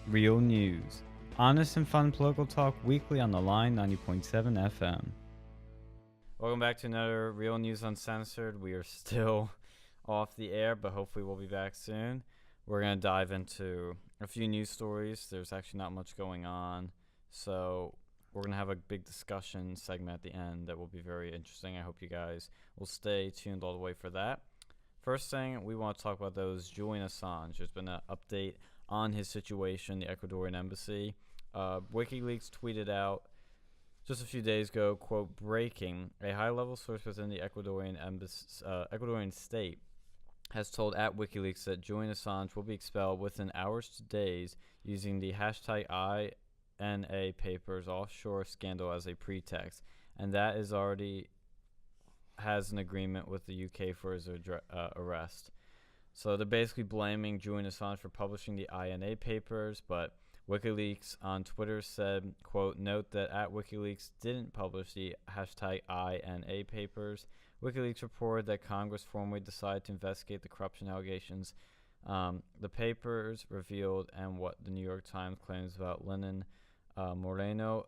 Real news. Honest and fun political talk weekly on the line 90.7 FM. Welcome back to another Real News Uncensored. We are still off the air, but hopefully we'll be back soon. We're going to dive into a few news stories. There's actually not much going on, so we're going to have a big discussion segment at the end that will be very interesting. I hope you guys will stay tuned all the way for that. First thing we want to talk about, though, is Julian Assange. There's been an update on his situation, the Ecuadorian embassy. WikiLeaks tweeted out just a few days ago, quote, breaking, a high-level source within the Ecuadorian state has told at WikiLeaks that Julian Assange will be expelled within hours to days using the hashtag INA papers offshore scandal as a pretext. And that is already has an agreement with the UK for his arrest. So they're basically blaming Julian Assange for publishing the INA papers, but WikiLeaks on Twitter said, quote, note that at WikiLeaks didn't publish the hashtag INA papers. WikiLeaks reported that Congress formally decided to investigate the corruption allegations the papers revealed and what the New York Times claims about Lenin Moreno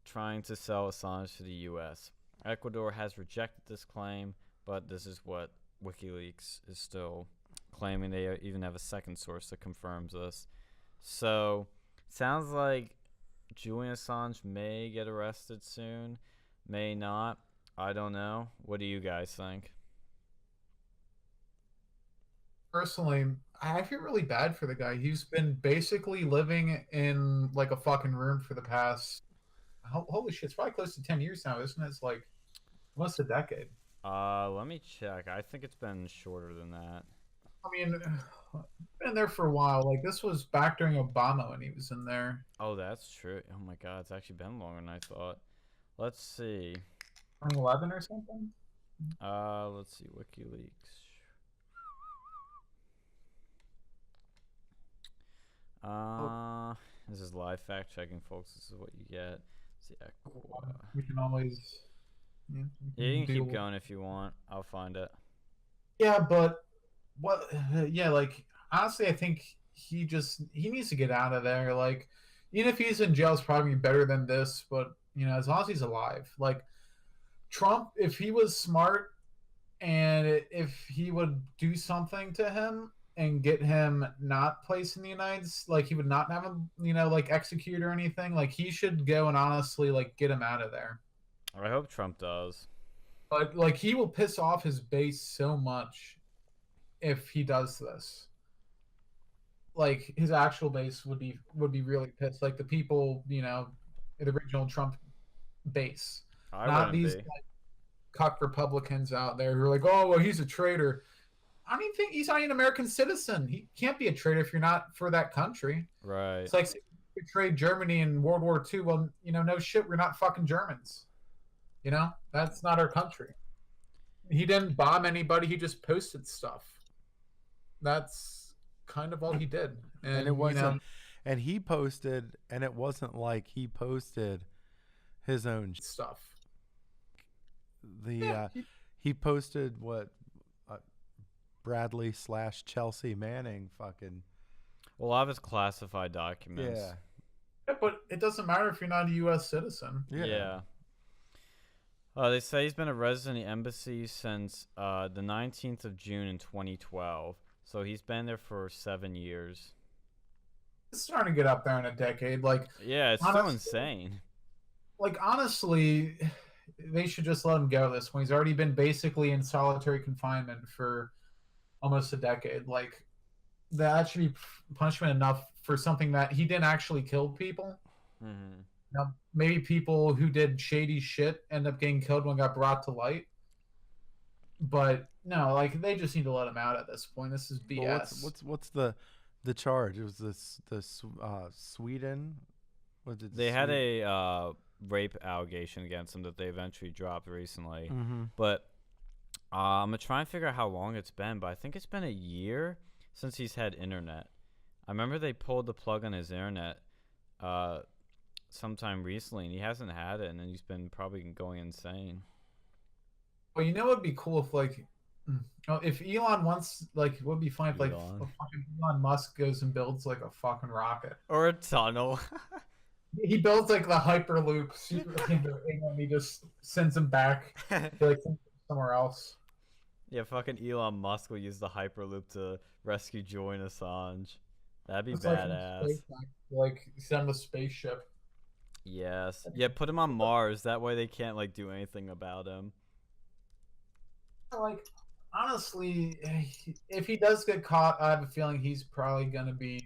trying to sell Assange to the U.S. Ecuador has rejected this claim, but this is what WikiLeaks is still claiming. They even have a second source that confirms this. So, sounds like Julian Assange may get arrested soon, may not. I don't know. What do you guys think? Personally, I feel really bad for the guy. He's been basically living in like a fucking room for the past, holy shit, it's probably close to 10 years now, isn't it? It's like almost a decade. Let me check. I think it's been shorter than that. I mean, been there for a while. Like this was back during Obama when he was in there. Oh, that's true. Oh my god, it's actually been longer than I thought. Let's see. 2011 or something? Let's see. WikiLeaks. This is live fact checking, folks. This is what you get. Let's see. We can always. Yeah, you can keep going if you want. I'll find it. Yeah, but what? Yeah, like honestly, I think he needs to get out of there. Like, even if he's in jail, it's probably better than this. But as long as he's alive, like Trump, if he was smart and if he would do something to him and get him not placed in the United States, like he would not have him, like executed or anything. Like he should go and honestly, like get him out of there. I hope Trump does. But like he will piss off his base so much if he does this. Like his actual base would be really pissed. Like the people, the original Trump base, not these like, cuck Republicans out there who are like, oh well, he's a traitor. I don't even think he's not an American citizen. He can't be a traitor if you're not for that country. Right. It's like we betrayed Germany in World War II. Well, no shit, we're not fucking Germans. That's not our country. He didn't bomb anybody. He just posted stuff. That's kind of all he did. And it wasn't. And he posted, and it wasn't like he posted his own stuff. He posted what Bradley / Chelsea Manning fucking. Well, a lot of his classified documents. Yeah, but it doesn't matter if you're not a U.S. citizen. Yeah. They say he's been a resident in the embassy since the 19th of June in 2012. So he's been there for 7 years. It's starting to get up there in a decade. Like, yeah, it's honestly, so insane. Like, honestly, they should just let him go this point. He's already been basically in solitary confinement for almost a decade. Like, that should be punishment enough for something that he didn't actually kill people. Mm-hmm. Now, maybe people who did shady shit end up getting killed when it got brought to light. But no, like they just need to let him out at this point. This is BS. Well, what's the charge? It was the Sweden. They had a rape allegation against him that they eventually dropped recently. Mm-hmm. But I'm gonna try and figure out how long it's been. But I think it's been a year since he's had internet. I remember they pulled the plug on his internet sometime recently, and he hasn't had it, and then he's been probably going insane. Well, it would be cool if like Oh, if Elon wants, like, it would be fine if, like, Elon. fucking Elon Musk goes and builds, like, a fucking rocket. Or a tunnel. He builds, like, the Hyperloop secretly into England. He just sends him back. He, like, sends him somewhere else. Yeah, fucking Elon Musk will use the Hyperloop to rescue Julian Assange. That'd be It's like, in badass. space, like, send a spaceship. Yes. Yeah, put him on Mars. That way they can't like do anything about him. Like, honestly, if he does get caught, I have a feeling he's probably gonna be.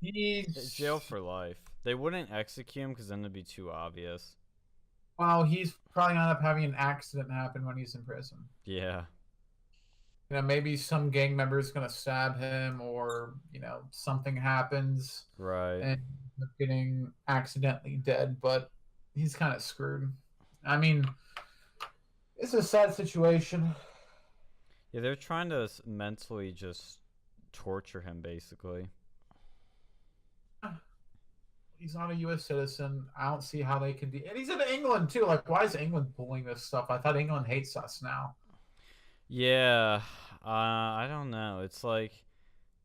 Jail He's for life. They wouldn't execute him because then it'd be too obvious. well, he's probably gonna end up having an accident happen when he's in prison. Yeah. You know, maybe some gang member is gonna stab him, or something happens Right. and he's getting accidentally dead. But he's kind of screwed. I mean, it's a sad situation. Yeah, they're trying to mentally just torture him, basically. He's not a U.S. citizen. I don't see how they can be. And he's in England too. Like, why is England pulling this stuff? I thought England hates us now. Yeah. I don't know. It's like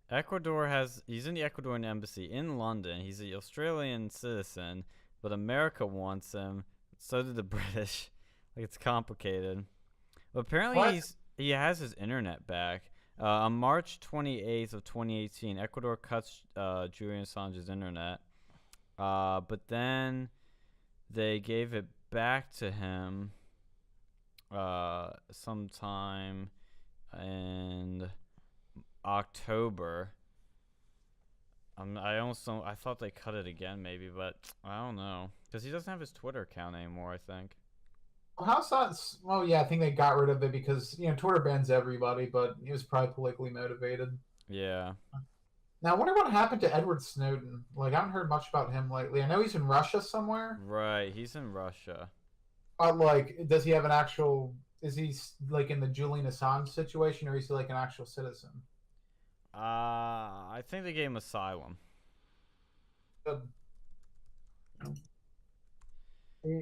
he's in the Ecuadorian embassy in London. He's an Australian citizen, but America wants him. So did the British. Like, it's complicated. But apparently What? he has his internet back. On March 28th of 2018, Ecuador cuts Julian Assange's internet. But then they gave it back to him sometime in October. I thought they cut it again maybe, but I don't know because he doesn't have his Twitter account anymore, I think. Well, how's that? Well, yeah, I think they got rid of it because Twitter bans everybody, but it was probably politically motivated. Yeah. Now, I wonder what happened to Edward Snowden. Like, I haven't heard much about him lately. I know he's in Russia somewhere, Right, he's in Russia. but like, does he have an actual? Is he like in the Julian Assange situation, or is he like an actual citizen? I think they gave him asylum. Good.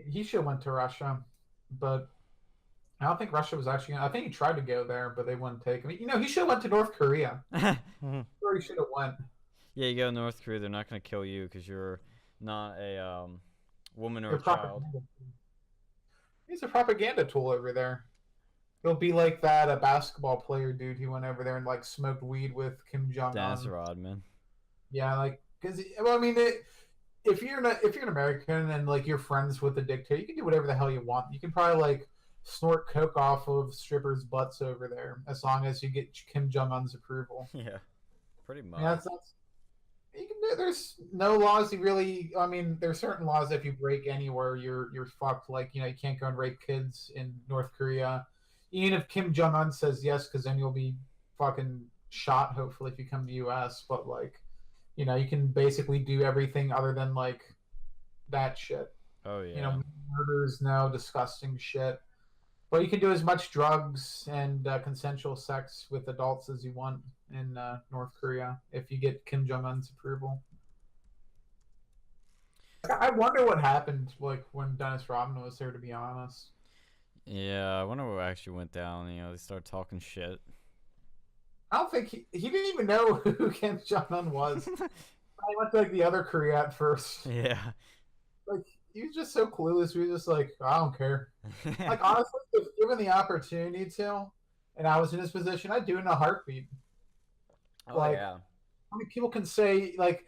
He should have went to Russia, but I don't think Russia was actually. I think he tried to go there, but they wouldn't take him. He should have went to North Korea. Or he should have went. Yeah, you go to North Korea, they're not gonna kill you because you're not a woman or They're a child. He's a propaganda tool over there. He'll be like that a basketball player dude who went over there and like smoked weed with Kim Jong Dennis Un. Rodman. Yeah, like because well, I mean, if you're an American and like you're friends with the dictator, you can do whatever the hell you want. You can probably like snort coke off of strippers' butts over there as long as you get Kim Jong Un's approval. Yeah, pretty much. Yeah, that's you can do. There's no laws you really. I mean, there's certain laws that if you break anywhere, you're fucked. Like you can't go and rape kids in North Korea, even if Kim Jong Un says yes, because then you'll be fucking shot. Hopefully, if you come to U.S. But like, you can basically do everything other than like that shit. Oh yeah. Murders, no disgusting shit. But you can do as much drugs and consensual sex with adults as you want in North Korea if you get Kim Jong Un's approval. I wonder what happened like when Dennis Rodman was there. To be honest, Yeah, I wonder what actually went down. They started talking shit. I don't think he didn't even know who Kim Jong Un was. I went to like the other Korea at first. Yeah. Like he was just so clueless. He was just like, I don't care. Like honestly, if given the opportunity to, and I was in his position, I'd do it in a heartbeat. Oh Like, yeah. how many people can say like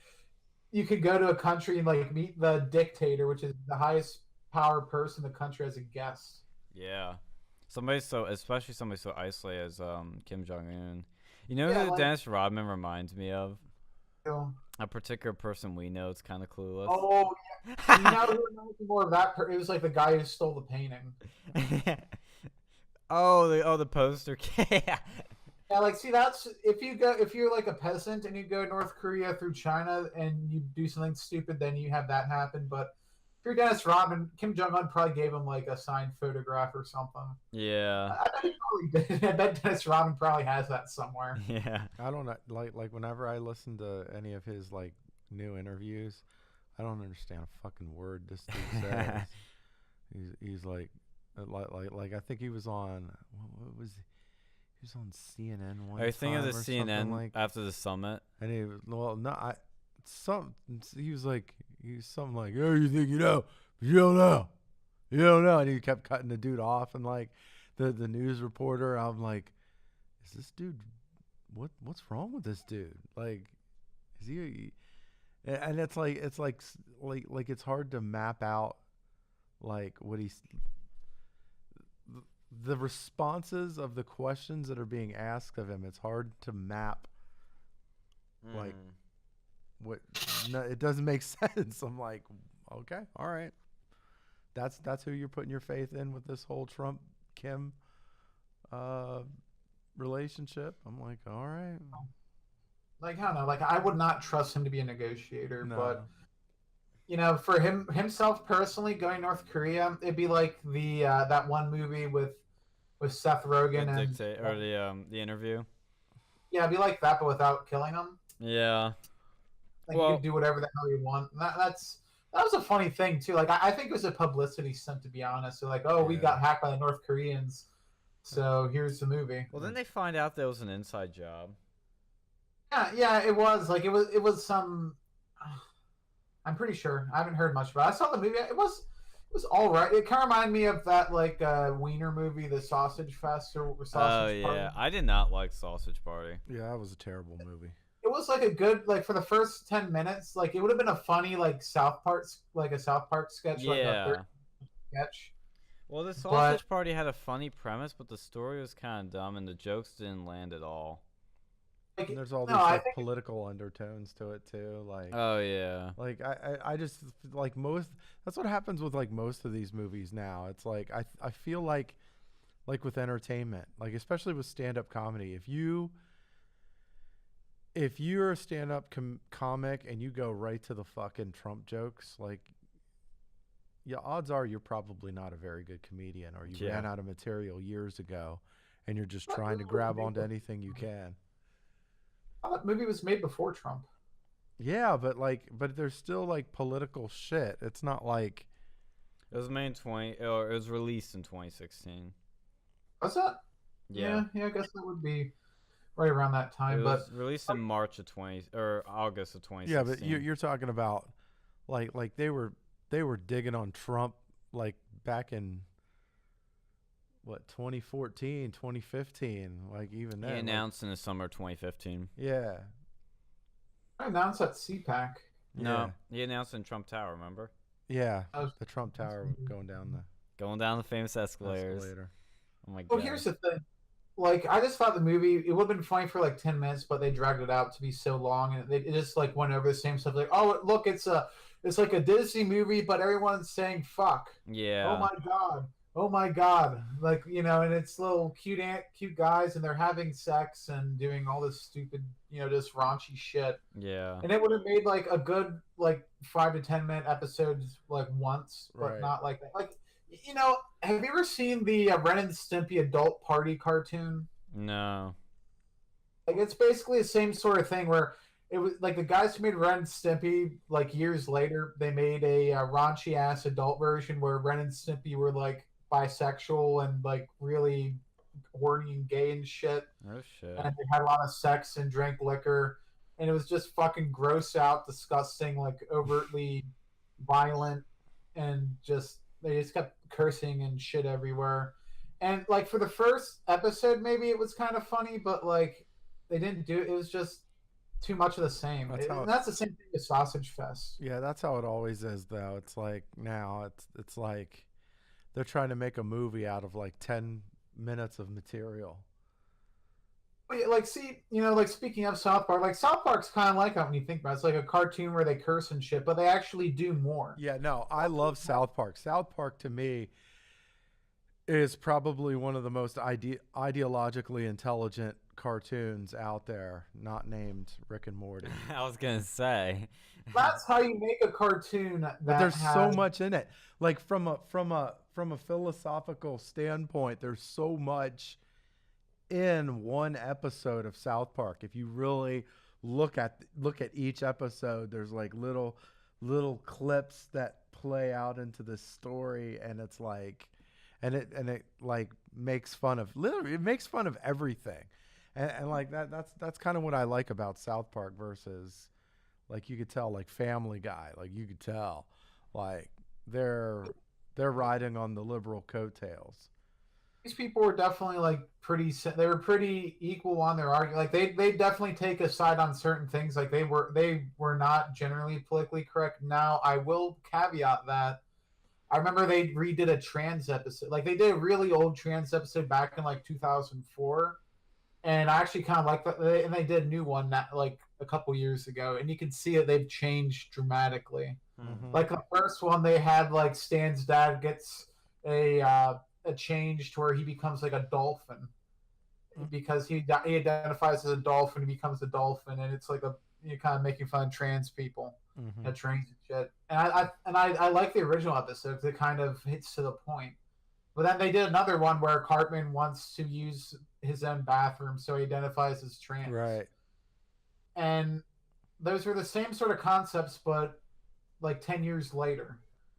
you could go to a country and like meet the dictator, which is the highest power person in the country, as a guest? Yeah. Especially somebody so isolated as Kim Jong Un. Yeah, who like- Dennis Rodman reminds me of? So, A particular person we know. It's kind of clueless. oh, yeah. You know who reminds me more of that? It was like the guy who stole the painting. the poster. Yeah. Yeah, like see, that's if you're like a peasant and you go North Korea through China and you do something stupid, then you have that happen. But if you're Dennis Rodman, Kim Jong Un probably gave him like a signed photograph or something. Yeah. I bet he probably did. I bet Dennis Rodman probably has that somewhere. Yeah. I don't know. Like whenever I listen to any of his like new interviews, I don't understand a fucking word this dude says. he's like I think he was on what was He was on CNN one Are you thinking of time the or something CNN like. after the summit? And he was he was something like, oh, you think you know, but you don't know. You don't know. And he kept cutting the dude off, and like the news reporter, I'm like, is this dude what's wrong with this dude? Like, is he and it's like it's hard to map out like what he's the responses of the questions that are being asked of him. It's hard to map like what no, it doesn't make sense. I'm like, okay, all right. That's who you're putting your faith in with this whole Trump Kim relationship. I'm like, all right. Like, I don't know. Like, I would not trust him to be a negotiator, No. but for himself personally, going North Korea, it'd be like the that one movie with Seth Rogen The and Dictator or the interview. yeah, it'd be like that, but without killing him. Yeah. Like, you could do whatever the hell you want. And that was a funny thing too. Like, I think it was a publicity stunt, to be honest. They're like, oh, we got hacked by the North Koreans, so here's the movie. Well, then they find out there was an inside job. Yeah, it was like it was some. I'm pretty sure. I haven't heard much about it. I saw the movie. It was all right. It kind of reminded me of that like Wiener movie, the Sausage Fest or Sausage Party. I did not like Sausage Party. Yeah, that was a terrible movie. It was like a good like for the first 10 minutes, like it would have been a funny like South Park sketch, like a third sketch. Well, the Sausage Party had a funny premise, but the story was kind of dumb, and the jokes didn't land at all. Like, and there's all these political undertones to it too, like oh yeah, like I just like most. That's what happens with like most of these movies now. It's like I feel like with entertainment, like especially with stand-up comedy, if you're a stand-up comic and you go right to the fucking Trump jokes, like yeah, odds are you're probably not a very good comedian, or you ran out of material years ago, and you're just trying to grab onto anything you can. That movie was made before Trump. Yeah, but there's still like political shit. It's not like it was made it was released in 2016. Was that? Yeah, I guess that would be right around that time. It was released in March of August of 2016. Yeah, but you're talking about like they were digging on Trump like back in what 2014, 2015, like even then. He announced in the summer of 2015. Yeah. I announced at CPAC. No, he announced in Trump Tower. Remember? Yeah, the Trump Tower going down the famous escalators. Oh my god. Well, here's the thing. Like, I just thought the movie, it would have been funny for like 10 minutes, but they dragged it out to be so long, and it just like went over the same stuff. Like, oh look, it's like a Disney movie, but everyone's saying fuck. Yeah. Oh my god. Like, and it's little cute guys, and they're having sex and doing all this stupid, just raunchy shit. Yeah. And it would have made like a good like 5 to 10 minute episodes like once, but not like that. Like, have you ever seen the Ren and Stimpy adult party cartoon? No. Like, it's basically the same sort of thing where it was like the guys who made Ren and Stimpy, like years later, they made a raunchy ass adult version where Ren and Stimpy were like bisexual and like really horny and gay and shit. Oh shit. And they had a lot of sex and drank liquor, and it was just fucking gross out, disgusting, like overtly violent, and they just kept cursing and shit everywhere. And like for the first episode, maybe it was kind of funny, but like they didn't do it. It was just too much of the same. That's the same thing with Sausage Fest. Yeah, that's how it always is, though. It's like now it's like they're trying to make a movie out of like 10 minutes of material. Like, see, like speaking of South Park, like South Park's kind of like that when you think about it. It's like a cartoon where they curse and shit, but they actually do more. Yeah, no, I love South Park. South Park to me is probably one of the most ideologically intelligent cartoons out there, not named Rick and Morty. I was gonna say that's how you make a cartoon. But there's so much in it. Like from a philosophical standpoint, there's so much in one episode of South Park. If you really look at each episode, there's like little clips that play out into the story, and it's like, and it like makes fun of literally it makes fun of everything, and like that's kind of what I like about South Park versus like you could tell like Family Guy, like you could tell like they're riding on the liberal coattails. These people were definitely like they were pretty equal on their argument. Like they definitely take a side on certain things. Like they were not generally politically correct. Now I will caveat that I remember they redid a trans episode. Like they did a really old trans episode back in like 2004, and I actually kind of like that. And they did a new one that like a couple years ago, and you can see that they've changed dramatically. Mm-hmm. Like the first one, they had like Stan's dad gets a change to where he becomes like a dolphin because he identifies as a dolphin, he becomes a dolphin, and it's like you're kind of making fun of trans people Mm-hmm. that trains and shit. And I like the original episode because it kind of hits to the point. But then they did another one where Cartman wants to use his own bathroom, so he identifies as trans. Right. And those were the same sort of concepts, but like 10 years later.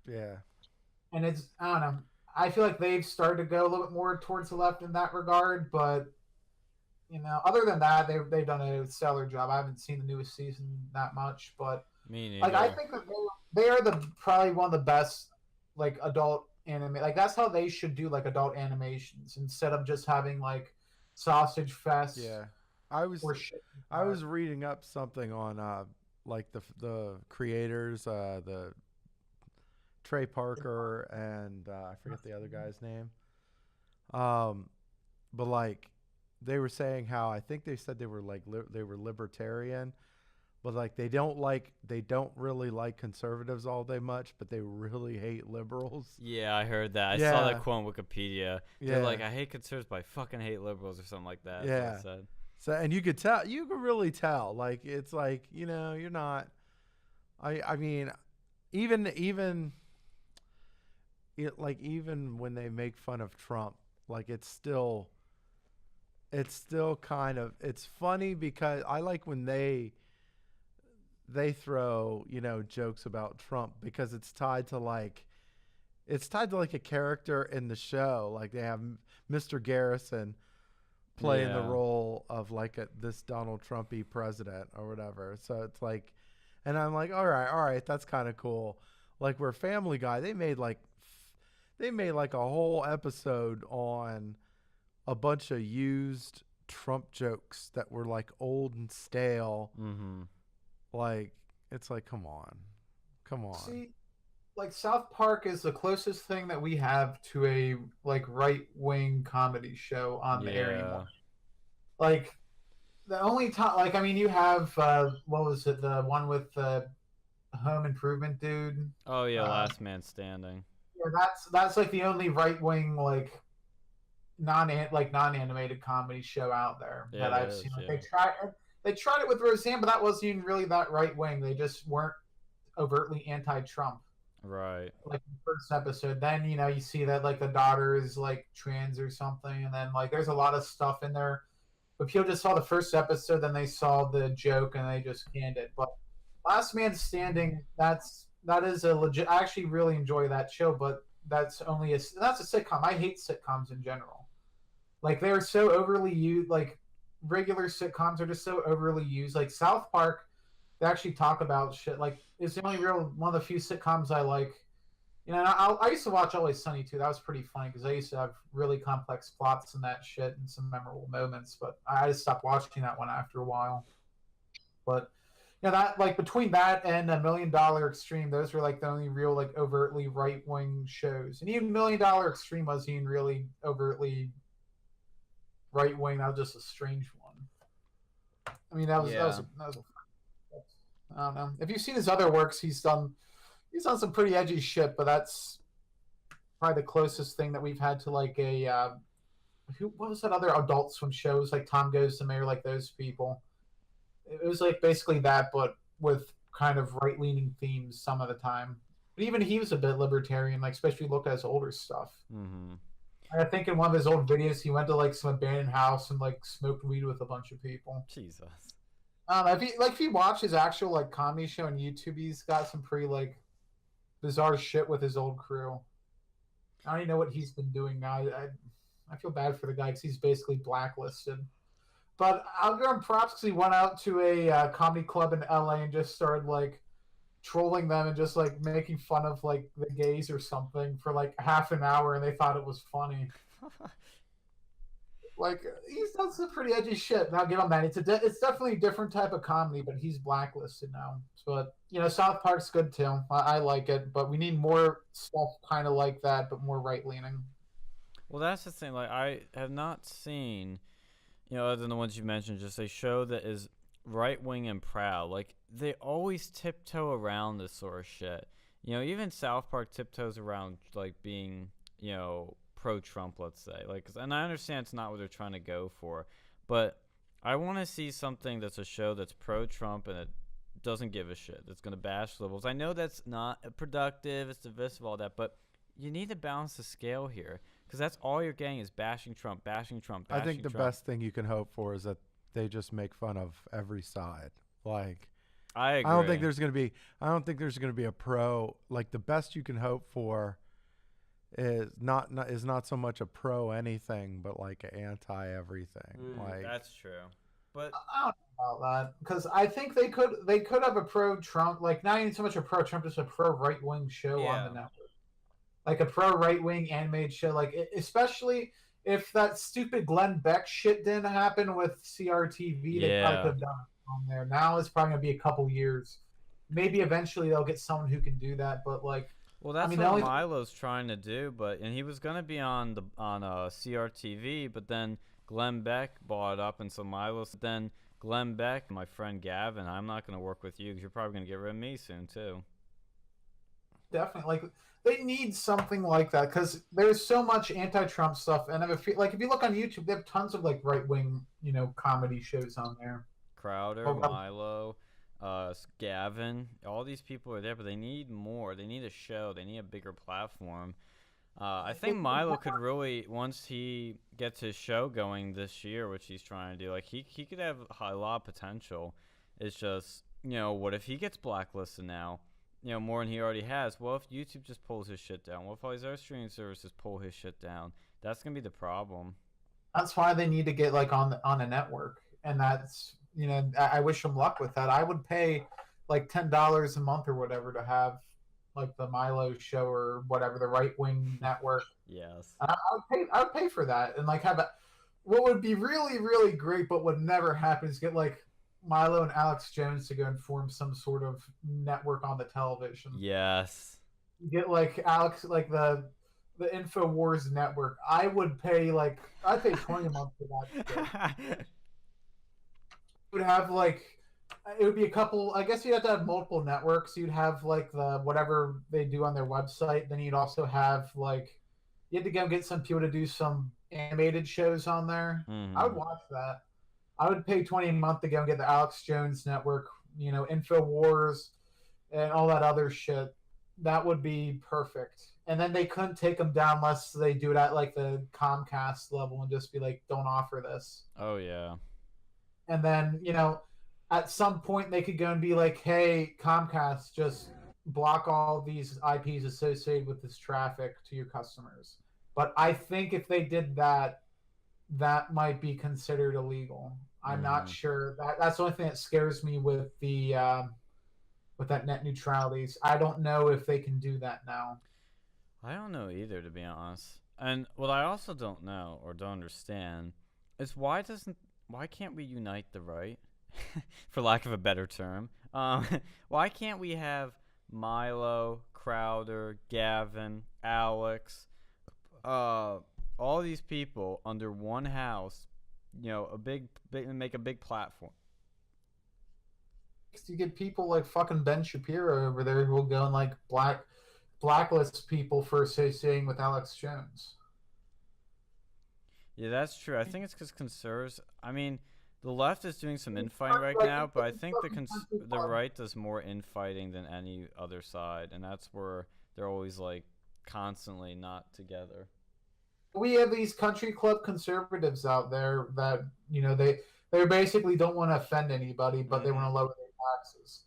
Yeah. And it's, I don't know. I feel like they've started to go a little bit more towards the left in that regard, but other than that, they've done a stellar job. I haven't seen the newest season that much, but Me neither. like I think that they are probably one of the best like adult anime. Like that's how they should do like adult animations instead of just having like sausage fest. Yeah. I was reading up something on like the creators, the Trey Parker and I forget the other guy's name. But like they were saying how I think they said they were like they were libertarian, but like they don't really like conservatives all that much, but they really hate liberals. Yeah, I heard that. I saw that quote on Wikipedia. They're like, I hate conservatives, but I fucking hate liberals or something like that. Yeah. That's what I said. So and you could really tell. Like it's like you're not. I mean, even when they make fun of Trump, like it's still kind of it's funny because I like when they throw jokes about Trump because it's tied to like a character in the show. Like they have Mr. Garrison playing the role of like this Donald Trumpy president or whatever. So it's like, and I'm like, all right, that's kind of cool. Like where Family Guy, they made like a whole episode on a bunch of used Trump jokes that were like old and stale. Mm-hmm. Like it's like, come on. See, like South Park is the closest thing that we have to a like right-wing comedy show on the air anymore. Like the only time, like I mean, you have what was it, the one with the Home Improvement dude? Oh yeah, Last Man Standing. Yeah, that's like the only right-wing like non-animated comedy show out there that I've seen. Like, they tried it with Roseanne, but that wasn't even really that right-wing. They just weren't overtly anti-Trump. Right. Like the first episode. Then, you see that like the daughter is like trans or something, and then like there's a lot of stuff in there. But people just saw the first episode, then they saw the joke and they just canned it. But Last Man Standing, that is a legit. I actually really enjoy that show, but that's a sitcom. I hate sitcoms in general. Like they're so overly used. Like regular sitcoms are just so overly used. Like South Park, they actually talk about shit. Like it's the only one of the few sitcoms I like. I used to watch Always Sunny too. That was pretty funny because I used to have really complex plots and that shit and some memorable moments. But I just stopped watching that one after a while. But that like between that and $1 Million Extreme, those were like the only real like overtly right wing shows. And even $1 Million Extreme wasn't even really overtly right wing. That was just a strange one. I mean, that was I don't know. If you've seen his other works, he's done some pretty edgy shit, but that's probably the closest thing that we've had to like a what was that other Adult Swim shows like Tom Goes to Mayor, like those people. It was like basically that, but with kind of right leaning themes some of the time. But even he was a bit libertarian, like especially look at his older stuff. Mm-hmm. I think in one of his old videos, he went to like some abandoned house and like smoked weed with a bunch of people. Jesus. If you watch his actual like comedy show on YouTube, he's got some pretty like bizarre shit with his old crew. I don't even know what he's been doing now. I feel bad for the guy because he's basically blacklisted. But I'll give him props because he went out to a comedy club in LA and just started like trolling them and just like making fun of like the gays or something for like half an hour, and they thought it was funny. Like he's done some pretty edgy shit. And I'll give him that. It's definitely a different type of comedy, but he's blacklisted now. But South Park's good too. I like it, but we need more stuff kind of like that, but more right leaning. Well, that's the thing. Like, I have not seen, other than the ones you mentioned, just a show that is right wing and proud. Like, they always tiptoe around this sort of shit. Even South Park tiptoes around like being, pro-Trump, let's say. And I understand it's not what they're trying to go for, but I want to see something that's a show that's pro-Trump and it doesn't give a shit. That's going to bash liberals. I know that's not productive. It's divisive, all that, but you need to balance the scale here because that's all you're getting is bashing Trump, bashing Trump, bashing I think the Trump. best thing you can hope for is that they just make fun of every side. Like, I agree. I don't think there's going to be a pro. Like, the best you can hope for is not so much a pro anything, but like anti everything. Like, that's true. But I don't know about that because I think they could have a pro Trump, like not even so much a pro Trump, just a pro right wing show on the network, like a pro right wing animated show, like especially if that stupid Glenn Beck shit didn't happen with CRTV, they probably could have done it on there. Now it's probably gonna be a couple years. Maybe eventually they'll get someone who can do that, but like. Well, that's what Milo's trying to do, and he was gonna be on CRTV, but then Glenn Beck bought it up, and so Milo's then Glenn Beck, my friend Gavin, I'm not gonna work with you because you're probably gonna get rid of me soon too. Definitely, like they need something like that because there's so much anti-Trump stuff, and if you look on YouTube, they have tons of like right-wing, comedy shows on there. Crowder, Milo. Gavin, all these people are there, but they need more. They need a show. They need a bigger platform. I think Milo could really, once he gets his show going this year, which he's trying to do, like he could have a lot of potential. It's just, what if he gets blacklisted now? More than he already has. What if YouTube just pulls his shit down? What if all these other streaming services pull his shit down? That's gonna be the problem. That's why they need to get like on a network, and that's. I wish them luck with that. I would pay like $10 a month or whatever to have like the Milo show or whatever, the right wing network. Yes. I would pay for that and like have what would be really, really great, but would never happen is get like Milo and Alex Jones to go and form some sort of network on the television. Yes. Get like Alex, like the InfoWars network. I'd pay $20 a month for that shit. Would have like it would be a couple. I guess you'd have to have multiple networks. You'd have like the whatever they do on their website. Then you'd also have like you had to go get some people to do some animated shows on there. Mm-hmm. I would watch that. I would pay $20 a month to go and get the Alex Jones network, InfoWars, and all that other shit. That would be perfect. And then they couldn't take them down unless they do it at like the Comcast level and just be like, don't offer this. Oh yeah. And then, at some point they could go and be like, hey, Comcast, just block all these IPs associated with this traffic to your customers. But I think if they did that, that might be considered illegal. I'm not sure. That's the only thing that scares me with with that net neutrality. I don't know if they can do that now. I don't know either, to be honest. And what I also don't know or don't understand is why can't we unite the right, for lack of a better term? Why can't we have Milo, Crowder, Gavin, Alex, all these people under one house? Make a big platform. You get people like fucking Ben Shapiro over there who will go and like blacklist people for associating with Alex Jones. Yeah, that's true. I think it's because conservatives. I mean, the left is doing some infighting right now, but I think the right does more infighting than any other side, and that's where they're always like constantly not together. We have these country club conservatives out there that they basically don't want to offend anybody, but they want to lower their taxes,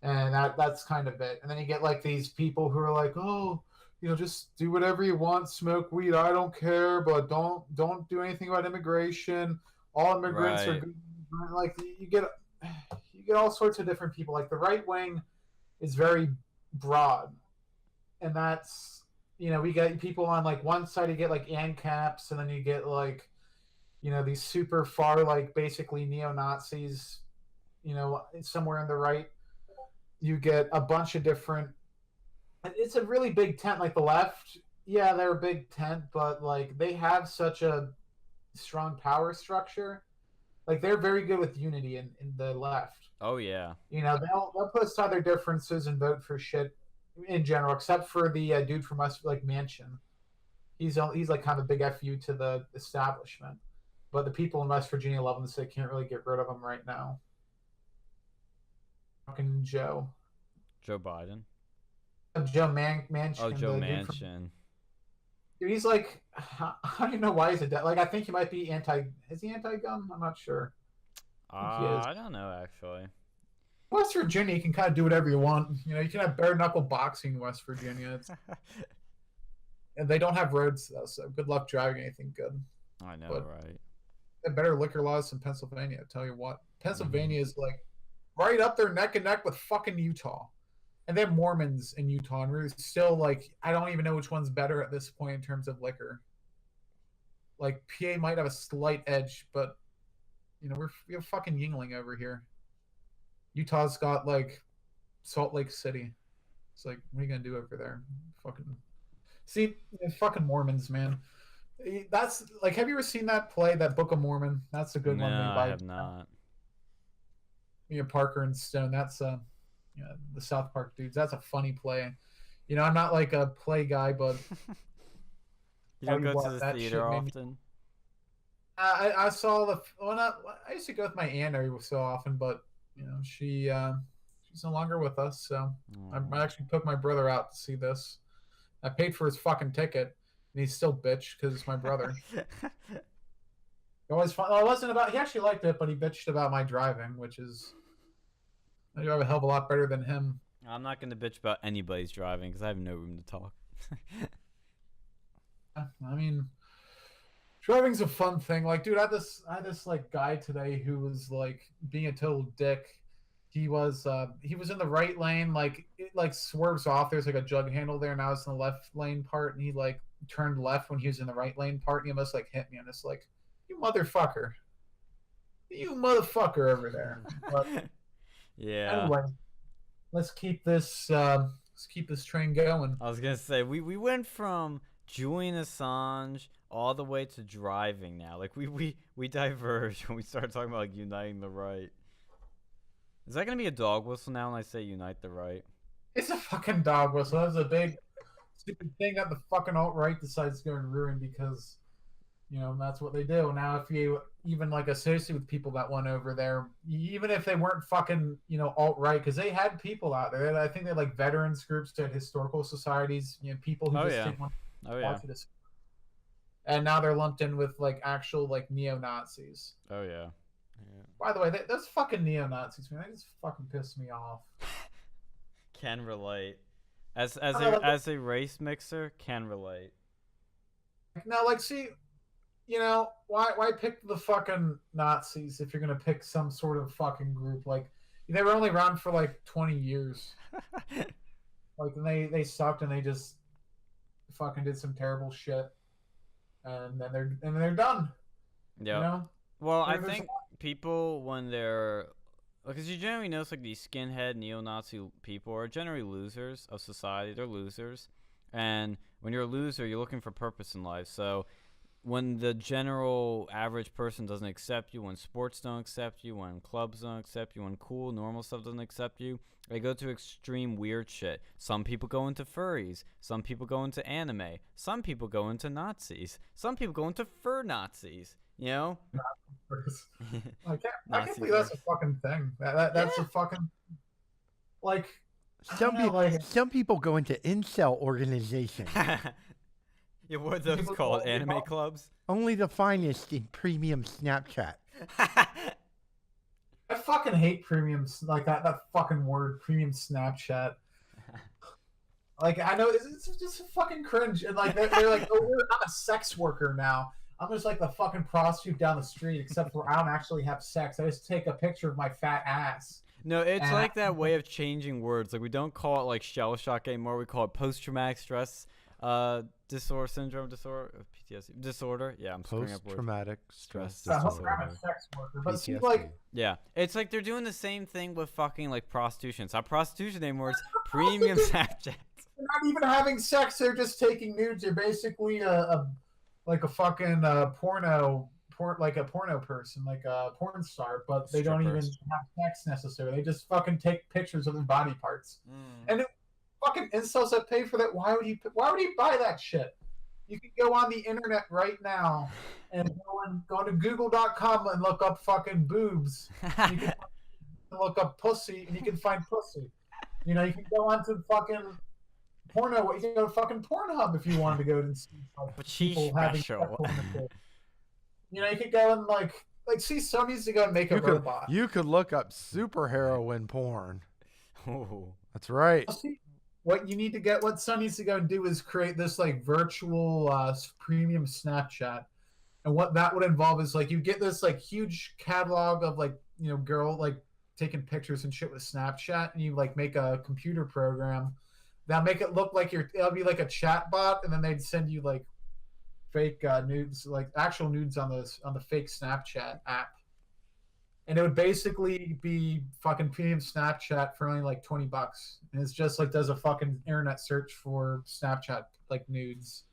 and that's kind of it. And then you get like these people who are like, oh, just do whatever you want, smoke weed, I don't care, but don't do anything about immigration. All immigrants are Right. good. Like you get all sorts of different people. Like the right wing is very broad, and that's we get people on like one side. You get like ANCAPs, and then you get like these super far like basically neo Nazis. Somewhere on the right, you get a bunch of different. It's a really big tent. Like the left, yeah, they're a big tent, but like they have such a strong power structure. Like they're very good with unity in the left. Oh yeah. They'll put aside their differences and vote for shit in general, except for the dude from us like Manchin. He's like kind of a big fu to the establishment, but the people in West Virginia love him, so they can't really get rid of him right now. Fucking Joe. Joe Biden. Manchin. Oh, Joe the dude Manchin. Dude, he's like, I don't even know why he's a like. I think he might be anti. Is he anti-gun? I'm not sure. I don't know actually. West Virginia, you can kind of do whatever you want. You can have bare knuckle boxing in West Virginia. And they don't have roads though, so good luck driving anything good. I know, But right? they have better liquor laws than Pennsylvania. I tell you what, Pennsylvania is like right up there neck and neck with fucking Utah. And they have Mormons in Utah, and we're still like, I don't even know which one's better at this point in terms of liquor. Like PA might have a slight edge, but we have fucking Yingling over here. Utah's got like Salt Lake City. It's like, what are you gonna do over there? Fucking see, fucking Mormons, man. That's like, have you ever seen that play, that Book of Mormon? That's a good one. No, I have not. Parker and Stone. That's the South Park dudes. That's a funny play. I'm not like a play guy, but You don't go to the theater often? I saw I used to go with my aunt every so often, but she's no longer with us, so I actually took my brother out to see this. I paid for his fucking ticket, and he's still bitch because it's my brother. It was fun. Well, it wasn't about. He actually liked it, but he bitched about my driving, which is I drive a hell of a lot better than him. I'm not going to bitch about anybody's driving because I have no room to talk. I mean, driving's a fun thing. Like, dude, I had this like guy today who was like being a total dick. He was in the right lane, like it like swerves off. There's like a jug handle there, and I was in the left lane part, and he like turned left when he was in the right lane part, and he almost like hit me, and it's like, you motherfucker over there. But yeah. anyway, let's keep this train going. I was gonna say we went from Julian Assange all the way to driving now. Like we diverged when we started talking about like uniting the right. Is that gonna be a dog whistle now when I say unite the right? It's a fucking dog whistle. That's a big stupid thing that the fucking alt-right decides to go and ruin because that's what they do. Now if you even like associate with people that went over there, even if they weren't fucking alt-right, because they had people out there. I think they had like veterans groups, they had historical societies, people who didn't want to watch this. And now they're lumped in with like actual like neo-Nazis. Oh yeah. By the way, those fucking neo-Nazis, man, they just fucking piss me off. Can relate. As a race mixer, can relate. Now, like, see, why pick the fucking Nazis if you're gonna pick some sort of fucking group? Like, they were only around for like 20 years. Like, and they sucked, and they just fucking did some terrible shit, and then they're done. Yeah. Well, I think people when they're because you generally notice like these skinhead neo-Nazi people are generally losers of society. They're losers, and when you're a loser, you're looking for purpose in life. So when the general average person doesn't accept you, when sports don't accept you, when clubs don't accept you, when cool normal stuff doesn't accept you, they go to extreme weird shit. Some people go into furries, some people go into anime, some people go into Nazis, some people go into fur Nazis. I can't believe that's a fucking thing. That's a fucking like some people go into incel organizations. Yeah, what are those called? Anime clubs? Only the finest in premium Snapchat. I fucking hate premium, like that fucking word, premium Snapchat. Like I know it's just fucking cringe, and like they're like, oh, I'm a sex worker now. I'm just like the fucking prostitute down the street, except for I don't actually have sex. I just take a picture of my fat ass. No, it's And like that way of changing words. Like we don't call it like shell shock anymore. We call it post-traumatic stress disorder syndrome disorder, PTSD disorder. Yeah, I'm screwing up words. Post-traumatic stress I hope disorder. I'm a sex worker, but see, PTSD. like, Yeah, it's like they're doing the same thing with fucking like prostitution. It's not prostitution anymore. It's premium Snapchat. they're not even having sex. They're just taking nudes. They're basically like a fucking like a porno person, like a porn star, but they don't even Strippers. have sex necessarily. They just fucking take pictures of their body parts. Mm. And it, fucking incels that pay for that. Why would you buy that shit? You can go on the internet right now and go to Google.com and look up fucking boobs. You can look up pussy and you can find pussy. You know, you can go on to fucking porno. You can go to fucking Pornhub if you wanted to go and see like, But she's people having special. sexual intercourse. You know, you could go and like see, some needs to go and make a robot. You could look up super heroine porn. Oh. That's right. See, what you need to get, what Sun needs to go and do is create this like virtual premium Snapchat, and what that would involve is like you get this like huge catalog of like, you know, girl like taking pictures and shit with Snapchat, and you like make a computer program that make it look like it'll be like a chat bot, and then they'd send you like fake nudes, like actual nudes on the fake Snapchat app. And it would basically be fucking premium Snapchat for only like $20. And it's just like does a fucking internet search for Snapchat like nudes.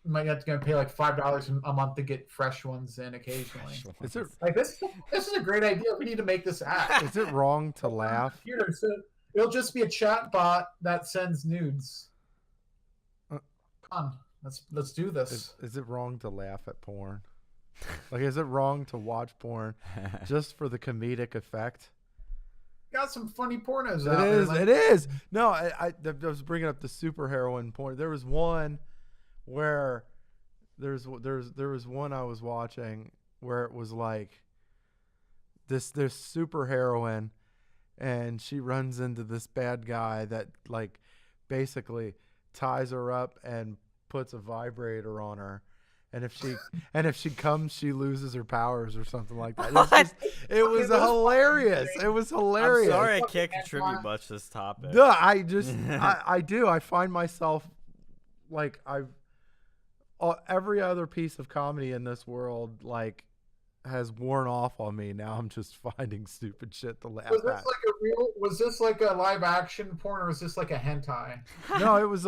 You might have to go and pay like $5 a month to get fresh ones in occasionally. Is it Like this is a great idea. We need to make this app. is it wrong to laugh? Computer, so it'll just be a chat bot that sends nudes. Come on, let's do this. Is it wrong to laugh at porn? Like, is it wrong to watch porn just for the comedic effect? Got some funny pornos It out there. is. Like, It is. No, I was bringing up the super heroine porn. There was one where there was one I was watching where it was like this super heroine, and she runs into this bad guy that like basically ties her up and puts a vibrator on her. And if she comes, she loses her powers or something like that. It was hilarious. It was hilarious. I'm sorry I can't contribute much to this topic. No, I do. I find myself like every other piece of comedy in this world like has worn off on me. Now I'm just finding stupid shit to laugh at. Was this like a live action porn, or was this like a hentai? No, it was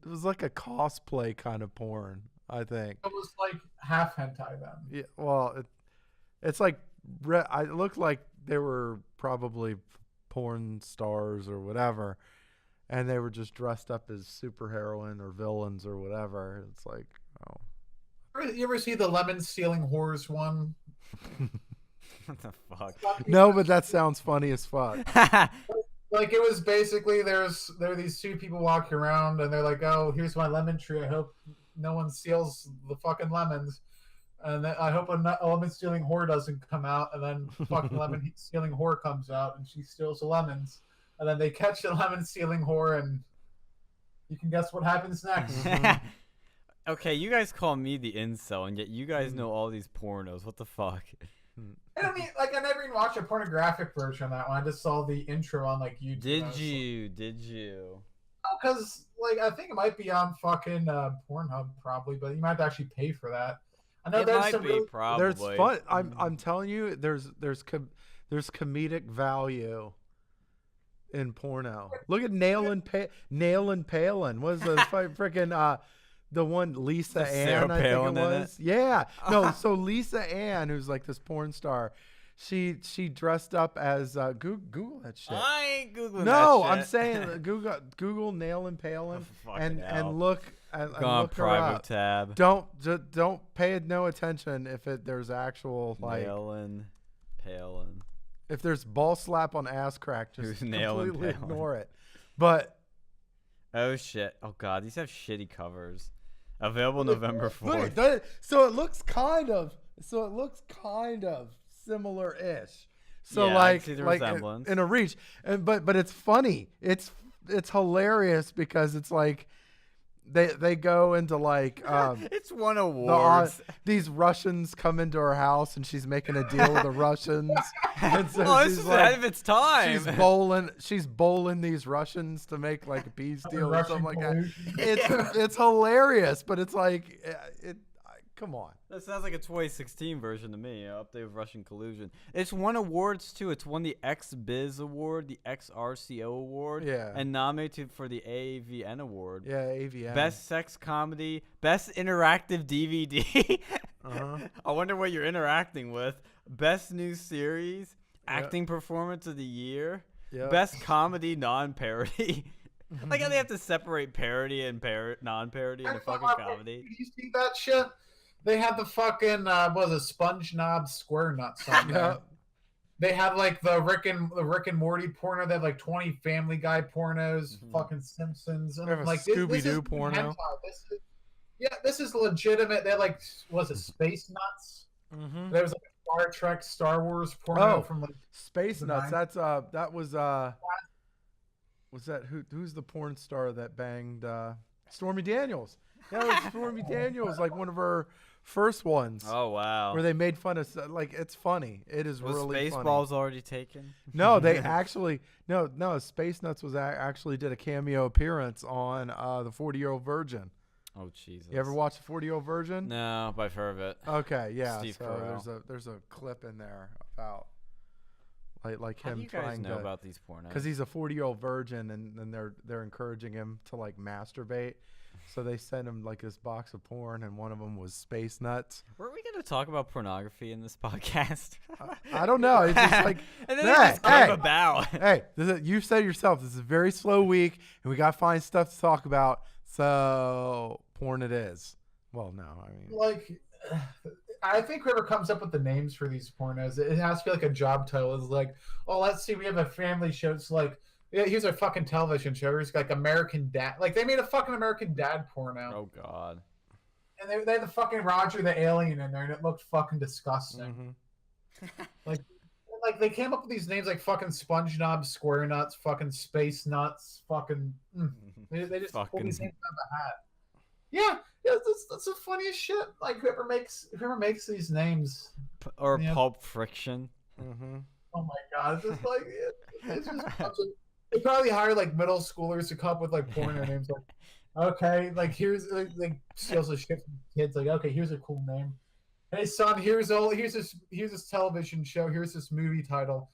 it was like a cosplay kind of porn, I think. It was like half hentai then. Yeah, well, it's like it looked like they were probably porn stars or whatever, and they were just dressed up as superheroine or villains or whatever. It's like, oh. You ever see the lemon stealing whores one? What the fuck? No, but that sounds funny as fuck. Like it was basically there are these two people walking around and they're like, oh, here's my lemon tree. I hope no one steals the fucking lemons. And then I hope a lemon stealing whore doesn't come out. And then fucking lemon stealing whore comes out and she steals the lemons. And then they catch the lemon stealing whore, and you can guess what happens next. Okay, you guys call me the incel, and yet you guys know all these pornos. What the fuck? I don't mean, like, I never even watched a pornographic version of that one. I just saw the intro on like YouTube. Did you? Oh, because like I think it might be on fucking Pornhub probably, but you might have to actually pay for that. I know It there's might some be really, probably. There's fun. I'm telling you, there's comedic value in porno. Look at Nail and Palin. What was the freaking the one Lisa Ann? I think it was. Yeah. No. So Lisa Ann, who's like this porn star, she dressed up as Google that shit. I ain't googling No, that I'm shit. saying Google Nail and Palin Fucking hell. and look and Go on look her private up. tab. Don't pay no attention if there's actual like Palin. if there's ball slap on ass crack, just Who's Nail and completely Palin? ignore it. But Oh shit. Oh god, these have shitty covers. Available November look 4th. at that. So it looks kind of similar-ish. So Yeah, I like see the like resemblance. in a reach, and but it's funny. It's hilarious because it's like they go into like It's won the awards. these Russians come into her house and she's making a deal with the Russians, and so Oh, this she's is like, ahead of its time. she's bowling these Russians to make like a peace deal or Russian something like that. collusion. It's hilarious, but it's like come on. That sounds like a 2016 version to me. Update of Russian collusion. It's won awards too. It's won the X-Biz Award, the XRCO Award, Yeah. and nominated for the AAVN Award. Yeah, AVN. Best sex comedy, best interactive DVD. Uh-huh. I wonder what you're interacting with. Best new series, acting performance of the year, Yep. best comedy non-parody. Like how they have to separate parody and non-parody in a fucking comedy. Did you see that shit? They had the fucking what was it, Sponge Knob Square Nuts on there. Yeah. They had like the Rick and Morty porno. They had like 20 Family Guy pornos, Mhm. fucking Simpsons, and They have a like Scooby-Doo porno. This is legitimate. They had like was it Space Nuts? Mm-hmm. There was like a Star Trek, Star Wars porno from like Space the Nuts. 90s. That's that was that who's the porn star that banged Stormy Daniels? Yeah, it was Stormy Daniels, like one of her first ones. Oh wow. Where they made fun of like it's funny. It is Was really funny. Spaceballs already taken? No, they actually no Space Nuts was actually did a cameo appearance on the 40-Year-Old Virgin. Oh Jesus. You ever watch the 40-Year-Old Virgin? No, but I've heard of it. Okay, yeah. Steve so Carell. there's a clip in there about like How him do you guys trying know to about these pornos? because he's a 40-year-old virgin and they're encouraging him to like masturbate. So they sent him like this box of porn, and one of them was Space Nuts. Were we going to talk about pornography in this podcast? I don't know. It's just like, and then hey, it just came hey. about. hey, you said yourself, this is a very slow week, and we got to find stuff to talk about. So porn it is. Well, no, I mean, like I think whoever comes up with the names for these pornos, it has to be like a job title. It's like, oh, let's see, we have a family show. It's like, yeah, here's a fucking television show. It's like American Dad. Like they made a fucking American Dad porno, Oh God. and they had the fucking Roger the Alien in there, and it looked fucking disgusting. mhm. Like they came up with these names like fucking Sponge Knob Square Nuts, fucking Space Nuts, fucking. They just pulled these names out of the hat. Yeah, that's the funniest shit. Like whoever makes these names. Or Yeah. Pulp Friction. Mhm. Oh my god, it's just like it's just they probably hire like middle schoolers to come up with like porno names. Like, okay, like here's like steals the shit from kids. Like, okay, here's a cool name. Hey son, here's this television show. Here's this movie title.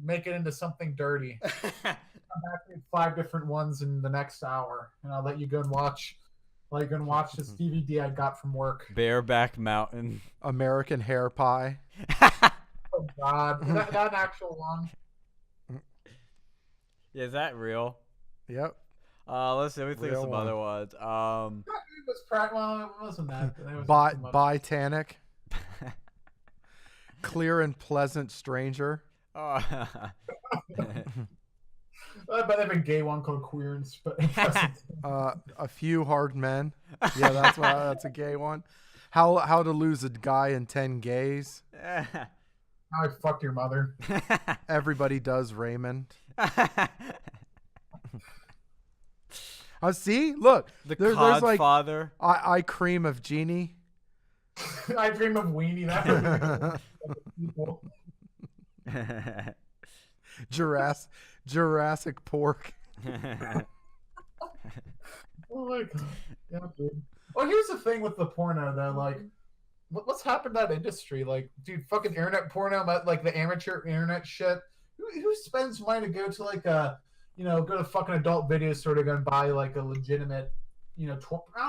Make it into something dirty. Come back with 5 different ones in the next hour, and I'll let you go and watch. Like, go and watch this DVD I got from work. Bareback Mountain. American Hair Pie. Oh God, is that an actual one? Yeah, is that real? Yep. Let's see. Let me think of Real some one. other ones. It was well, it wasn't that. There was too much. Titanic. Clear and Pleasant Stranger. Oh. I bet they have a gay one called Queer and A Few Hard Men. Yeah, that's a gay one. How to Lose a Guy in 10 Gays. How I fucked your mother. Everybody Does Raymond. See, look, The there's like Codfather. I Cream of Genie. I dream of Weenie. That people. Jurassic Pork. Oh my god. Yeah, dude. Well, here's the thing with the porno though. Like, what's happened to that industry? Like, dude, fucking internet porno, like the amateur internet shit. Who spends money to go to like a, go to fucking adult video store to go and buy like a legitimate, I don't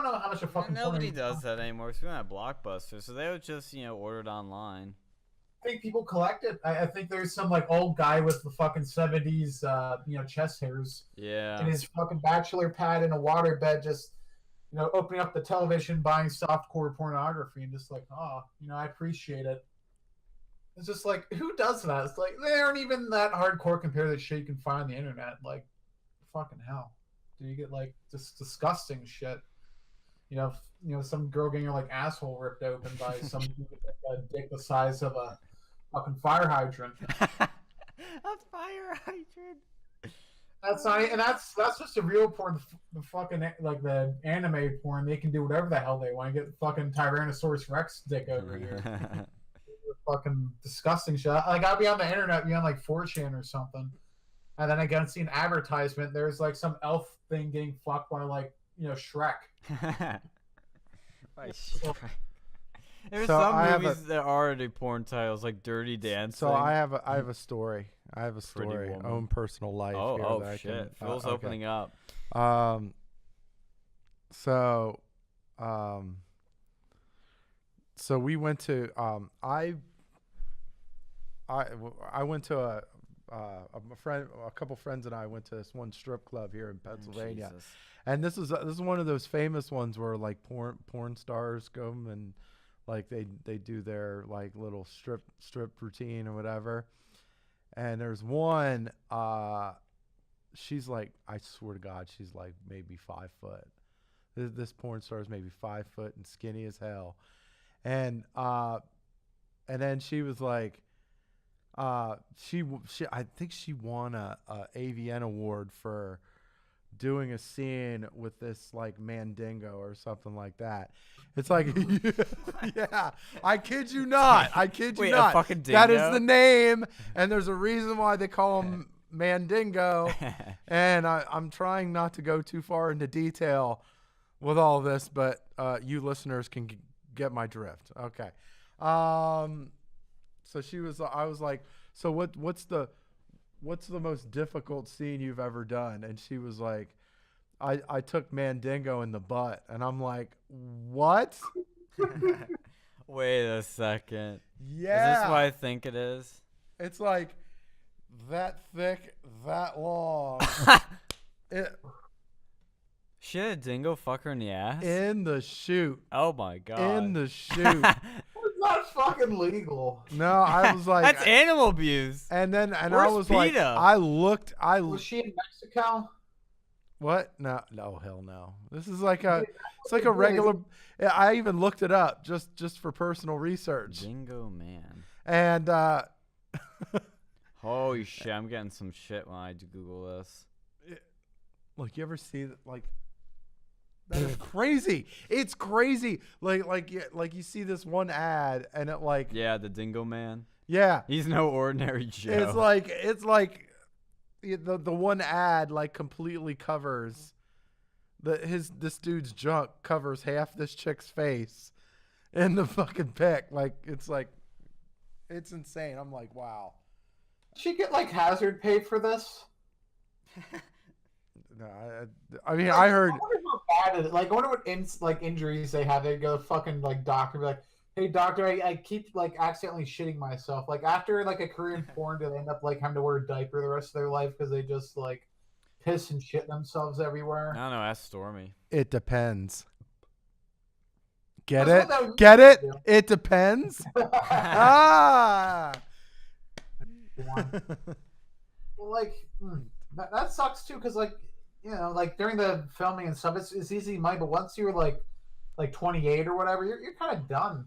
know how much a fucking. Nobody porno does that anymore. It's been at Blockbuster, so they would just order it online. I think people collect it. I think there's some like old guy with the fucking 70s, chest hairs Yeah. in his fucking bachelor pad in a waterbed, just opening up the television, buying softcore pornography, and just like, oh, I appreciate it. It's just like, who does that? It's like they aren't even that hardcore compared to the shit you can find on the internet. Like, fucking hell, do you get like just disgusting shit? Some girl getting her like asshole ripped open by some dude with a dick the size of a fucking fire hydrant. A fire hydrant. That's not, and that's just a real porn. The fucking like the anime porn, they can do whatever the hell they want. Get the fucking Tyrannosaurus Rex dick over here. Fucking disgusting shit. Like I'll be on the internet, be on like 4chan or something, and then again see an advertisement. There's like some elf thing getting fucked by like Shrek. By Shrek. There's So some I have movies that are already porn titles, like Dirty Dancing. So I have a story. I have a Pretty story. Woman. Own personal life. Oh, here oh that I shit! can, Phil's okay. opening up. So we went to I went to a couple friends and I went to this one strip club here in Pennsylvania, Jesus. and this is one of those famous ones where like porn stars go and like they do their like little strip routine or whatever. And there's one, she's like, I swear to God, she's like maybe 5 foot. This porn star is maybe 5 foot and skinny as hell. And then she was like, she I think she won a AVN award for doing a scene with this like Mandingo or something like that. It's like, yeah, I kid you not. I kid you Wait, not. a fucking That is dingo? the name, and there's a reason why they call him Mandingo. And I'm trying not to go too far into detail with all this, but you listeners can get my drift. Okay. So I was like, so what's the most difficult scene you've ever done? And she was like, I took Mandingo in the butt. And I'm like, what? Wait a second. Yeah. Is this what I think it is? It's like that thick, that long. Should a dingo fuck her in the ass? In the chute. Oh my god. In the chute. It's not fucking legal. No, I was like, That's animal abuse. and I Where's was like, PETA? Was she in Mexico? What? No, hell no. This is like it's like a regular. I even looked it up just for personal research. Dingo man. And Holy shit! I'm getting some shit when I do Google this. look, you ever see that? Like, that is crazy. It's crazy. Like you see this one ad, and it like, Yeah, the dingo man. yeah, He's no ordinary Joe. it's like the one ad like completely covers this dude's junk covers half this chick's face in the fucking pic. Like it's insane. I'm like, wow. Did she get like hazard pay for this? No, I mean, I heard. I wonder how bad it is. Like, I wonder what injuries they have. They go fucking like doctor, be like, "Hey doctor, I keep like accidentally shitting myself." Like after like a career in porn, do they end up like having to wear a diaper the rest of their life because they just like piss and shit themselves everywhere? I don't know. Ask Stormy. It depends. Get That's it? what that Get it? used It depends. Ah. Well, like that sucks too, because like like during the filming and stuff, it's easy money, but once you're like 28 or whatever, you're kind of done.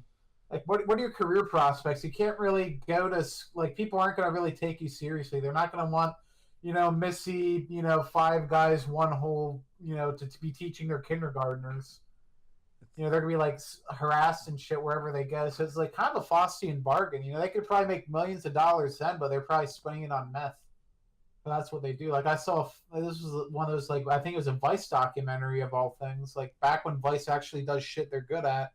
Like what are your career prospects? You can't really go to like people aren't going to really take you seriously. They're not going to want Missy 5 guys 1 hole to be teaching their kindergartners. They're going to be like harassed and shit wherever they go. So it's like kind of a Faustian bargain. They could probably make millions of dollars then, but they're probably spending it on meth. But that's what they do. Like I saw, this was one of those, like, I think it was a Vice documentary of all things. Like back when Vice actually does shit they're good at.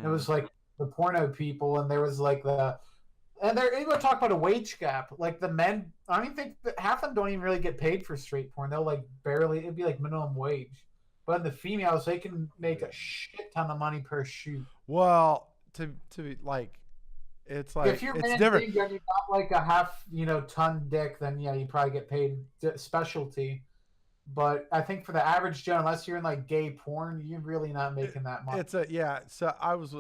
It was like the porno people, and there was like and they're even talk about a wage gap. Like the men, I don't even think that half of them don't even really get paid for straight porn. They'll like barely, it'd be like minimum wage. But the females, they can make a shit ton of money per shoot. Well, to be like, it's like if you're it's man different. and you got like a half ton dick, then yeah, you probably get paid specialty. But I think for the average Joe, unless you're in like gay porn, you're really not making that much. It's So I was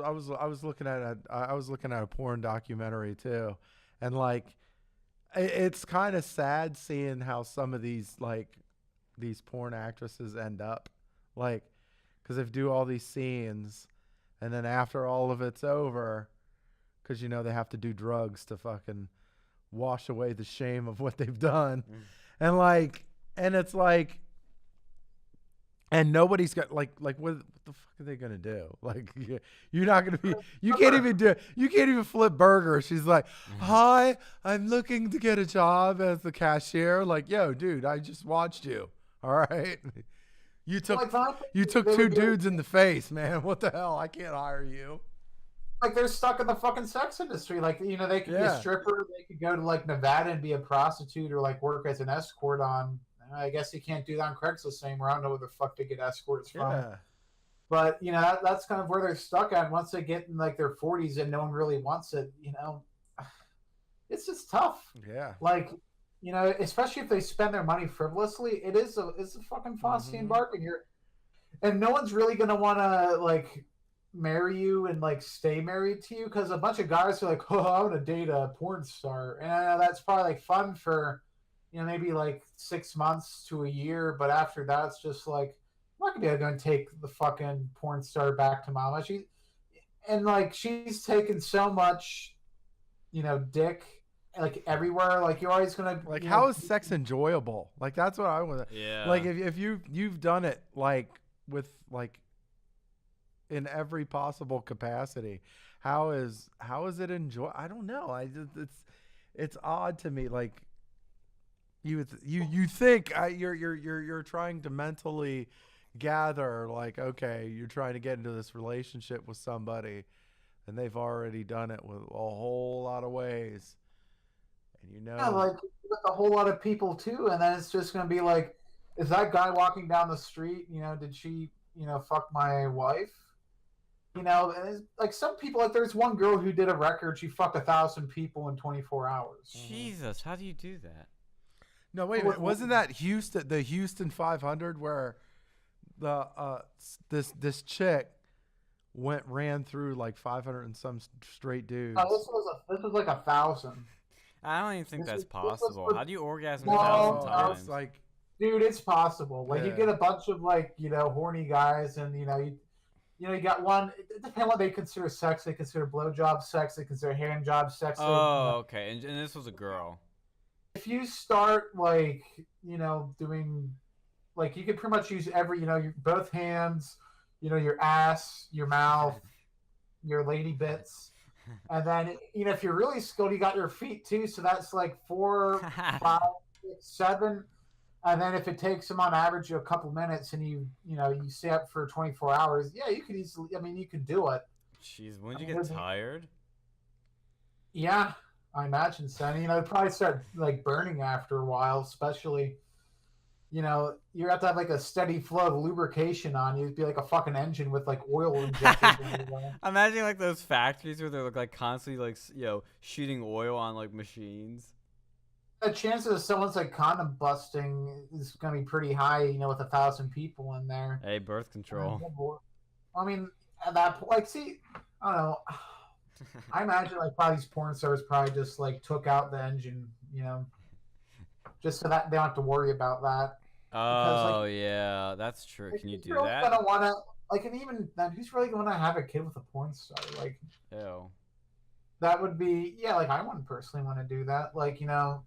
looking at a porn documentary too, and like, it's kind of sad seeing how some of these porn actresses end up, like, because they do all these scenes, and then after all of it's over, because they have to do drugs to fucking wash away the shame of what they've done. Mm. And it's like, and nobody's got like what the fuck are they gonna do? Like you're not gonna be, you can't even flip burgers. She's like, hi, I'm looking to get a job as the cashier. Like, yo, dude, I just watched you. All right, you took two dudes in the face, man. What the hell? I can't hire you. Like they're stuck in the fucking sex industry. Like, you know, they could be a stripper. They could go to like Nevada and be a prostitute or like work as an escort on. I guess you can't do that on Craigslist anymore. I don't know where the fuck they get escorts from. Yeah. But, you know, that's kind of where they're stuck at. Once they get in like their 40s and no one really wants it, you know, it's just tough. Yeah. Like, you know, especially if they spend their money frivolously, it's a fucking Faustian bargain here. And no one's really going to want to like marry you and like stay married to you, because a bunch of guys are like, oh, I want to date a porn star. And I know that's probably like fun for, you know, maybe like 6 months to a year, but after that, it's just like, I'm not gonna be able to take the fucking porn star back to mama. She's taken so much, you know, dick like everywhere. Like you're always gonna like, how is sex enjoyable? Like that's what I want. Yeah. Like if you've done it like with like in every possible capacity, how is it enjoy? I don't know. It's odd to me. Like. You think you're trying to mentally gather like, okay, you're trying to get into this relationship with somebody, and they've already done it with a whole lot of ways, and you know, yeah, like with a whole lot of people too, and then it's just gonna be like, is that guy walking down the street? You know, did she, you know, fuck my wife? You know, and it's, like some people, like there's one girl who did a record. She fucked 1,000 people in 24 hours. Jesus, how do you do that? No, wait a minute. Wasn't that the Houston 500 where the this chick ran through like 500 and some straight dudes? Oh, this was like 1,000. I don't even think that's possible. How do you orgasm No, 1,000 times? It's like, dude, it's possible. Like you Yeah. get a bunch of like, you know, horny guys, and you got one. It depends on what they consider sex. They consider blowjob sex. They consider hand job sex. Oh, okay. And this was a girl. If you start like, you know, doing like, you could pretty much use every, you know, both hands, you know, your ass, your mouth, your lady bits, and then, you know, if you're really skilled, you got your feet too. So that's like 4, 5, 6, 7. And then if it takes them on average a couple minutes, and you stay up for 24 hours, yeah, you could easily. I mean, you could do it. Jeez, wouldn't you get tired? Yeah, I imagine so. And, you know, it'd probably start like burning after a while, especially, you know, you have to have like a steady flow of lubrication on you. It'd be like a fucking engine with like oil injectors everywhere. Imagine like those factories where they're like constantly like, you know, shooting oil on like machines. The chances of someone's like condom busting is going to be pretty high, you know, with 1,000 people in there. Hey, birth control. I mean, at that point, like, see, I don't know. I imagine like probably these porn stars probably just like took out the engine, you know, just so that they don't have to worry about that. Oh, yeah, that's true. Can you do that? Gonna wanna, like, and even then, who's really going to have a kid with a porn star? Like, Ew. that would be, yeah, like, I wouldn't personally want to do that. Like, you know,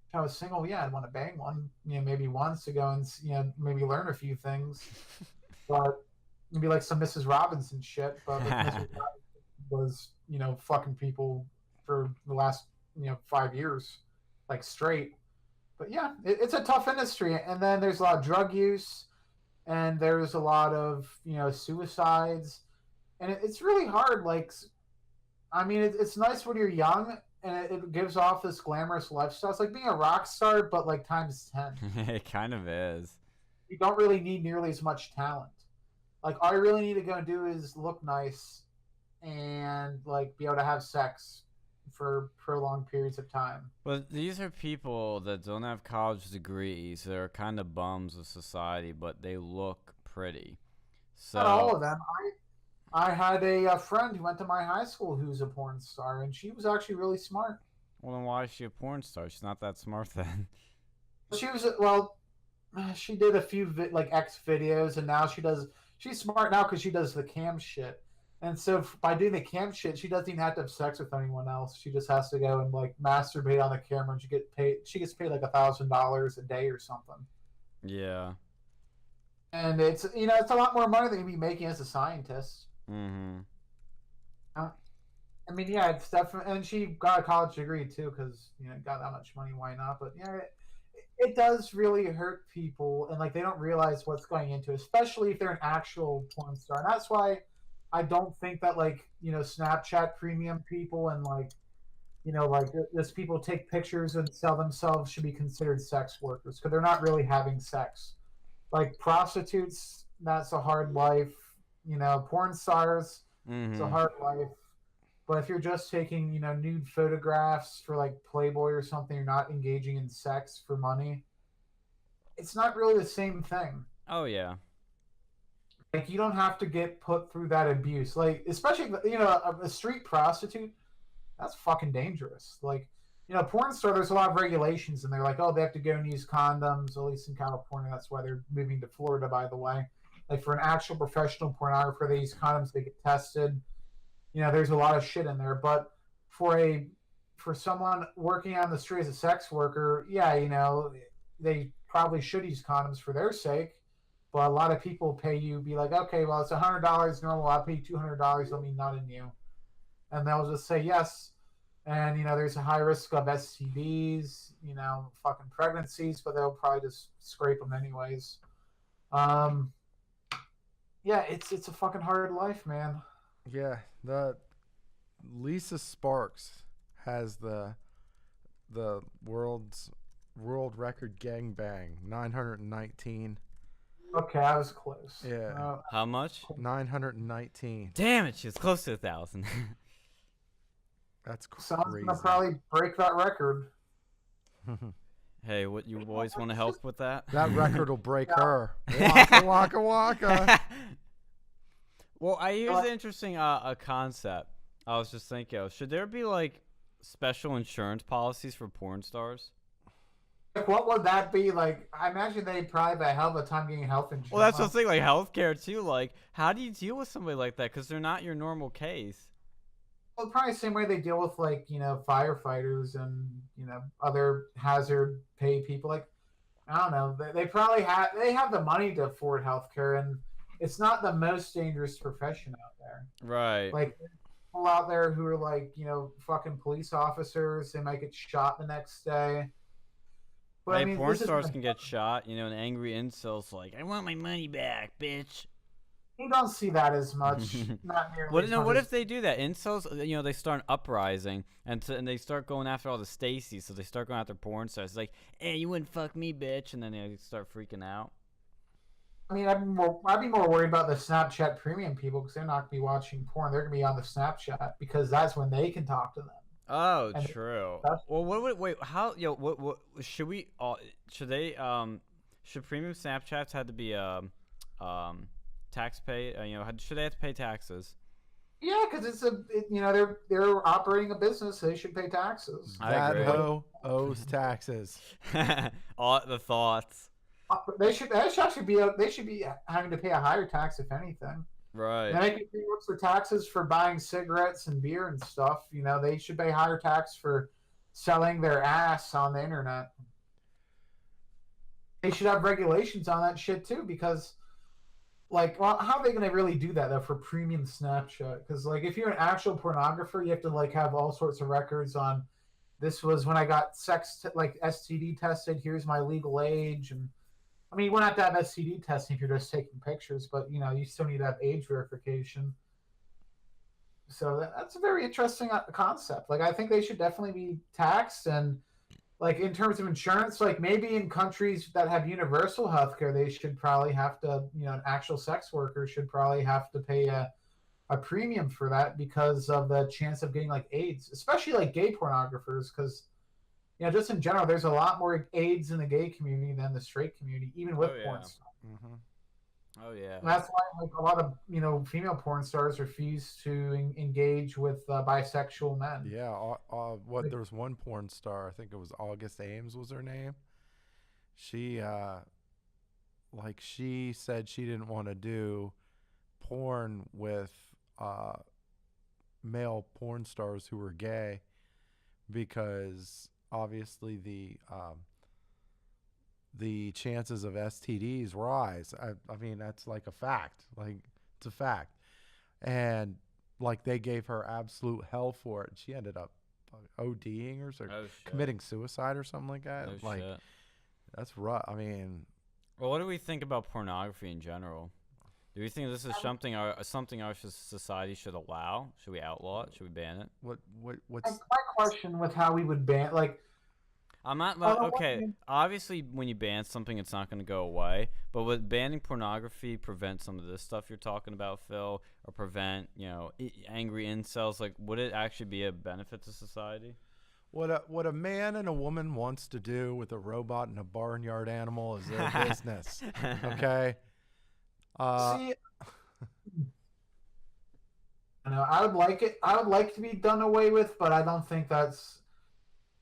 if I was single, yeah, I'd want to bang one, you know, maybe once to go and, you know, maybe learn a few things. But maybe like some Mrs. Robinson shit. But like, Mrs. Robinson was, you know, fucking people for the last, you know, 5 years, like straight. But yeah, it's a tough industry. And then there's a lot of drug use, and there's a lot of, you know, suicides. And it's really hard. Like, I mean, it's nice when you're young, and it gives off this glamorous lifestyle. It's like being a rock star, but like times 10. It kind of is. You don't really need nearly as much talent. Like, all you really need to go and do is look nice and like be able to have sex for prolonged periods of time. But these are people that don't have college degrees. They're kind of bums of society, but they look pretty. So Not all of them. I had a friend who went to my high school who's a porn star, and she was actually really smart. Well, then why is she a porn star? She's not that smart then. She was, well, she did a few like X videos, and now she's smart now because she does the cam shit. And so by doing the cam shit, she doesn't even have to have sex with anyone else. She just has to go and like masturbate on the camera, and she gets paid like $1,000 a day or something. Yeah. And it's it's a lot more money than you'd be making as a scientist. Mm-hmm. I mean, yeah, it's definitely, and she got a college degree too, because got that much money, why not? But yeah, it does really hurt people, and like they don't realize what's going into it, especially if they're an actual porn star. And that's why I don't think that like Snapchat premium people and like like this people take pictures and sell themselves should be considered sex workers because they're not really having sex. Like prostitutes, that's a hard life. Porn stars, it's a Mm-hmm. hard life. But if you're just taking, nude photographs for like Playboy or something, you're not engaging in sex for money. It's not really the same thing. Oh yeah. Like you don't have to get put through that abuse. Like especially a street prostitute, that's fucking dangerous. Like porn star, there's a lot of regulations, and they're like, oh, they have to go and use condoms. At least in California, that's why they're moving to Florida. By the way, like for an actual professional pornographer, they use condoms. They get tested. There's a lot of shit in there. But for someone working on the street as a sex worker, yeah, they probably should use condoms for their sake. But a lot of people pay you, be like, okay, well, it's $100 normal. I'll pay $200. Let me nut in you, and they'll just say yes. And there's a high risk of STDs, fucking pregnancies, but they'll probably just scrape them anyways. Um, yeah, it's a fucking hard life, man. Yeah, the Lisa Sparks has the world record gangbang, 919. Okay, I was close. Yeah. How much? 919. Damn it, she was close to 1,000. That's crazy. Someone's gonna probably break that record. Hey, what you boys want to help with that? That record will break her. Waka waka waka. Well, here's an interesting a concept. I was just thinking of. Should there be like special insurance policies for porn stars? Like, what would that be like? I imagine they'd probably have a hell of a time getting health insurance. Well, that's what I'm saying. Like healthcare too. Like, how do you deal with somebody like that? Because they're not your normal case. Well, probably the same way they deal with like firefighters and other hazard pay people. Like I don't know, they probably have the money to afford healthcare, and it's not the most dangerous profession out there. Right. Like people out there who are like fucking police officers, they might get shot the next day. But Hey, porn stars can get shot. An angry incel's like, I want my money back, bitch. You don't see that as much. Not nearly. What if they do that? Incels, they start an uprising and they start going after all the Stacys. So they start going after porn stars. It's like, hey, you wouldn't fuck me, bitch, and then they start freaking out. I mean, I'd be more worried about the Snapchat premium people because they're not gonna be watching porn. They're gonna be on the Snapchat because that's when they can talk to them. Oh, true. Well, wait, how, what should we, should they, should premium Snapchats have to be, tax pay? Should they have to pay taxes? Yeah, because they're operating a business, so they should pay taxes. I agree. That hoe owes taxes. All the thoughts. They should actually be having to pay a higher tax if anything. Right. And they can pay what's the taxes for buying cigarettes and beer and stuff. They should pay higher tax for selling their ass on the internet. They should have regulations on that shit too, because like, well, how are they going to really do that though for premium Snapchat? Because like, if you're an actual pornographer, you have to like have all sorts of records on. This was when I got STD tested. Here's my legal age, and I mean, you won't have to have STD testing if you're just taking pictures, but you still need to have age verification. So that's a very interesting concept. Like, I think they should definitely be taxed, and like in terms of insurance, like maybe in countries that have universal healthcare, they should probably have to, an actual sex worker should probably have to pay a premium for that because of the chance of getting like AIDS, especially like gay pornographers, because just in general, there's a lot more AIDS in the gay community than the straight community, even with porn stars. Mm-hmm. Oh yeah. And that's why like a lot of female porn stars refuse to engage with bisexual men. Yeah. There was one porn star. I think it was August Ames was her name. She she said she didn't want to do porn with male porn stars who were gay, because obviously the chances of STDs rise. I mean, that's like a fact. Like, it's a fact. And like, they gave her absolute hell for it. She ended up ODing or committing suicide or something like that. No Like, shit. that's rough. I mean, Well, what do we think about pornography in general? Do we think this is something our society should allow? Should we outlaw it? Should we ban it? what's My question with how we would ban, like, I'm not Oh, okay. what- Obviously, when you ban something, it's not going to go away. But would banning pornography prevent some of this stuff you're talking about, Phil, or prevent angry incels? Like, would it actually be a benefit to society? what a man and a woman wants to do with a robot and a barnyard animal is their business. Okay. see, I know I would like it. I would like to be done away with, but I don't think that's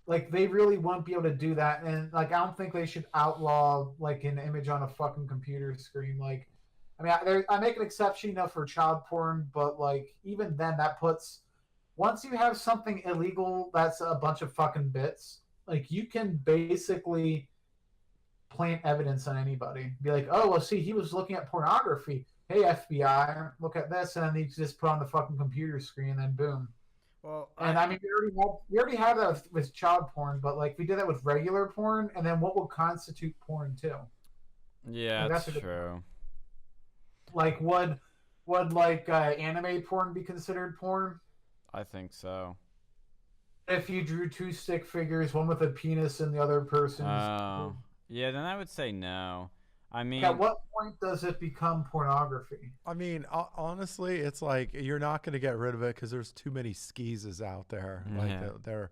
like they really won't be able to do that. And like I don't think they should outlaw like an image on a fucking computer screen. Like, I mean, I make an exception, for child porn, but like even then, that puts once you have something illegal that's a bunch of fucking bits, like you can basically plant evidence on anybody. Be like, oh, well, see, he was looking at pornography. Hey, FBI, look at this, and then they just put on the fucking computer screen, and then boom. Well, And I mean, we already have that with child porn, but like we did that with regular porn, and then what would constitute porn too? yeah, Like, that's that's a good- true. Like, would like anime porn be considered porn? I think so. If you drew two stick figures, one with a penis and the other person's. Oh, yeah. Then I would say no. I mean, At what point does it become pornography? I mean, honestly, it's like you're not going to get rid of it because there's too many skeezes out there. Like Yeah.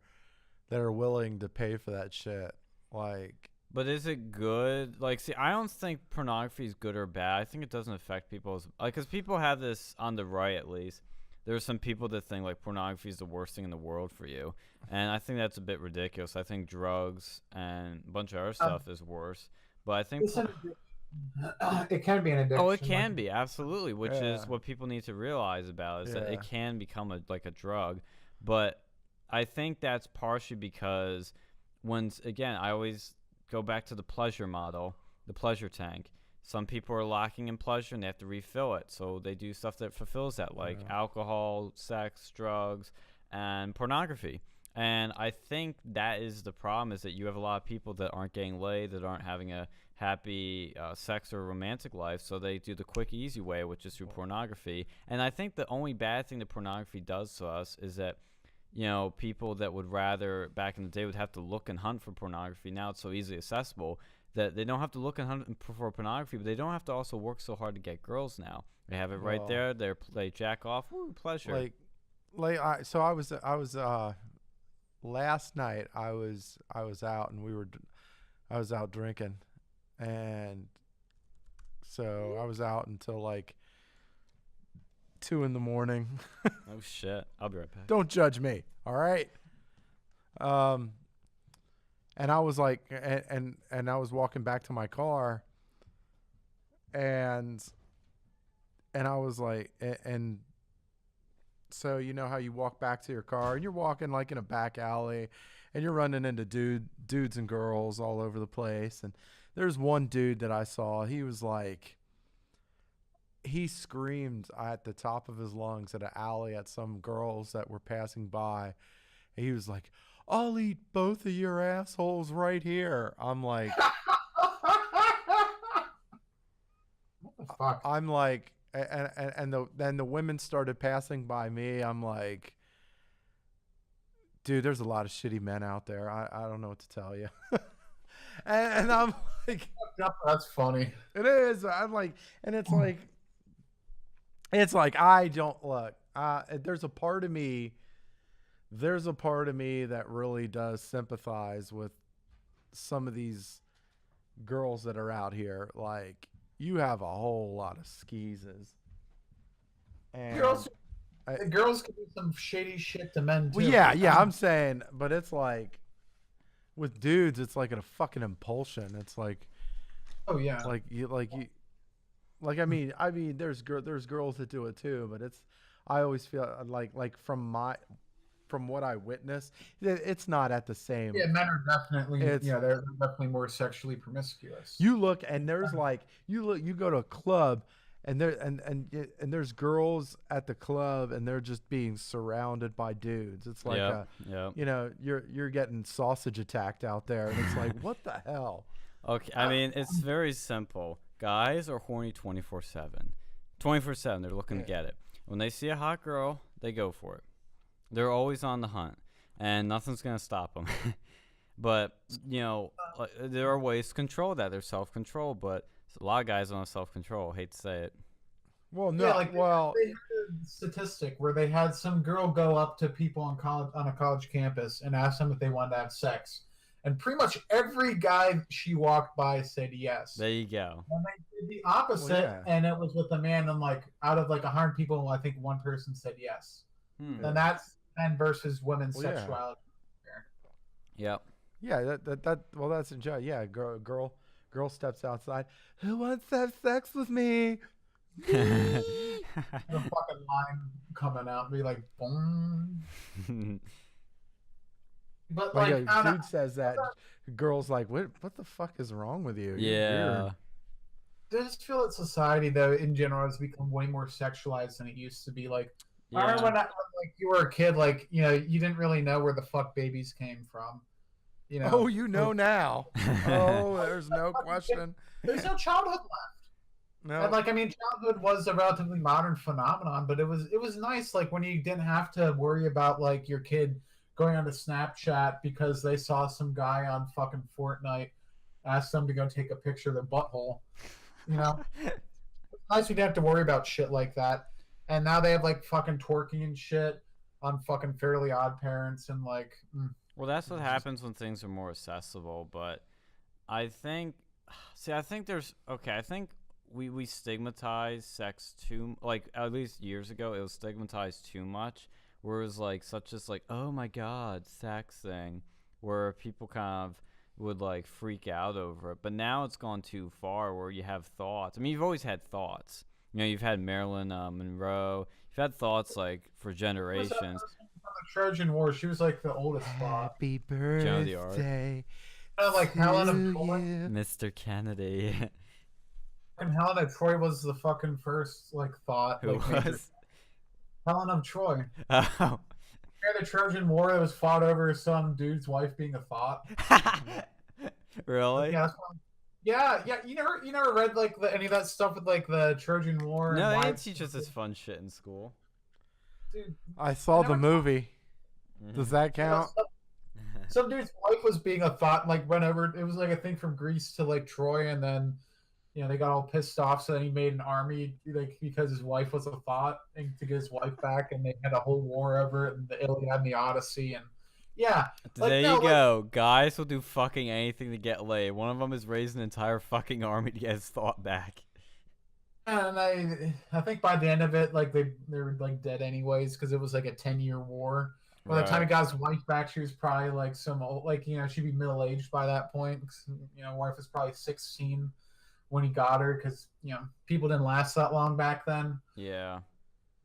that are willing to pay for that shit. Like, but is it good? Like, see, I don't think pornography is good or bad. I think it doesn't affect people's because people have this on the right at least. There are some people that think like pornography is the worst thing in the world for you, and I think that's a bit ridiculous. I think drugs and a bunch of other stuff is worse. But I think It can be an addiction. oh, it can be absolutely, which is Yeah. what people need to realize about is that Yeah. it can become like a drug. But I think that's partially because again, I always go back to the pleasure model, the pleasure tank. Some people are lacking in pleasure and they have to refill it, so they do stuff that fulfills that, like alcohol, sex, drugs, and pornography. And I think that is the problem, is that you have a lot of people that aren't getting laid, that aren't having a happy sex or romantic life, so they do the quick, easy way, which is through pornography. And I think the only bad thing that pornography does to us is that, people that would rather, back in the day, would have to look and hunt for pornography. Now it's so easily accessible that they don't have to look and hunt for pornography, but they don't have to also work so hard to get girls now. They have it right Well, there. They jack off. Woo, pleasure. I was last night I was out and I was out drinking, and so I was out until like 2 a.m. Oh shit! I'll be right back. Don't judge me, all right? And I was like, and I was walking back to my car, and I was like, and so you know how you walk back to your car and you're walking like in a back alley, and you're running into dudes and girls all over the place, and there's one dude that I saw. He was like, he screamed at the top of his lungs at an alley at some girls that were passing by. And he was like, "I'll eat both of your assholes right here." I'm like, What the fuck? I'm like, then the women started passing by me. I'm like, dude, there's a lot of shitty men out there. I don't know what to tell you. and I'm like, That's funny. it is. I'm like, and it's like I don't look. There's a part of me that really does sympathize with some of these girls that are out here. Like, you have a whole lot of skeezes. And Girls can do some shady shit to men too. well, yeah, I'm saying, but it's like with dudes, it's like a fucking impulsion. It's like, Oh yeah. I mean, there's girls that do it too, but I always feel like from what I witnessed, it's not at the same. Yeah, men are definitely It's they're definitely more sexually promiscuous. you look and there's like you go to a club and there's girls at the club and they're just being surrounded by dudes. It's like you're getting sausage attacked out there and it's like what the hell? Okay, I mean it's very simple. Guys are horny 24/7. 24/7 they're looking to get it. When they see a hot girl, they go for it. They're always on the hunt and nothing's going to stop them. But, there are ways to control that. There's self-control, but a lot of guys don't have self-control. Hate to say it. Well, no, Yeah, like well, they had a statistic where they had some girl go up to people on a college campus and ask them if they wanted to have sex, and pretty much every guy she walked by said yes. There you go. And they did the opposite, and it was with a man, and like out of like 100 people, I think one person said yes. And that's men versus women's sexuality. Yep. Yeah, well, that's in jail. Yeah, girl steps outside. Who wants to have sex with me? The fucking line coming out and be like, boom. But like, a dude says that, girl's like, what the fuck is wrong with you? Yeah. I just feel that society, though, in general, has become way more sexualized than it used to be. Like, I remember when you were a kid, like, you didn't really know where the fuck babies came from. Oh, now. Oh, there's no question. There's no childhood left. No. And like, I mean, childhood was a relatively modern phenomenon, but it was nice, like, when you didn't have to worry about like your kid going onto Snapchat because they saw some guy on fucking Fortnite ask them to go take a picture of their butthole. It's nice we didn't have to worry about shit like that. And now they have like fucking twerking and shit on fucking Fairly Odd Parents and like. Well, that's what happens when things are more accessible. But I think we stigmatize sex too, like at least years ago it was stigmatized too much. Where it was like such as like, oh my god, sex thing, where people kind of would like freak out over it. But now it's gone too far where you have thoughts. I mean, you've always had thoughts. You've had Marilyn Monroe. You've had thoughts like for generations. The Trojan War, she was like the oldest thought. Happy birthday. Like Helen of Troy. Mr. Kennedy. And Helen of Troy was the fucking first like thought. Who like, was? Helen of Troy. Oh. The Trojan War that was fought over some dude's wife being a thought. Really? Yeah. You never read like any of that stuff with like the Trojan War? No, and they didn't teach us this fun shit in school. Dude, I saw the movie. Does that count? Some dude's wife was being a thought and like run over. It was like a thing from Greece to like Troy, and then they got all pissed off. So then he made an army like because his wife was a thought and to get his wife back, and they had a whole war over it, and the Iliad and the Odyssey, and yeah. Like, there you go. Guys will do fucking anything to get laid. One of them is raising an entire fucking army to get his thought back. And I think by the end of it, like they were like dead anyways because it was like a 10-year war. By the time he got his wife back, she was probably like some old, like she'd be middle aged by that point. Wife was probably 16 when he got her because people didn't last that long back then. Yeah.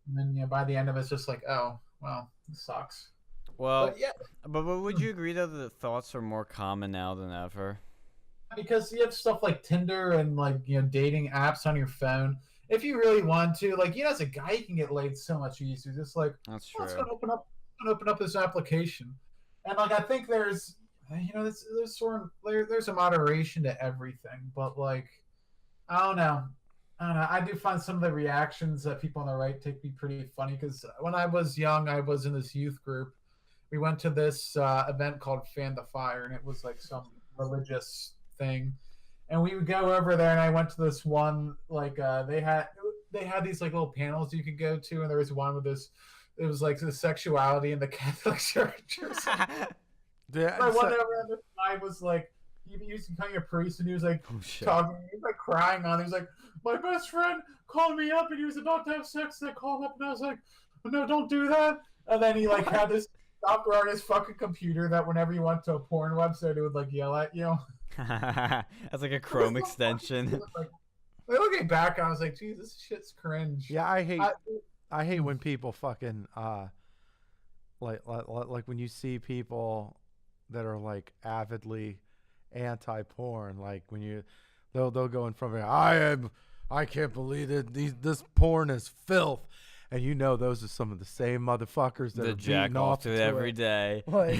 And then by the end of it, it's just like, oh well, this sucks. Well, but would you agree that the thoughts are more common now than ever? Because you have stuff like Tinder and like dating apps on your phone. If you really want to, like as a guy, you can get laid so much easier. Just like that's true. Let's open up this application, and like I think there's there's a moderation to everything, but like I don't know. I do find some of the reactions that people on the right take me pretty funny because when I was young, I was in this youth group. We went to this event called Fan the Fire, and it was like some religious thing. And we would go over there, and I went to this one, like they had these like little panels you could go to, and there was one with this. It was like the sexuality in the Catholic Church or something. I went over and this guy was like, he used to become a priest, and he was like talking, he was like crying on. He was like, my best friend called me up, and he was about to have sex. And I called up, and I was like, no, don't do that. And then he like had this software on his fucking computer that whenever you went to a porn website, it would like yell at you. That's like a Chrome extension. Looking back, I was like, geez, this shit's cringe. Yeah, I hate. I hate when people fucking like when you see people that are like avidly anti-porn, like when they'll go in front of me, I can't believe it, this porn is filth, and you know those are some of the same motherfuckers that are jack beating off off to it every day. Like,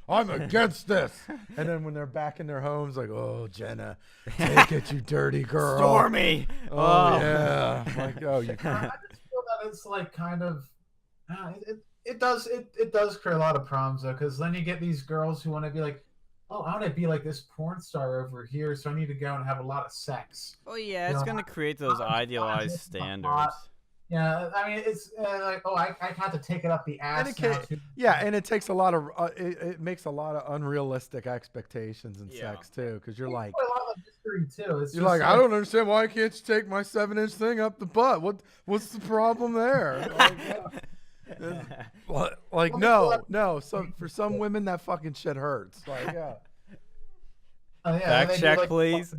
I'm against this, and then when they're back in their homes, like, oh Jenna, take it, you dirty girl, Stormy. oh yeah, like, oh you. I just feel that it's like kind of it does create a lot of problems though, because then you get these girls who want to be like, oh, I want to be like this porn star over here, so I need to go and have a lot of sex. Oh yeah, You it's know, gonna create those idealized standards. Yeah, I mean it's like, oh, I have to take it up the ass. And it takes a lot of it makes a lot of unrealistic expectations in sex too, because you're like, a lot of mystery too. you're like, I don't understand, why can't you take my 7-inch thing up the butt? What's the problem there? Like no. So for some women that fucking shit hurts. Like yeah. Fact check, please.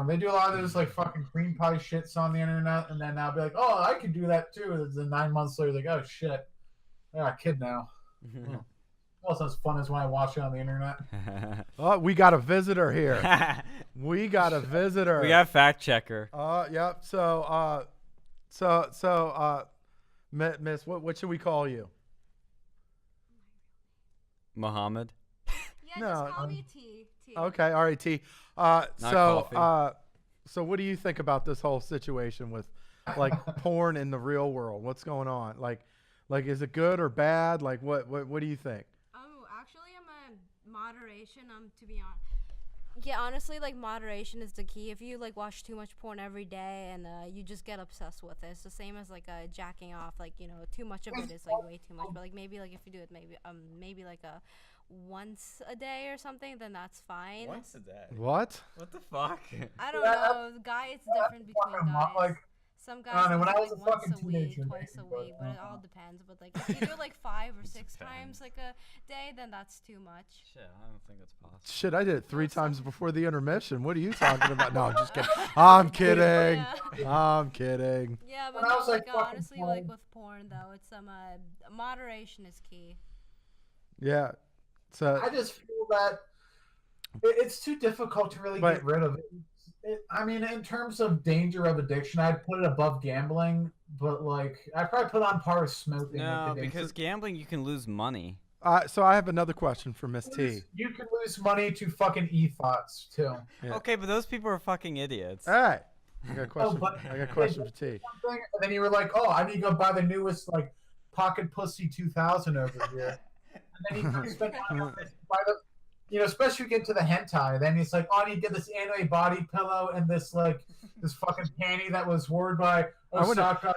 They do a lot of those like fucking cream pie shits on the internet, and then I'll be like, oh, I could do that too. And then 9 months later, like, oh shit, I got a kid now. Also, as fun as when I watch it on the internet. Oh, we got a visitor here. We got a visitor. We got a fact checker. Yep. Miss, what should we call you? Muhammad. Yeah, No, just call me T. Okay, all right, T. So what do you think about this whole situation with like porn in the real world? What's going on? Like is it good or bad? Like what do you think? Oh, actually, I'm a moderation. To be honest. Yeah, honestly, like moderation is the key. If you like watch too much porn every day and you just get obsessed with it, it's the same as like jacking off. Like, you know, too much of it is like way too much. But like maybe like if you do it maybe like a once a day or something, then that's fine. Once a day. What? What the fuck? I don't know. Guys, it's different between guys. Like, some guys when I do was like a once fucking a week, teenager, twice a maybe, week, but it all depends. But like if you do like 5 or 6 times like a day, then that's too much. Shit, I don't think that's possible. Shit, I did it 3 times before the intermission. What are you talking about? No, I'm just kidding. I'm kidding. Yeah. I'm kidding. Yeah, but When I no, was, like like, fucking honestly, porn. like with porn though, it's moderation is key. Yeah. So I just feel that it's too difficult to really get rid of it. I mean, in terms of danger of addiction, I'd put it above gambling, but like I'd probably put it on par with smoking. No, because gambling you can lose money. so I have another question for Miss T. You can lose money to fucking e-thoughts too. Yeah. Okay, but those people are fucking idiots. All right. I got a question. but- I got a question for T. And then you were like, oh, I need to go buy the newest like Pocket Pussy 2000 over here. And then you spend money on this, buy the, you know, especially get to the hentai. Then it's like, oh, I need to get this anime body pillow and this fucking panty that was worn by Osaka.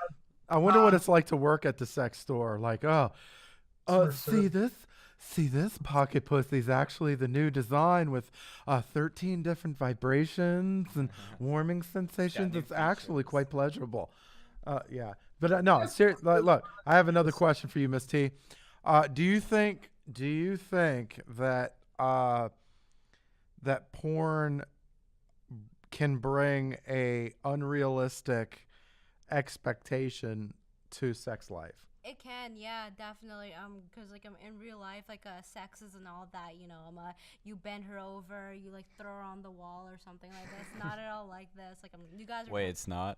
I wonder what it's like to work at the sex store. Like, see this pocket pussy is actually the new design with 13 different vibrations and warming sensations. It's actually quite pleasurable. Yeah, but no, seriously. Look, I have another question for you, Miss T. Do you think that that porn can bring a unrealistic expectation to sex life? It can, yeah, definitely. Cause like in real life, like sex isn't all that, you know. You bend her over, you like throw her on the wall or something like that. It's not at all like this. Like you guys are. Wait, it's not.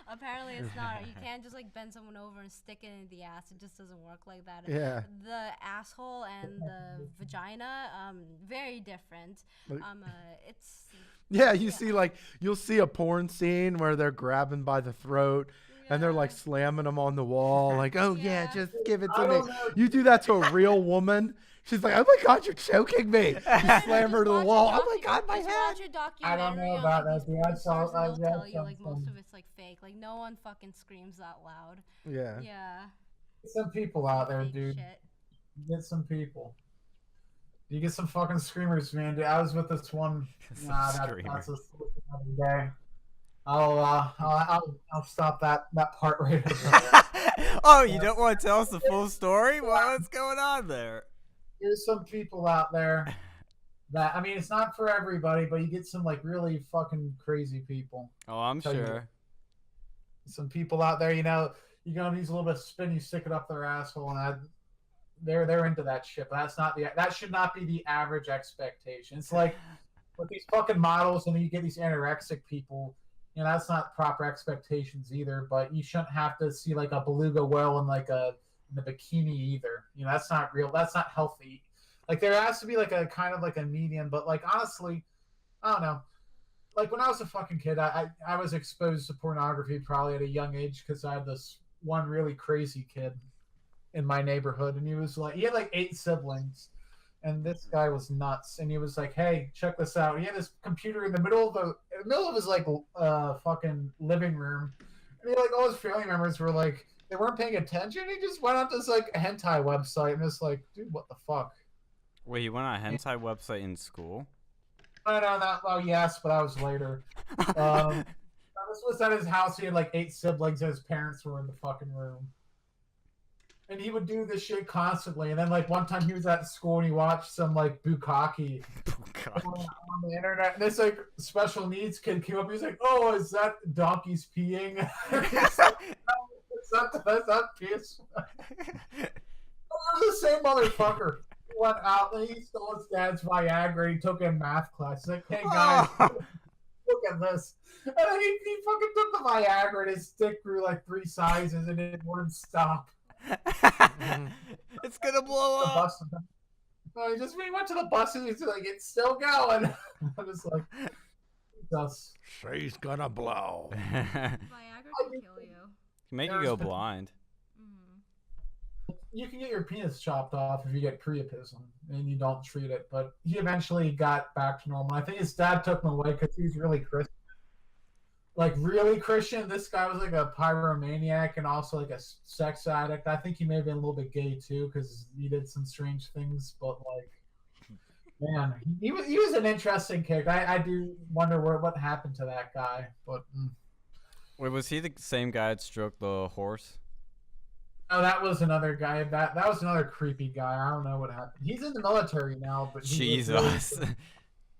Apparently it's not. You can't just like bend someone over and stick it in the ass. It just doesn't work like that. Yeah. The asshole and the vagina, very different. It's. Yeah, you'll see a porn scene where they're grabbing by the throat and they're like slamming them on the wall, like, oh yeah, just give it to me. You do that to a real woman, she's like, oh my god, you're choking me. You slam her to the wall. Oh my god, my head. I don't know about that. Dude. They'll tell you like most of it's like fake. Like no one fucking screams that loud. Yeah. Yeah. Some people out there, Fake dude. shit. Get some people. You get some fucking screamers, man. Dude, I was with this one. That's a other day. I'll stop that part right there. Oh, you don't want to tell us the full story? What's going on there? There's some people out there that, I mean, it's not for everybody, but you get some like really fucking crazy people. Oh, I'm sure. some people out there, you know, you go use a little bit of spin, you stick it up their asshole, and they're into that shit. But that should not be the average expectation. It's like with these fucking models, and then you get these anorexic people. You know, that's not proper expectations either. But you shouldn't have to see like a beluga whale in in a bikini either. You know, that's not real. That's not healthy. Like there has to be like a kind of like a medium. But like honestly, I don't know. Like when I was a fucking kid, I was exposed to pornography probably at a young age because I had this one really crazy kid in my neighborhood, and he had like 8 siblings, and this guy was nuts. And he was like, "Hey, check this out." He had this computer in the middle of his like fucking living room, and he like all his family members were like they weren't paying attention. He just went on this like hentai website, and it's like, dude, what the fuck? Wait, he went on a hentai website in school? I know that. Well, yes, but that was later. This was at his house. He had like 8 siblings, and his parents were in the fucking room. And he would do this shit constantly. And then like one time he was at school and he watched some like bukkake on the internet. And this like special needs kid came up. He was like, "Oh, is that donkeys peeing?" He's like, "No, that's not piss." It was the same motherfucker. He went out and he stole his dad's Viagra. He took in math class. He's like, "Hey guys, look at this." And then he fucking took the Viagra and his dick grew like 3 sizes and it wouldn't stop. It's gonna blow up. No, he went to the buses. He's like, "It's still going." I was like, "Jesus." She's gonna blow. Viagra can kill you. Make you go blind. You can get your penis chopped off if you get priapism and you don't treat it. But he eventually got back to normal. I think his dad took him away because he's really Christian. Like really Christian. This guy was like a pyromaniac and also like a sex addict. I think he may have been a little bit gay too because he did some strange things. But like, man, he was an interesting character. I do wonder what happened to that guy. But Wait, was he the same guy that stroked the horse? no, that was another guy. That was another creepy guy. I don't know what happened. He's in the military now, but Jesus.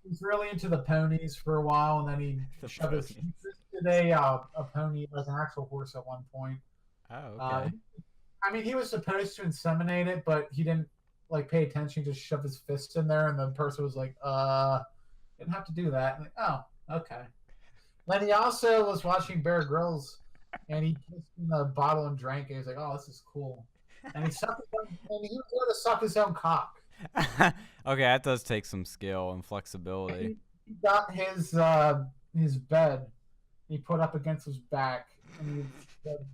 He's really into the ponies for a while, and then he shoved his today a pony like an actual horse at one point. Oh, okay. I mean, he was supposed to inseminate it, but he didn't like pay attention. He just shoved his fist in there, and the person was like, didn't have to do that." And like, oh, okay. Then he also was watching Bear Grylls, and he pissed in the bottle and drank it. He was like, "Oh, this is cool." And he sucked and he was going to suck his own cock. Okay, that does take some skill and flexibility. He got his bed. He put up against his back, and he said,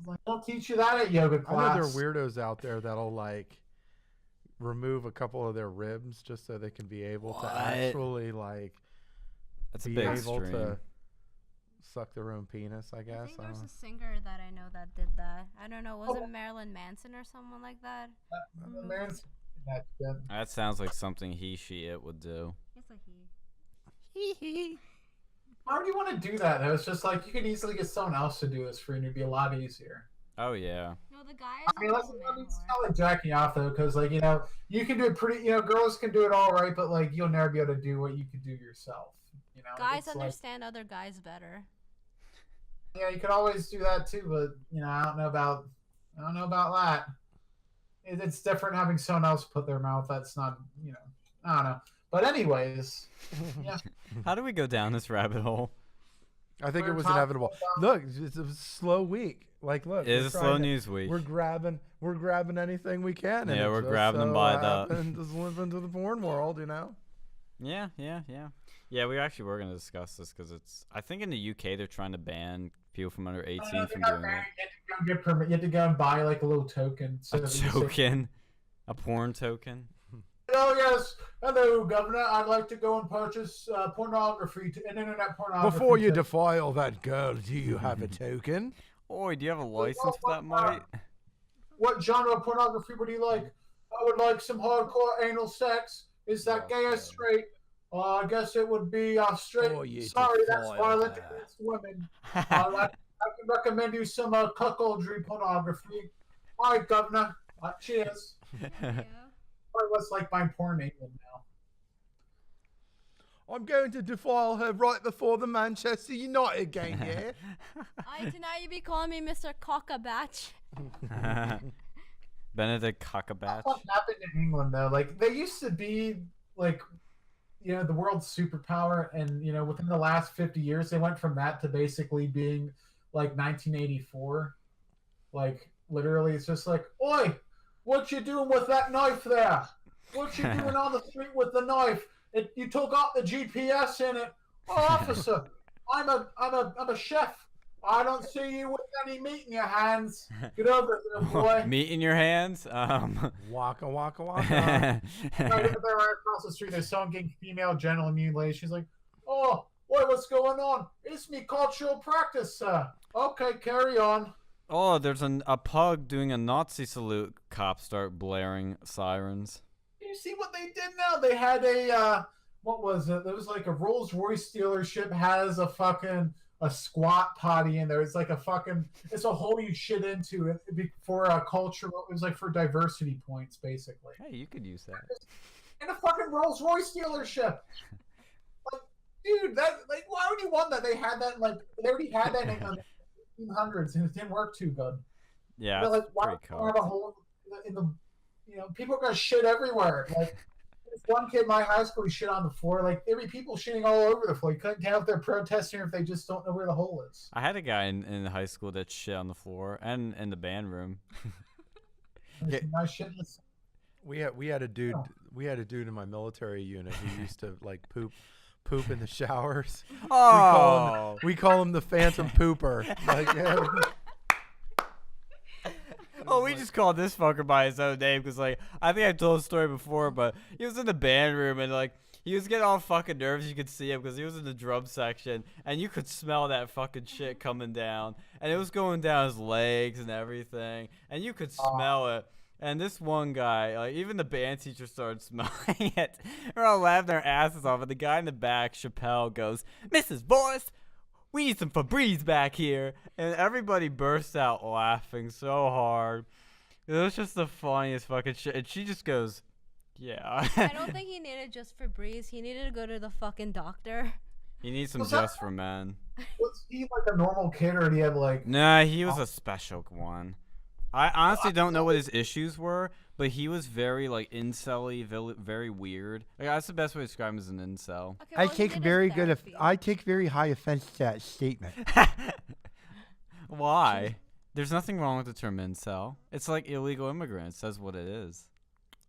like, "They'll teach you that at yoga class." I know there are weirdos out there that'll like remove a couple of their ribs just so they can be able to actually like That's a be big able extreme. to suck their own penis. I guess. I think there's a singer that I know that did that. I don't know. Was it Marilyn Manson or someone like that? That sounds like something it would do. It's a he. Why would you want to do that? Though? It's just like you could easily get someone else to do this for you, and it'd be a lot easier. Oh yeah. No, the guy I mean, it's not like jacking off though, because like you know, you can do it pretty. You know, girls can do it all right, but like you'll never be able to do what you could do yourself. You know, guys it's understand other guys better. Yeah, you could always do that too, but you know, I don't know about that. It's different having someone else put their mouth. That's not, you know, I don't know. But anyways, yeah. How do we go down this rabbit hole? I think We're it was talking inevitable. Look, it's a slow week. Like, look, It is a slow news week. We're grabbing anything we can. Yeah, and we're it just grabbing them so by the- happened to slip into the porn world, you know. Yeah. We actually were gonna discuss this because I think in the UK they're trying to ban people from under 18 from doing it. You have to go get permit. You have to go and buy like a little token. So A token, a porn token. Oh yes, hello, Governor. I'd like to go and purchase pornography, internet pornography. Before you defile that girl, do you have a token? Oi, do you have a license for that, mate? What genre of pornography would you like? I would like some hardcore anal sex. Is that gay or straight? I guess it would be straight. Oh, you Sorry, that's defile violent that. against women. I can recommend you some cuckoldry pornography. All right, Governor. Cheers. Yeah. Probably what's like buying porn in England now. I'm going to defile her right before the Manchester United game, yeah? I deny you be calling me Mr. Cockabatch. Benedict Cumberbatch. What happened in England though? Like they used to be like, the world's superpower, and within the last 50 years, they went from that to basically being like 1984. Like literally, it's just like, oi, what you doing with that knife there? What you doing on the street with the knife? You took out the GPS in it. Oh, officer, I'm a chef. I don't see you with any meat in your hands. Get over here, boy. Meat in your hands? Waka, waka, waka. Right over there, right across the street, there's someone getting female genital mutilation. She's like, oh, boy, what's going on? It's me cultural practice, sir. Okay, carry on. Oh, there's a pug doing a Nazi salute. Cops start blaring sirens. You see what they did now? They had what was it? There was like a Rolls-Royce dealership has a squat potty in there. It's like it's a hole you shit into it for a cultural. It was like for diversity points, basically. Hey, you could use that. In a fucking Rolls-Royce dealership. Like, dude, why would you want that? They had that they already had that in the 1800s, and it didn't work too good. Yeah, They're like, why pretty do you have a hole in the people are gonna shit everywhere. Like this one kid in my high school, he shit on the floor. Like there'd be people shitting all over the floor. You couldn't tell if they're protesting or if they just don't know where the hole is. I had a guy in high school that shit on the floor and in the band room. Yeah. Nice shit. We had a dude in my military unit who used to like poop in the showers. Oh, We call him the Phantom Pooper. Like, yeah. Oh, we just called this fucker by his own name because, like, I think I told the story before, but he was in the band room and, like, he was getting all fucking nervous. You could see him because he was in the drum section and you could smell that fucking shit coming down. And it was going down his legs and everything. And you could smell it. And this one guy, like, even the band teacher started smelling it. They're all laughing their asses off. And the guy in the back, Chappelle, goes, Mrs. Boyce, we need some Febreze back here. And everybody bursts out laughing so hard. It was just the funniest fucking shit. And she just goes, yeah. I don't think he needed just Febreze. He needed to go to the fucking doctor. He needs some just for men. Was he like a normal kid or did he have like... Nah, he was a special one. I honestly don't know what his issues were, but he was very, like, incel-y, very weird. Like, that's the best way to describe him as an incel. Okay, I well, he take did very in good. therapy. I take very high offense to that statement. Why? There's nothing wrong with the term incel. It's like illegal immigrant. It says what it is.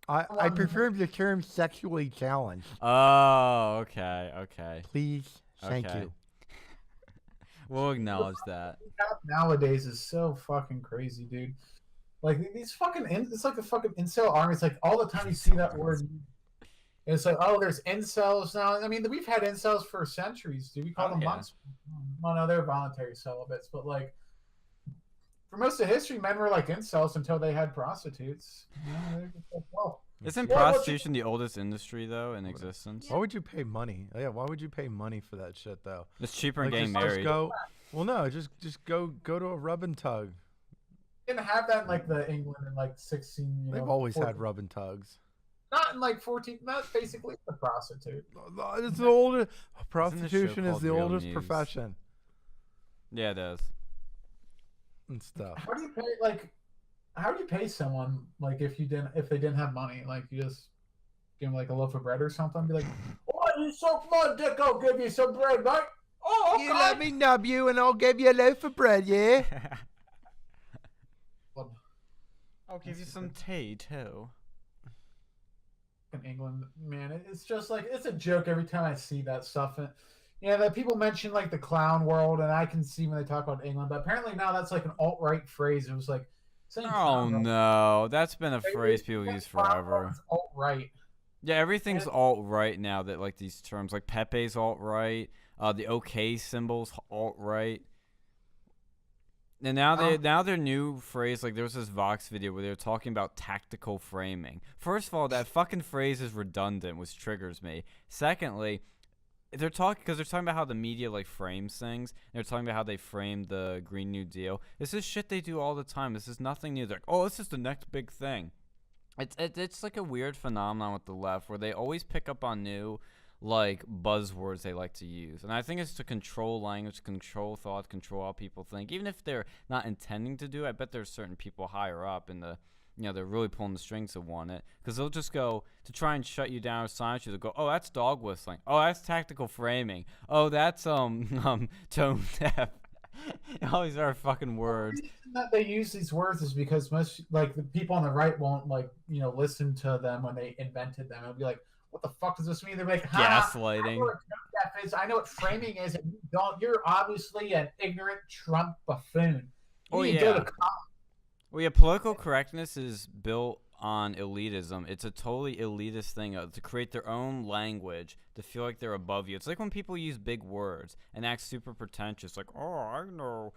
I prefer the term sexually challenged. Oh, okay. Please, thank Okay. you. We'll acknowledge that. Nowadays is so fucking crazy, dude. Like these fucking, it's like the fucking incel army. It's like all the time you see that word. And it's like, oh, there's incels now. I mean, we've had incels for centuries. Do we call them yeah. monks? Well, no, they're voluntary celibates. But like, for most of history, men were like incels until they had prostitutes. You know, they're just like, well, Isn't Well, prostitution the oldest industry, though, in existence? Why would you pay money? Yeah, why would you pay money for that shit though? It's cheaper than Like, getting just married. go. Well, no, just go to a rub and tug. didn't have that in like the England in like 16. You They've know, always 14. had rub and tugs. Not in like 14. That's basically the prostitute. It's the oldest. Prostitution is called the Real oldest News? profession Yeah, it is. and stuff. How do you pay like? How do you pay someone like if they didn't have money? Like you just give them like a loaf of bread or something. Be like, oh, you suck my dick, I'll give you some bread, mate. Oh, okay. You let me nub you, and I'll give you a loaf of bread, yeah? I'll give you some tea, too. In England, man, it's just like it's a joke every time I see that stuff. And yeah, that people mention like the clown world, and I can see when they talk about England. But apparently now that's like an alt-right phrase. It was like, saying Oh, clown world. no. That's been a phrase people use forever. Alt-right. Yeah, everything's alt-right now that, like, these terms. Like, Pepe's alt-right. The OK symbol's alt-right. And now their new phrase, like there was this Vox video where they were talking about tactical framing. First of all, that fucking phrase is redundant, which triggers me. Secondly, they're talking about how the media like frames things. They're talking about how they framed the Green New Deal. This is shit they do all the time. This is nothing new. They're like, oh, this is the next big thing. It's like a weird phenomenon with the left where they always pick up on new like buzzwords they like to use. And I think it's to control language, control thought, control how people think. Even if they're not intending to do it, I bet there's certain people higher up in the, they're really pulling the strings to want it. Because they'll just go, to try and shut you down or silence you, they'll go, oh, that's dog whistling. Oh, that's tactical framing. Oh, that's tone deaf. All these are fucking words. The reason that they use these words is because most, like, the people on the right won't, like, listen to them when they invented them. It'll be like, what the fuck does this mean? They're like, Gaslighting. I know what tone deaf is. I know what framing is, and you don't. You're obviously an ignorant Trump buffoon. You need to go to college. Well, yeah, political correctness is built on elitism. It's a totally elitist thing to create their own language, to feel like they're above you. It's like when people use big words and act super pretentious, like, oh, I know,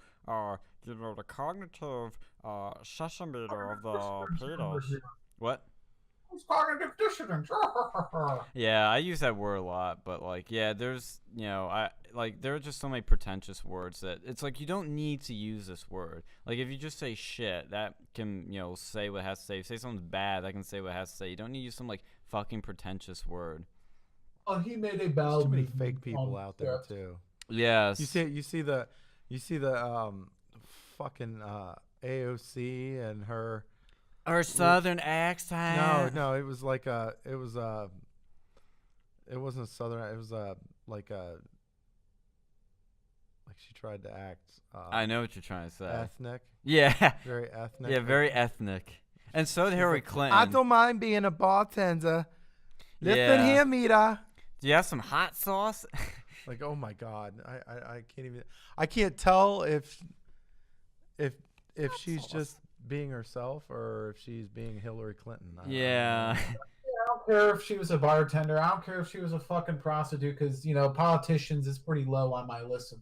the cognitive centimeter of the penis. What? It's cognitive dissonance. Yeah, I use that word a lot, but like, yeah, there's, there are just so many pretentious words that it's like you don't need to use this word. Like if you just say shit, that can, say what it has to say. If you say something's bad, that can say what it has to say. You don't need to use some like fucking pretentious word. Oh, he made a bowel. There's too many fake people out there too. Yes. You see the fucking AOC and her southern accent. No, it was like it wasn't a southern. It was like she tried to act. I know what you're trying to say. Ethnic. Yeah. Very ethnic. Yeah, very ethnic. And so did Hillary Clinton. I don't mind being a bartender. Listen Yeah. here, Mira. Do you have some hot sauce? Like, oh my God, I can't even. I can't tell if she's just being herself or if she's being Hillary Clinton. I don't Yeah. I don't care if she was a bartender. I don't care if she was a fucking prostitute, because politicians is pretty low on my list of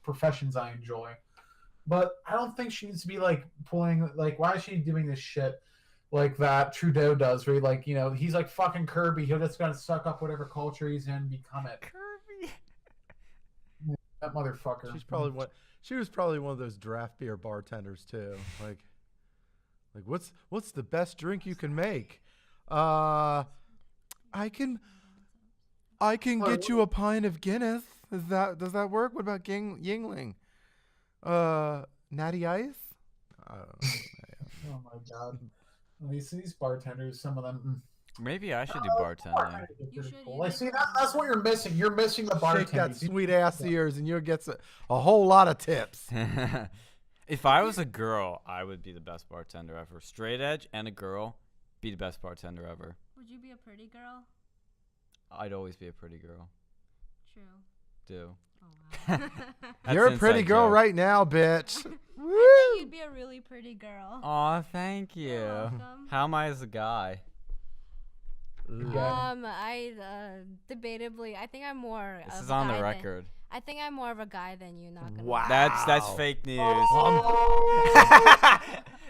professions I enjoy. But I don't think she needs to be like pulling, like, why is she doing this shit like that Trudeau does, where he's like fucking Kirby. He'll just gonna suck up whatever culture he's in and become it. Kirby. That motherfucker. She was probably one of those draft beer bartenders too. Like what's the best drink you can make? I can get you a pint of Guinness. Does that work? What about Yingling? Natty Ice? I don't know. Oh my God. These bartenders, some of them. Maybe I should do bartending. You should. Like, see, that's what you're missing. You're missing the bartending. Shake that sweet ass ears and you'll get a whole lot of tips. If I was a girl, I would be the best bartender ever. Straight edge and a girl, be the best bartender ever. Would you be a pretty girl? I'd always be a pretty girl. True. Do. Oh, wow. You're a pretty girl right now, bitch. I think you'd be a really pretty girl. Aw, thank you. You're welcome. How am I as a guy? I debatably, I think I'm more. This of is a on the guy record. I think I'm more of a guy than you. Not gonna. Wow. That's fake news. Oh.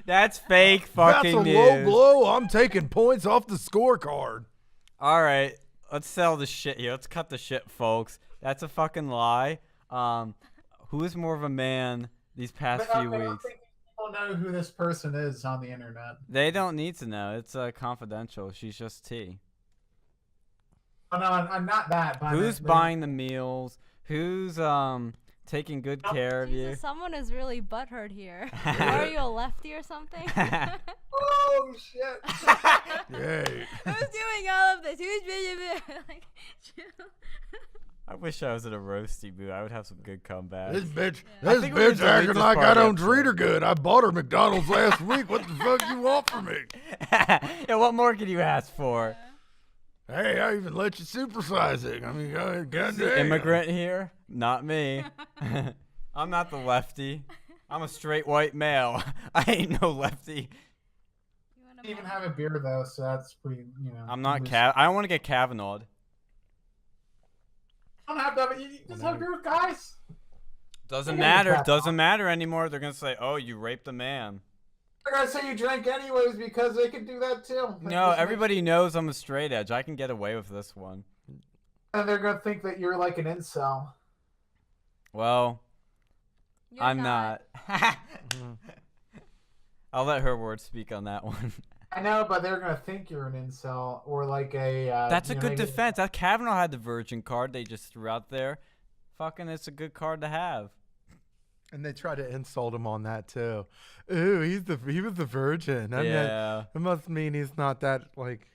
That's fake fucking That's a news. low blow. I'm taking points off the scorecard. All right, let's sell the shit here. Let's cut the shit, folks. That's a fucking lie. Who is more of a man these past few I don't weeks? think people know who this person is on the internet. They don't need to know. It's confidential. She's just T. Oh, no, I'm not that. But Who's buying the meals? Who's taking good care of you? Jesus, someone is really butthurt here. Are you a lefty or something? Oh shit! Yay. Who's doing all of this? Who's like, I wish I was in a roasty mood. I would have some good comebacks. This bitch, I this think we need bitch to delete acting this like part I of the don't treat her episode. good. I bought her McDonald's last week. What the fuck you want from me? Yeah, what more can you ask for? Hey, I even let you supersize it. I mean, goddamn. Immigrant here? Not me. I'm not the lefty. I'm a straight white male. I ain't no lefty. you wanna I don't even buy- have a beer though, so that's pretty. I'm not loose. I don't want to get Kavanaugh'd. I don't have to. You just have beer with guys. Doesn't Yeah, matter. Kavanaugh. Doesn't matter anymore. They're gonna say, "Oh, you raped a man." I gotta say you drink anyways because they can do that too. Like, No, just everybody knows I'm a straight edge. I can get away with this one. and they're gonna think that you're like an incel. Well, You're I'm not. Mhm. I'll let her words speak on that one. I know, but they're gonna think you're an incel or like a. That's a you know, good maybe- defense. That Kavanaugh had the virgin card they just threw out there. Fucking, it's a good card to have. And they try to insult him on that too. Ooh, he was the virgin. I mean, Yeah. it must mean he's not that like.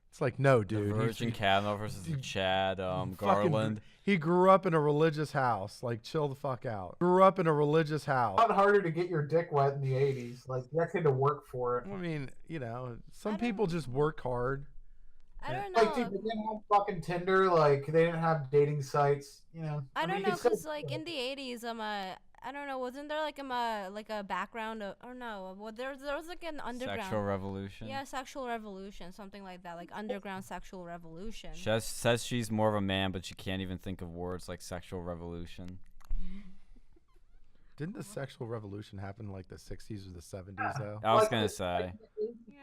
It's like no, The dude. virgin Kavanaugh versus the Chad fucking Garland. He grew up in a religious house. Like, chill the fuck out. Grew up in a religious house. A lot harder to get your dick wet in the 80s. Like you actually had to work for it. I mean, you know, some I don't- people just work hard. I don't Like, dude, know. they didn't have fucking Tinder. Like, they didn't have dating sites. You know. I mean, don't you know, could still- cause like in the 80s, I don't know, wasn't there like a background of, or no? Well, there was like an underground. Sexual revolution. Yeah, sexual revolution, something like that, like underground sexual revolution. Says she's more of a man, but she can't even think of words like sexual revolution. Didn't the sexual revolution happen in like the 60s or the 70s though? I was Like, gonna the- say.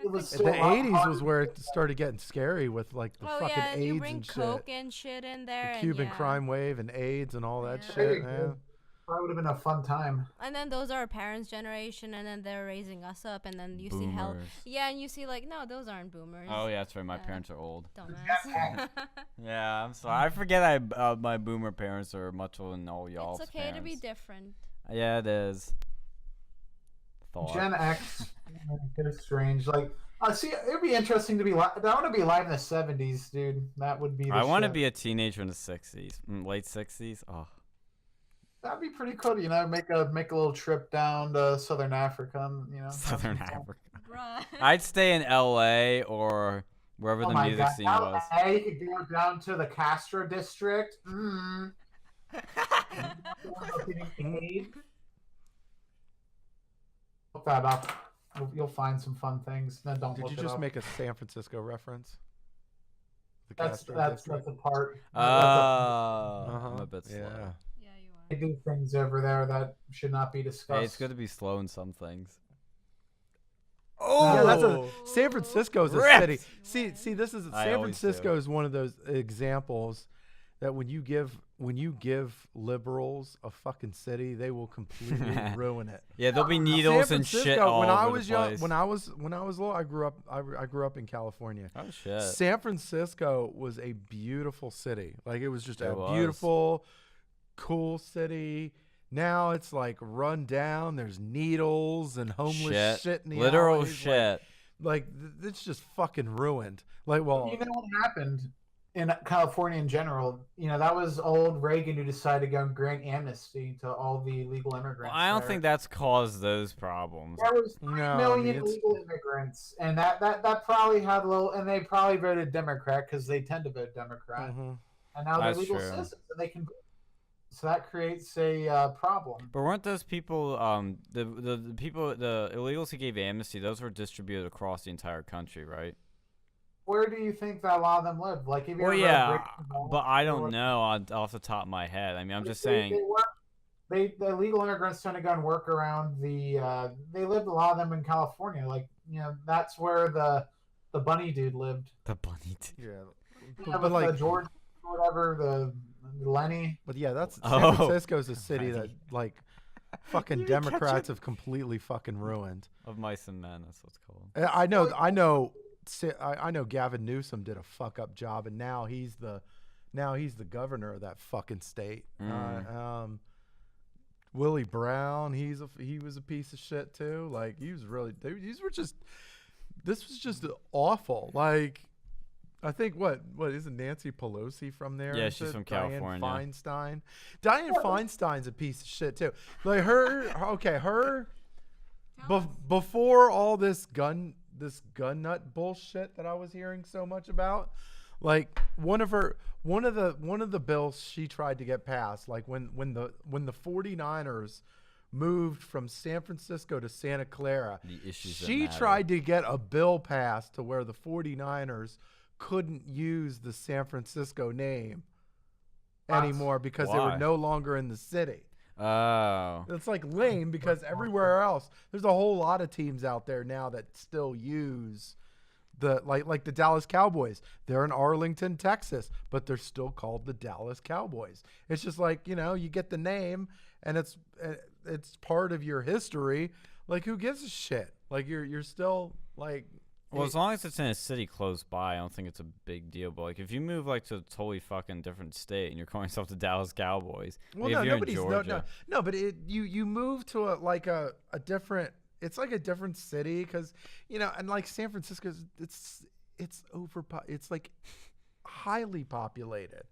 It was The still a lot 80s was harder. where it started getting scary with like the Oh fucking yeah, and you AIDS bring and shit. coke and shit in there, The and Cuban yeah. crime wave and AIDS and all that Yeah. shit, Yeah. man. That would have been a fun time. And then those are our parents' generation, and then they're raising us up, and then you see hell. Boomers. Yeah, and you see like, no, those aren't boomers. Oh yeah, that's right. My Yeah. parents are old. Dumbass. Yeah, I'm sorry. I forget my boomer parents are much older than all y'all's It's okay to be parents. different. Yeah, it is. Thought. Gen X, it's strange. Like, see, it'd be interesting to be. I want to be alive in the 70s, dude. That would be. The I want to shit. be a teenager in the 60s, late 60s. Oh, That'd be pretty cool. You know, make a little trip down to Southern Africa. And, you know, have Southern some fun. Africa. Bruh. I'd stay in LA or wherever Oh the my music God. scene was. LA, you could go down to the Castro district. Mm. Look that up. You'll find some fun things. No, don't Did look you it just up. make a San Francisco reference? The That's Castro that's district? the part. Oh, Uh-huh. I'm a bit slow. Yeah. Yeah, you are. They do things over there that should not be discussed. Hey, it's good to be slow in some things. Yeah, that's a Oh! San Francisco's a Ripped. city. See, this is I San always Francisco do. is one of those examples that when you give liberals a fucking city, they will completely ruin it. Yeah, there'll be San needles San and shit Francisco, all when I over was the young, place. when I was little, I grew up in California. Oh shit. San Francisco was a beautiful city. Like it was just It a was. beautiful, cool city. Now it's like run down. There's needles and homeless shit in the Literal alleys. shit. It's just fucking ruined. Like, well, You know what happened in California in general? You know, that was old Reagan who decided to go and grant amnesty to all the illegal immigrants. Well, I don't there. think that's caused those problems. There was No, 3 I million mean, it's- illegal immigrants, and that probably had a little, and they probably voted Democrat because they tend to vote Democrat, mhm. and now they're That's legal true. citizens, and they can. So that creates a problem. But weren't those people, the people, the illegals who gave amnesty, those were distributed across the entire country, right? Where do you think that a lot of them live? Like, if you Well, ever read yeah, Breaking Bad, but I they don't were- know off the top of my head. I mean, I'm just They saying. work. The illegal immigrants tend to go and work around the. They lived a lot of them in California. Like, you know, that's where the bunny dude lived. The bunny. Yeah. Yeah, But with like, the George, whatever, the Lenny. but yeah, that's San Oh. Francisco's a city that Funny. like fucking You didn't catch Democrats it? have completely fucking ruined. Of mice and men, that's what it's called. I know Gavin Newsom did a fuck up job, and now he's the governor of that fucking state. Willie Brown, he was a piece of shit too. Like this was just awful. Like I think what isn't Nancy Pelosi from there? Yeah, and she's shit? from Dianne California. Feinstein. Dianne Feinstein's a piece of shit too. Like her. Before all this gun nut bullshit that I was hearing so much about, like one of the bills she tried to get passed, like when the 49ers moved from San Francisco to Santa Clara, The issues that she matter. tried to get a bill passed to where the 49ers couldn't use the San Francisco name anymore because they Why? were no longer in the city. Oh. It's like lame because everywhere else, there's a whole lot of teams out there now that still use the like the Dallas Cowboys. They're in Arlington, Texas, but they're still called the Dallas Cowboys. It's just like, you know, you get the name and it's part of your history. Like, who gives a shit? Like you're still like Well, as long as it's in a city close by, I don't think it's a big deal. But like, if you move like to a totally fucking different state and you're calling yourself the Dallas Cowboys, well, like, no, if you're in nobody's Georgia, no, but you move to a different. It's like a different city because and like San Francisco, it's it's like highly populated.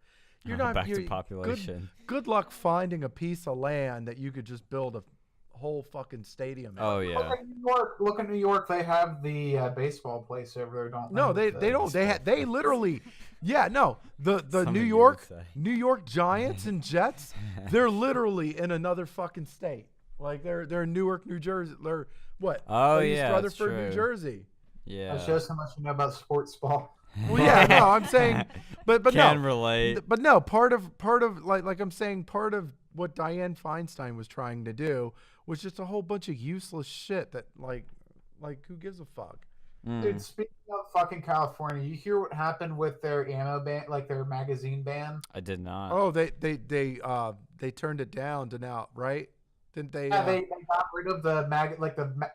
You're not back to you're- population. Good luck finding a piece of land that you could just build a whole fucking stadium. Oh in. yeah. Look at New York. Look at New York. They have the baseball place over there, don't No, they? they don't. They literally, no. The Something New you York would say. New York Giants and Jets, they're literally in another fucking state. Like they're in Newark, New Jersey. They're what? Oh, East yeah, that's Rutherford, New true. Jersey. Yeah. That shows how much you know about sports ball. Well, yeah, no, I'm saying, but Can no, relate. but no. Part of like I'm saying, part of what Dianne Feinstein was trying to do was just a whole bunch of useless shit that like who gives a fuck? Dude, speaking of fucking California, you hear what happened with their ammo ban, like their magazine ban? I did not. Oh, they turned it down to now, right? Didn't they? Yeah, they got rid of the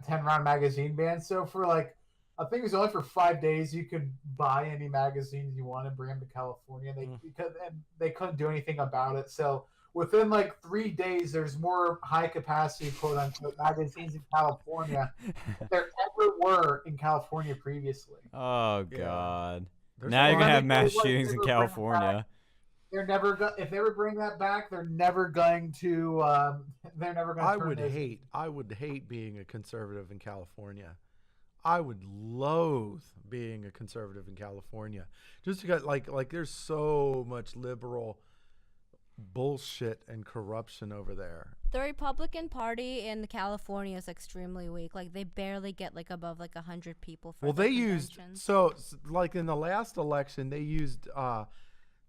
10-round magazine ban. So for like, I think it was only for 5 days you could buy any magazines you wanted, bring them to California. They couldn't do anything about it. So within like 3 days, there's more high capacity quote unquote magazines in California than there ever were in California previously. Oh Yeah. God. There's Now a you're lot gonna of have mass people, like, shootings in they were bringing California. They're never if they ever bring that back, they're never going to. They're never going to. I would hate being a conservative in California. I would loathe being a conservative in California, just because like there's so much liberal bullshit and corruption over there. The Republican Party in California is extremely weak. Like they barely get like above like 100 people for Well, their they used conventions. like in the last election they used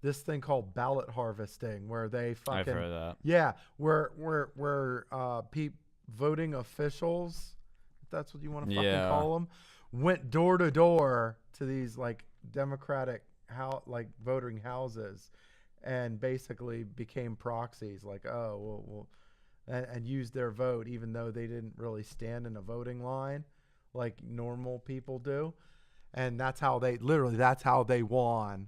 this thing called ballot harvesting where they fucking I've heard that. yeah where voting officials, if that's what you want to fucking Yeah. call them, went door to door to these like Democratic voting houses and basically became proxies like and used their vote even though they didn't really stand in a voting line like normal people do, and that's how they won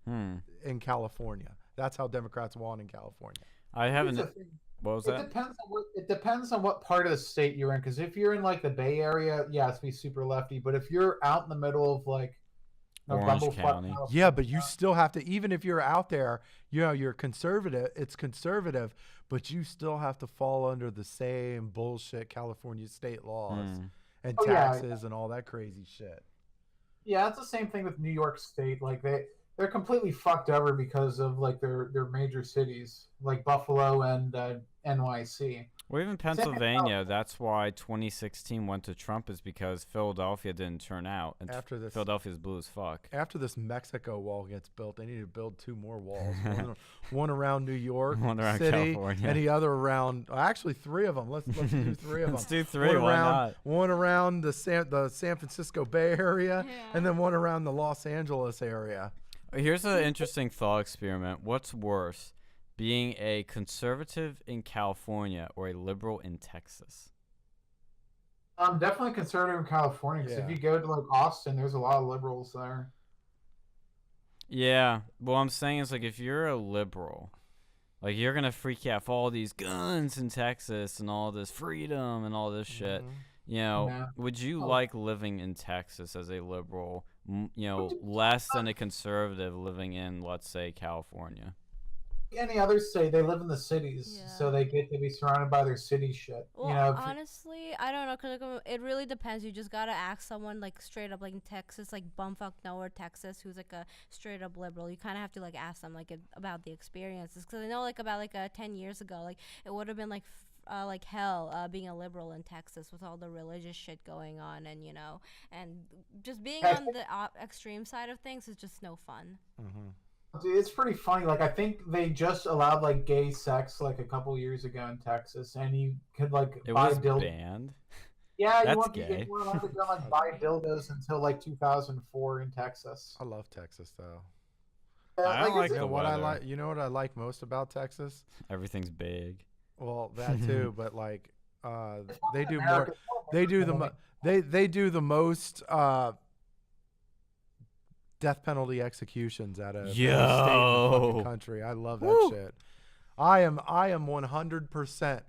in California. That's how Democrats won in California. I haven't. Here's the thing. What was It that? depends on what part of the state you're in. Because if you're in like the Bay Area, yeah, it's be super lefty. But if you're out in the middle of like Orange Bumblefuck, County. California, Yeah, but you still have to, even if you're out there, you're conservative, it's conservative, but you still have to fall under the same bullshit California state laws and Oh, yeah. taxes and all that crazy shit. yeah, it's the same thing with New York State. Like they're completely fucked over because of like their major cities like Buffalo and NYC. Well, even Pennsylvania, that's why 2016 went to Trump, is because Philadelphia didn't turn out. And After this, Philadelphia's blue as fuck. after this Mexico wall gets built, they need to build 2 more walls. One around New York One around City, California. and the other around. Actually, 3 of them. Let's do 3 of them. Let's do 3. One Why around, not? one around the San Francisco Bay Area, Yeah. and then one around the Los Angeles area. Here's an interesting thought experiment. What's worse, being a conservative in California or a liberal in Texas? I'm definitely conservative in California because Yeah. if you go to like Austin, there's a lot of liberals there. Yeah. What I'm saying is, like, if you're a liberal, like, you're going to freak out for all these guns in Texas and all this freedom and all this shit. You know, Yeah. would you Oh. like living in Texas as a liberal, less than a conservative living in, let's say, California? Any other state, they live in the cities, Yeah. so they get to be surrounded by their city shit. Well, you know, honestly, I don't know, cause like, it really depends. You just gotta ask someone like straight up, like in Texas, like bumfuck nowhere, Texas, who's like a straight up liberal. You kind of have to like ask them like about the experiences, cause I know like about like 10 years ago, like it would have been like hell being a liberal in Texas with all the religious shit going on, and and just being on the extreme side of things is just no fun. Dude, it's pretty funny. Like I think they just allowed like gay sex like a couple years ago in Texas, and you could like It buy was dildos. banned. Yeah, you That's weren't gay. you weren't allowed to go like buy dildos until like 2004 in Texas. I love Texas though. I don't like You the know what I weather. like? You know what I like most about Texas? Everything's big. Well, that too, but like they do more. America- They do the they do the most death penalty executions at a state in the Yo. fucking country. I love that Woo. shit. I am 100%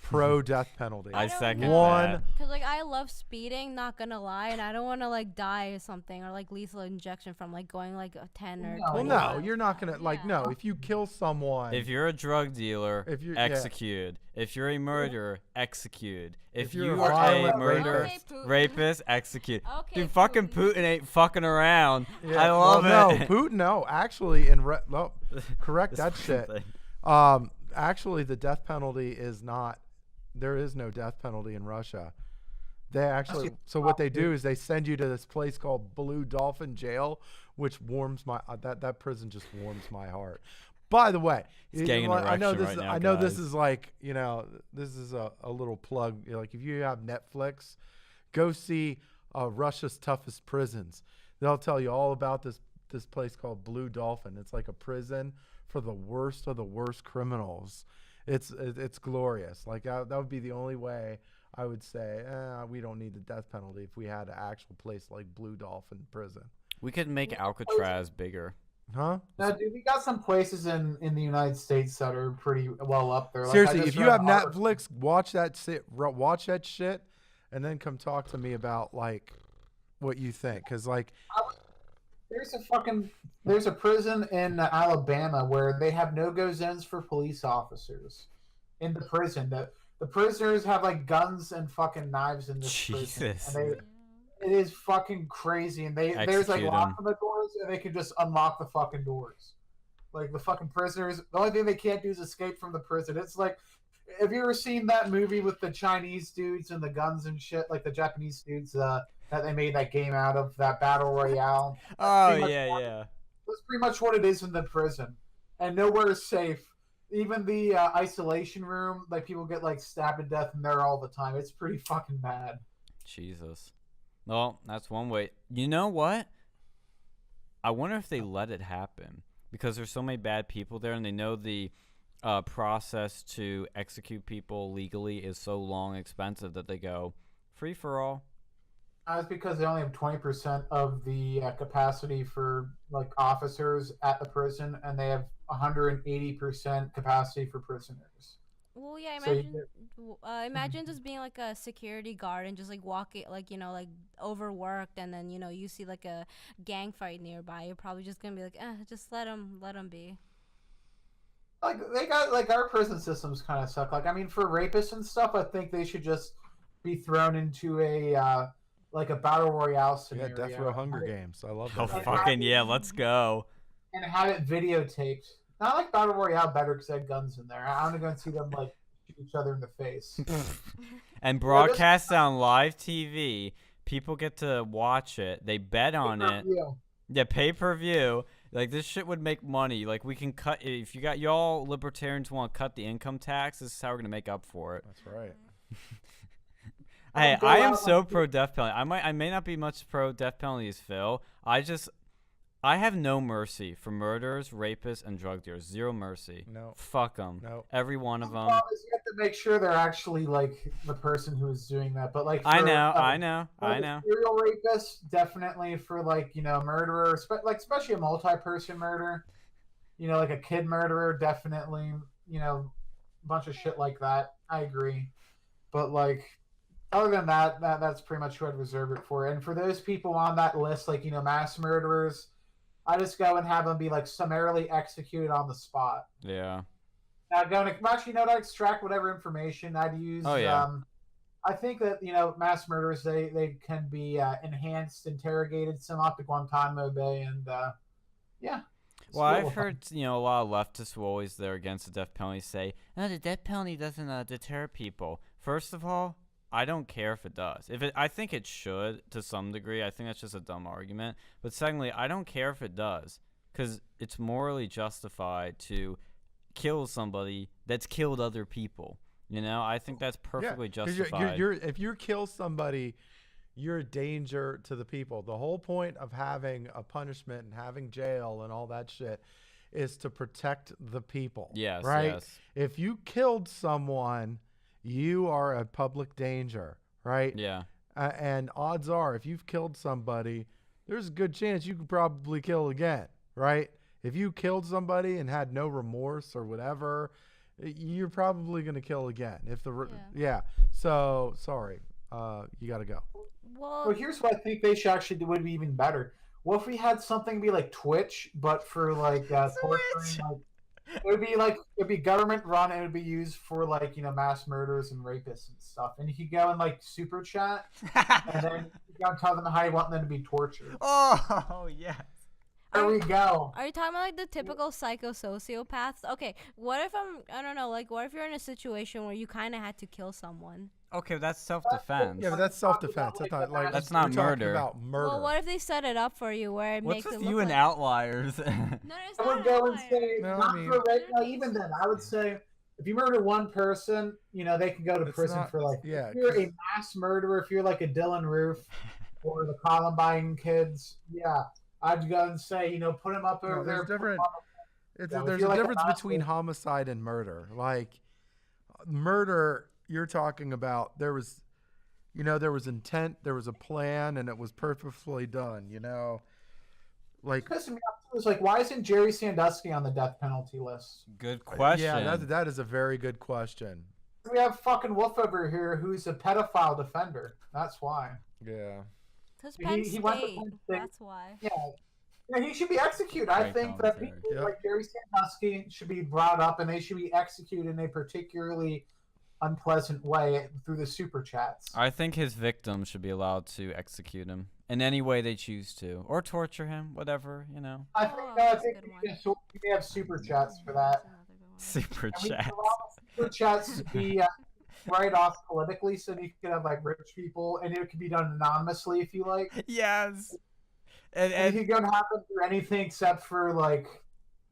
pro death penalty. I don't second know. that. Cause like I love speeding, not gonna lie, and I don't want to like die or something or like lethal injection from like going like a 10 or No, 20 Well, no, miles. you're not gonna like Yeah. no. If you kill someone, If you're a drug dealer, If you're- executed. If you're a murderer, executed. If you're you a are a violent murderer, rapist. Okay, Putin. rapist, execute. Okay, Dude, fucking Putin. Putin ain't fucking around. yeah, I love well, it. No, Putin. No, actually, correct This that fucking shit. thing. Actually, the death penalty is not. There is no death penalty in Russia. They actually. So what they do is they send you to this place called Blue Dolphin Jail, which warms my that prison just warms my heart. By the way, It's getting an I know erection this. right now, I know this guys. is like this is a little plug. Like if you have Netflix, go see Russia's Toughest Prisons. They'll tell you all about this place called Blue Dolphin. It's like a prison for the worst of the worst criminals. It's glorious. Like that would be the only way I would say we don't need the death penalty if we had an actual place like Blue Dolphin Prison. We could make Alcatraz bigger. Huh? No, dude, we got some places in the United States that are pretty well up there. Like, I Seriously, just if you read have an article- Netflix, watch that shit, and then come talk to me about like what you think. Cause like there's a prison in Alabama where they have no-go zones for police officers in the prison. The prisoners have like guns and fucking knives in this prison. Jesus. And it is fucking crazy. And there's like Execute locks 'em. on the doors, and they can just unlock the fucking doors. Like the fucking prisoners, the only thing they can't do is escape from the prison. It's like, have you ever seen that movie with the Chinese dudes and the guns and shit, like the Japanese dudes that they made that game out of, that battle royale? Oh, pretty much yeah. That's pretty much what it is in the prison, and nowhere is safe. Even the isolation room, like people get like stabbed to death in there all the time. It's pretty fucking bad. Jesus. Well, that's one way. You know what? I wonder if they let it happen because there's so many bad people there, and they know the process to execute people legally is so long, expensive that they go free for all. That's because they only have 20% of the capacity for like officers at the prison, and they have 180% capacity for prisoners. Well, yeah, So you imagine just being like a security guard and just like walking, like, like overworked, and then, you see like a gang fight nearby. You're probably just going to be like, just let them be. Like they got like our prison systems kind of suck. Like I mean, for rapists and stuff, I think they should just be thrown into a like a battle royale yeah, scenario. Death Row Hunger Games. I love Oh, that. fucking yeah, let's go. And have it videotaped. I like battle royale better because they had guns in there. I want to go and see them like shoot each other in the face. And broadcast on live TV. People get to watch it. They bet on it. Yeah, pay-per-view. Like, this shit would make money. Like, we can cut... If you got... Y'all libertarians want to cut the income tax, this is how we're going to make up for it. That's right. Hey, I am so pro-death penalty. I may not be much pro-death penalty as Phil. I have no mercy for murderers, rapists, and drug dealers. Zero mercy. No. Fuck them. No. Every one of them. You have to make sure they're actually like the person who is doing that. But like, I for, know. Serial rapists, definitely for like murderer, like especially a multi-person murder. Like a kid murderer, definitely. A bunch of shit like that. I agree. But like, other than that, that's pretty much who I'd reserve it for. And for those people on that list, like mass murderers, I just go and have them be like summarily executed on the spot. Yeah. Now going to actually, I'd extract whatever information I'd use. Oh, yeah. I think that mass murderers they can be enhanced, interrogated, sent off to Guantanamo Bay, and yeah. Well, I've heard a lot of leftists who always they're against the death penalty say, "No, the death penalty doesn't deter people." First of all, I don't care if it does. I think it should to some degree. I think that's just a dumb argument. But secondly, I don't care if it does because it's morally justified to kill somebody that's killed other people. I think that's perfectly justified. If you kill somebody, you're a danger to the people. The whole point of having a punishment and having jail and all that shit is to protect the people. Yes, right? yes. If you killed someone, you are a public danger, right? Yeah. And odds are, if you've killed somebody, there's a good chance you could probably kill again, right? If you killed somebody and had no remorse or whatever, you're probably going to kill again. Yeah. So, sorry. You got to go. Well, Well, here's what I think they should actually do would be even better. What if we had something be like Twitch, but for like torturing, it'd be government run and it'd be used for like mass murders and rapists and stuff. And you could go and like super chat, and then you go and tell them how you want them to be tortured. Oh yes. There we go. are you talking about like the typical psychosociopaths? Okay, what if I don't know, like what if you're in a situation where you kind of had to kill someone? Okay, that's self-defense. Yeah, but that's self-defense. That's not like That's not we're talking murder. about murder. Well, what if they set it up for you where it What's makes with it you look and like... outliers? No, it's I not would go and outlier. say, No, not I mean- for rape. No, even then, I would say if you murder one person, they can go to It's prison not- for like. yeah, If you're 'cause- a mass murderer, if you're like a Dylan Roof or the Columbine kids, yeah, I'd go and say, put him up over No, there. there's different. Yeah, if There's you're a like a difference mass between murderer. homicide and murder. Like murder, you're talking about there was intent, there was a plan, and it was purposefully done. Like Pissing me off too is like, why isn't Jerry Sandusky on the death penalty list? Good question. yeah, that is a very good question. We have fucking Wolf over here who's a pedophile defender. That's why. Yeah. Because He- Penn he went to State, Penn State. that's why. Yeah, he should be executed. I Great think that commentary. people Yep. like Jerry Sandusky should be brought up and they should be executed in a particularly unpleasant way through the super chats. I think his victims should be allowed to execute him in any way they choose to, or torture him, whatever. I Oh, think, I that's a think good we may have super chats for that. That's another good one. Super And we chat. can allow super chats to be right off politically, so you could have like rich people, and it could be done anonymously if you like. Yes. And And you couldn't have them do anything except for like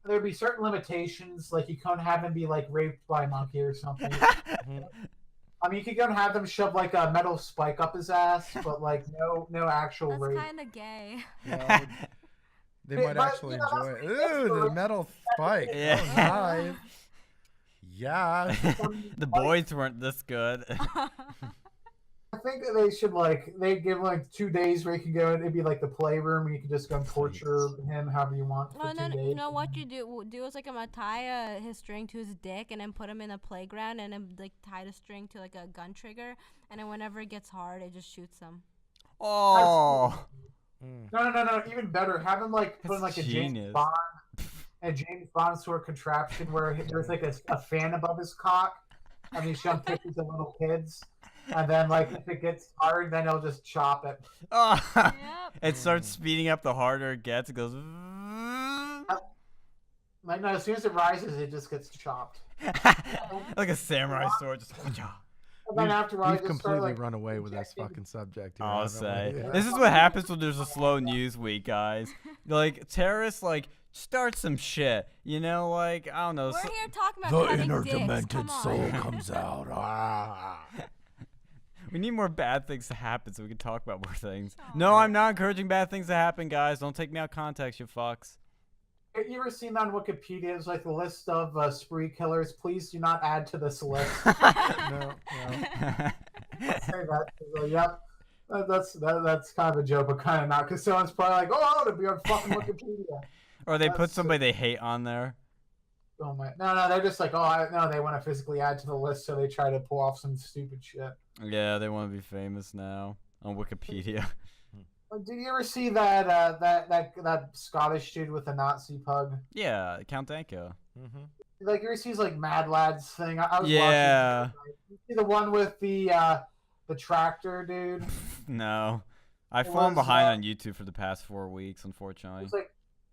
there'd be certain limitations, like you couldn't have them be like raped by a monkey or something. I mean, you could go and have them shove like a metal spike up his ass, but like no actual That's rape. kind of gay. Yeah, they Hey, might but, actually that's- enjoy it. that's Ooh, the the- metal spike. Yeah. Oh, nice. Yeah. the boys weren't this good. I think that they should they give like 2 days where you can go and it'd be like the playroom and you can just go and torture him however you want for Oh, 2 no, days. you know what you do is like tie his string to his dick and then put him in a playground and then like tie the string to like a gun trigger and then whenever it gets hard it just shoots him. Oh. No. Even better, have him like put in like That's a genius. James Bond sort of contraption where there's like a fan above his cock, and he's showing pictures of little kids, and then like if it gets hard, then he'll just chop it. Oh. Yep. It starts speeding up the harder it gets. It goes. Like no, as soon as it rises, it just gets chopped. like a samurai sword. Just. And then afterwards, We've completely run away with this fucking subject here. I'll haven't say. we? Yeah. This is what happens when there's a slow news week, guys. Like, terrorists, start some shit. I don't know. We're here talking about The cutting inner dicks. demented Come on. soul comes out. Ah. We need more bad things to happen so we can talk about more things. No, I'm not encouraging bad things to happen, guys. Don't take me out of context, you fucks. Have you ever seen that on Wikipedia? It's like the list of spree killers. Please do not add to this list. No. Say that. So, yep. That's kind of a joke, but kind of not, because someone's probably like, "Oh, I want to be on fucking Wikipedia." Or they put That's- somebody they hate on there. Oh my! No, they're just like, no, they want to physically add to the list, so they try to pull off some stupid shit. Yeah, they want to be famous now on Wikipedia. Did you ever see that Scottish dude with the Nazi pug? Yeah, Count Danko. Mhm. Like you ever see his like Mad Lads thing? I was Yeah. watching. You see the one with the tractor dude? No. I've It fallen was, behind on YouTube for the past 4 weeks, It unfortunately.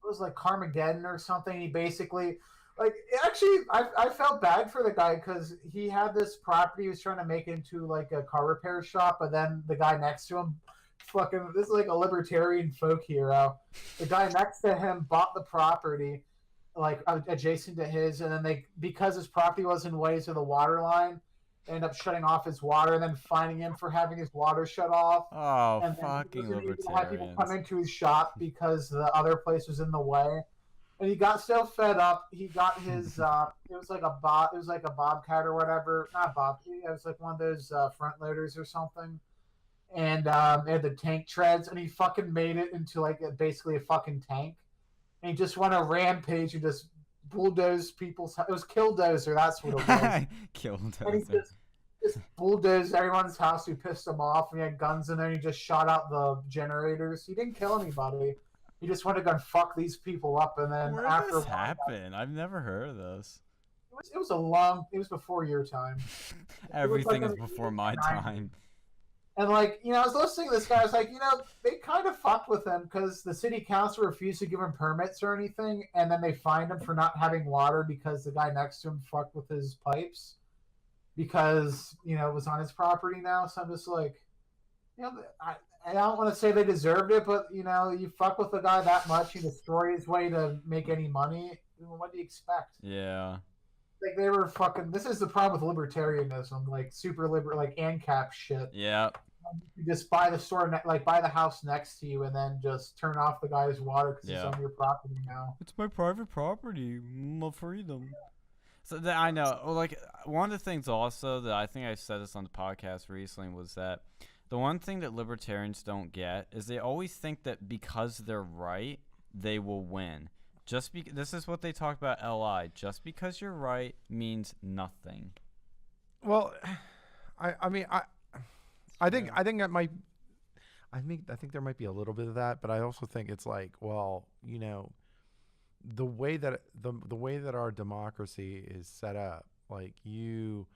was like Carmageddon or something. He basically I felt bad for the guy because he had this property he was trying to make into like a car repair shop, but then the guy next to him, this is like a libertarian folk hero. The guy next to him bought the property like adjacent to his, and then because his property was in ways of the water line, they ended up shutting off his water and then fining him for having his water shut off. Oh, And then fucking he wasn't able to have people come libertarians. into his shop because the other place was in the way. And he got so fed up, he got his it was like a bobcat or whatever. Not bob, it was like one of those front loaders or something. and it had the tank treads, and he fucking made it into like basically a fucking tank, and he just went a rampage and just bulldozed people's. It was Killdozer, that's what it was. Killed And he just bulldozed everyone's house who pissed him off. And he had guns in there. And he just shot out the generators. He didn't kill anybody. He just went to go and fuck these people up. And then Where after did this happen? I've never heard of this. it was before your time. Everything like is before my time. And like, I was listening to this guy. I was like, they kind of fucked with him because the city council refused to give him permits or anything, and then they fined him for not having water because the guy next to him fucked with his pipes because it was on his property now. So I'm just like, I don't want to say they deserved it, but you fuck with a guy that much, you destroy his way to make any money. What do you expect? Yeah. Like they were fucking. This is the problem with libertarianism, like super like ANCAP shit. Yeah. You just buy the store, like buy the house next to you, and then just turn off the guy's water because it's on your property now. It's my private property, my freedom. So I know, like one of the things also that I think I said this on the podcast recently was that the one thing that libertarians don't get is they always think that because they're right, they will win. This is what they talk about LI. Just because you're right means nothing. Well, I mean I think that might. I think there might be a little bit of that, but I also think it's like, well, the way that our democracy is set up, like in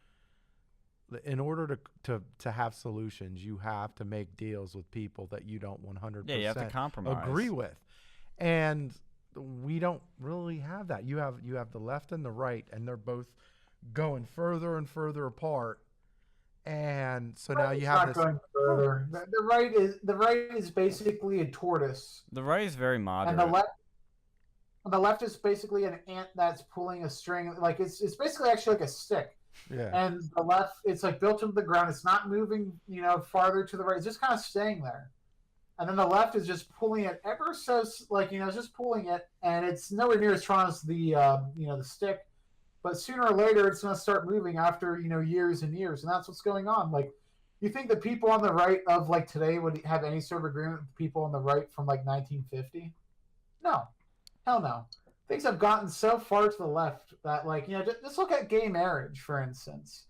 order to have solutions, you have to make deals with people that you don't 100% you have to compromise. Agree with, and we don't really have that. You have the left and the right, and they're both going further and further apart. And so now you have this. Going further. The right is basically a tortoise. The right is very moderate. And the left is basically an ant that's pulling a string. Like it's basically actually like a stick. Yeah. And the left, it's like built into the ground. It's not moving, farther to the right. It's just kind of staying there. And then the left is just pulling it ever so, just pulling it, and it's nowhere near as strong as the the stick. But sooner or later, it's going to start moving after, years and years. And that's what's going on. Like, you think the people on the right of, like, today would have any sort of agreement with the people on the right from, like, 1950? No. Hell no. Things have gotten so far to the left that, like, just look at gay marriage, for instance.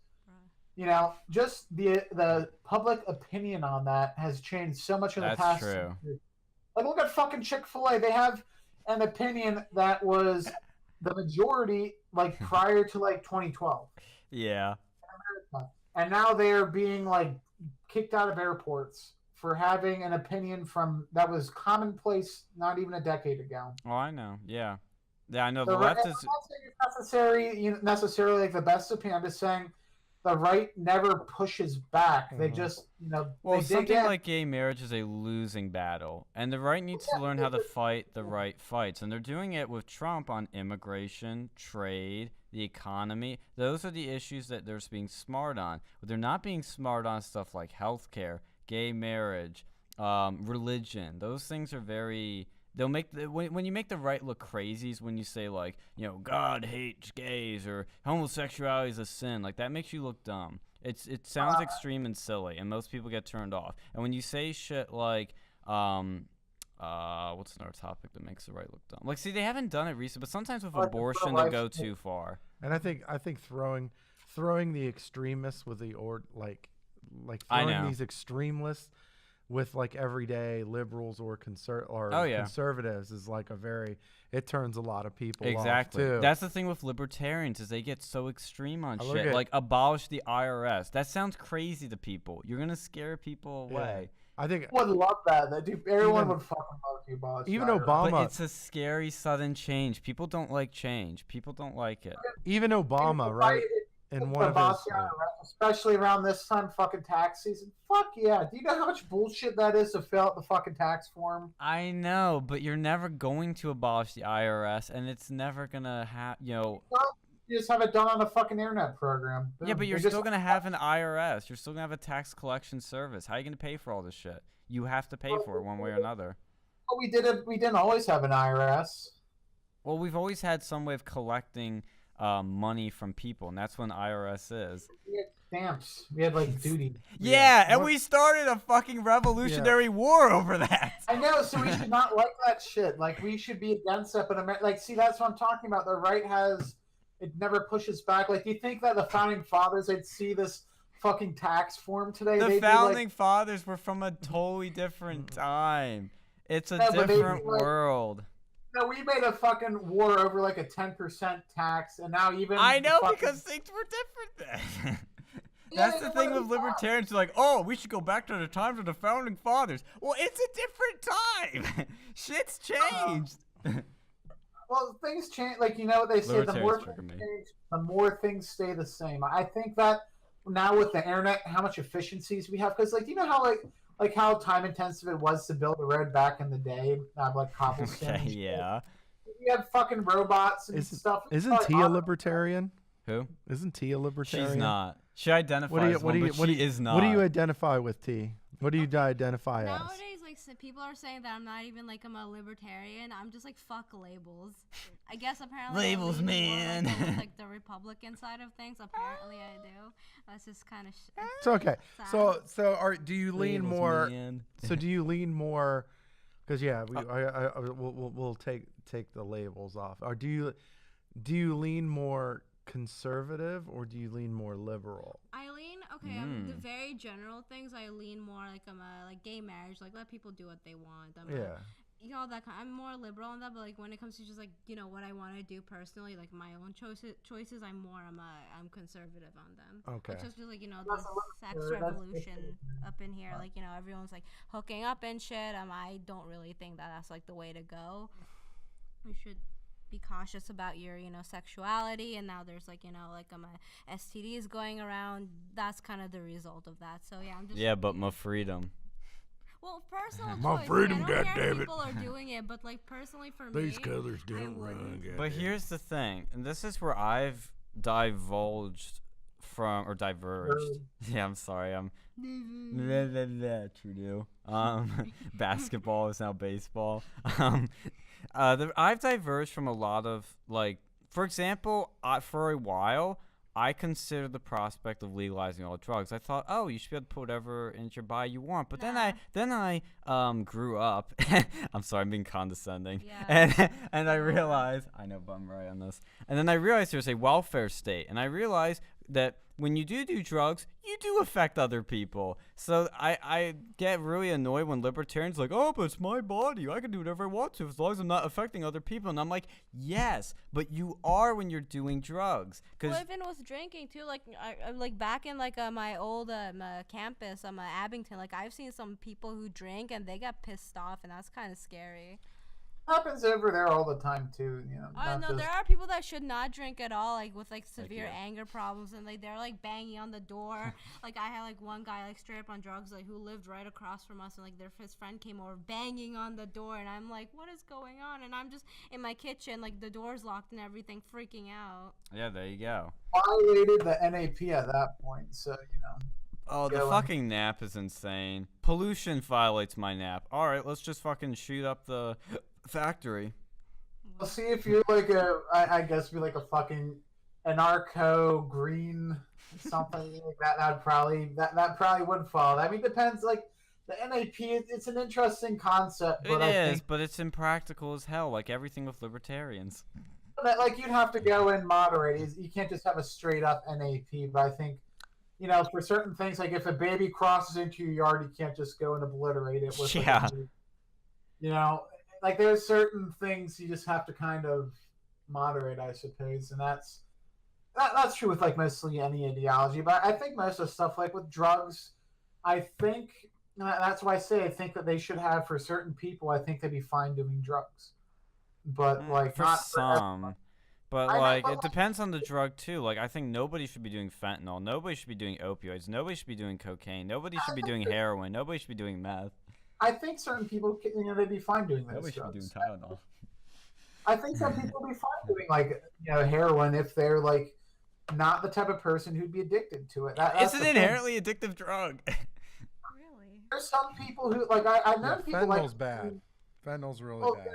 Just the public opinion on that has changed so much in the past. That's true. Like, look at fucking Chick-fil-A. They have an opinion that was the majority, like, prior to, like, 2012. Yeah. And now they're being, like, kicked out of airports for having an opinion that was commonplace not even a decade ago. Oh, I know. Yeah. Yeah, I know. The The left is... I'm not saying it's necessarily, like, the best opinion. I'm just saying the right never pushes back. They just, Well, they something like gay marriage is a losing battle, and the right needs to learn how to fight the right fights, and they're doing it with Trump on immigration, trade, the economy. Those are the issues that they're being smart on. But they're not being smart on stuff like healthcare, gay marriage, religion. Those things are very... They'll make when you make the right look crazy is when you say, like, God hates gays or homosexuality is a sin. Like, that makes you look dumb. It sounds extreme and silly, and most people get turned off. And when you say shit like what's another topic that makes the right look dumb? Like, see, they haven't done it recently, but sometimes with abortion they go too far. And I think throwing the extremists with throwing these extremists with, like, everyday liberals or conservatives is like it turns a lot of people off too. That's the thing with libertarians is they get so extreme on shit. Like, abolish the IRS. That sounds crazy to people. You're gonna scare people away. I think would love that. Everyone would fucking love to abolish even the IRS. Obama. But it's a scary sudden change. People don't like change. People don't like it. Even Obama, right? In one of his, especially around this time, fucking tax season. Fuck yeah! Do you know how much bullshit that is to fill out the fucking tax form? I know, but you're never going to abolish the IRS, and it's never gonna happen. Well, you just have it done on a fucking internet program. Boom. Yeah, but you're still gonna have an IRS. You're still gonna have a tax collection service. How are you gonna pay for all this shit? You have to pay for it one way or another. Well, we didn't always have an IRS. Well, we've always had some way of collecting money from people, and that's what an IRS is. stamps. We had like duty. Yeah, and we started a fucking revolutionary war over that. I know, so we should not like that shit. Like, we should be against it, but like, see, that's what I'm talking about. The right it never pushes back. Like, do you think that the founding fathers, they'd see this fucking tax form today? The They'd founding fathers were from a totally different time. It's a different world. No, we made a fucking war over like a 10% tax, and now even I know because things were different then. That's the thing with libertarians. Like, oh, we should go back to the times of the founding fathers. Well, it's a different time. Shit's changed. Well, things change. Like, you know what they say, the more things change, the more things stay the same. I think that now with the internet, how much efficiencies we have, because like, you know how like how time intensive it was to build a road back in the day, like cobblestone. Okay, yeah. We had fucking robots and stuff. Isn't T a libertarian? Who? Isn't T a libertarian? She's not. She identifies she is not. What do you identify with, T? What do you identify as? Nowadays, like, so people are saying that I'm not even like I'm a libertarian. I'm just like fuck labels. I guess apparently labels, man. Like the Republican side of things. Apparently, I do. That's just kind of. It's okay. Sad. Do you lean Labels, more? man. So do you lean more? Because we'll take the labels off. Or do you lean more conservative or do you lean more liberal? I lean the very general things. I lean more like I'm a like gay marriage, like let people do what they want. I'm more liberal on that, but like when it comes to just like, you know, what I want to do personally, like my own choices, I'm conservative on them. Okay. Like, just like, you know, the sex revolution up in here, like, you know, everyone's like hooking up and shit. I don't really think that that's like the way to go. We should be cautious about your, you know, sexuality, and now there's like, you know, like STDs going around. That's kind of the result of that. So yeah, I'm just but my freedom. Well, personal My choice. freedom, I don't care if goddammit. people are doing it, but like personally for me, These colors I don't wouldn't. run. But here's the thing, and this is where I've divulged from or diverged. Yeah, I'm sorry. I'm Trudeau. Basketball is now baseball. I've diverged from a lot of, like, for example, for a while, I considered the prospect of legalizing all drugs. I thought, oh, you should be able to put whatever into your body you want. But then I grew up. I'm sorry, I'm being condescending. Yeah. And I realized, I know, but I'm right on this. And then I realized there's a welfare state, and I realized that when you do drugs, you do affect other people. So I get really annoyed when libertarians are like, oh, but it's my body. I can do whatever I want to as long as I'm not affecting other people. And I'm like, yes, but you are when you're doing drugs. Well, even with drinking too, like I like back in like my old campus, Abington. Like I've seen some people who drink and they get pissed off, and that's kind of scary. Happens over there all the time too, you know. No, there are people that should not drink at all, like with like severe anger problems, and like they're like banging on the door. Like I had like one guy like straight up on drugs, like who lived right across from us, and like his friend came over banging on the door, and I'm like, what is going on? And I'm just in my kitchen, like the door's locked and everything, freaking out. Yeah, there you go. Violated the NAP at that point, so you know. Oh, the fucking nap is insane. Pollution violates my nap. All right, let's just fucking shoot up the factory. We'll see if you're like I guess you're like a fucking anarcho green something like that. That probably would fall. I mean, depends. Like the NAP, it's an interesting concept, but but it's impractical as hell, like everything with libertarians. Like you'd have to go in moderate. You can't just have a straight up NAP. But I think, you know, for certain things, like if a baby crosses into your yard, you can't just go and obliterate it with yeah. You know, like there's certain things you just have to kind of moderate, I suppose, and that's true with like mostly any ideology. But I think most of the stuff, like with drugs, I think that's why I say I think that they should have for certain people. I think they'd be fine doing drugs, but like for not some. For but like it depends on the drug too. Like I think nobody should be doing fentanyl. Nobody should be doing opioids. Nobody should be doing cocaine. Nobody should be doing heroin. Nobody should be doing meth. I think certain people, you know, they'd be fine doing those Nobody drugs. should be doing Tylenol. I think some people would be fine doing like, you know, heroin if they're like not the type of person who'd be addicted to it. It's an inherently addictive drug. Really? There's some people who like I know people like fentanyl's bad. Fentanyl's really bad.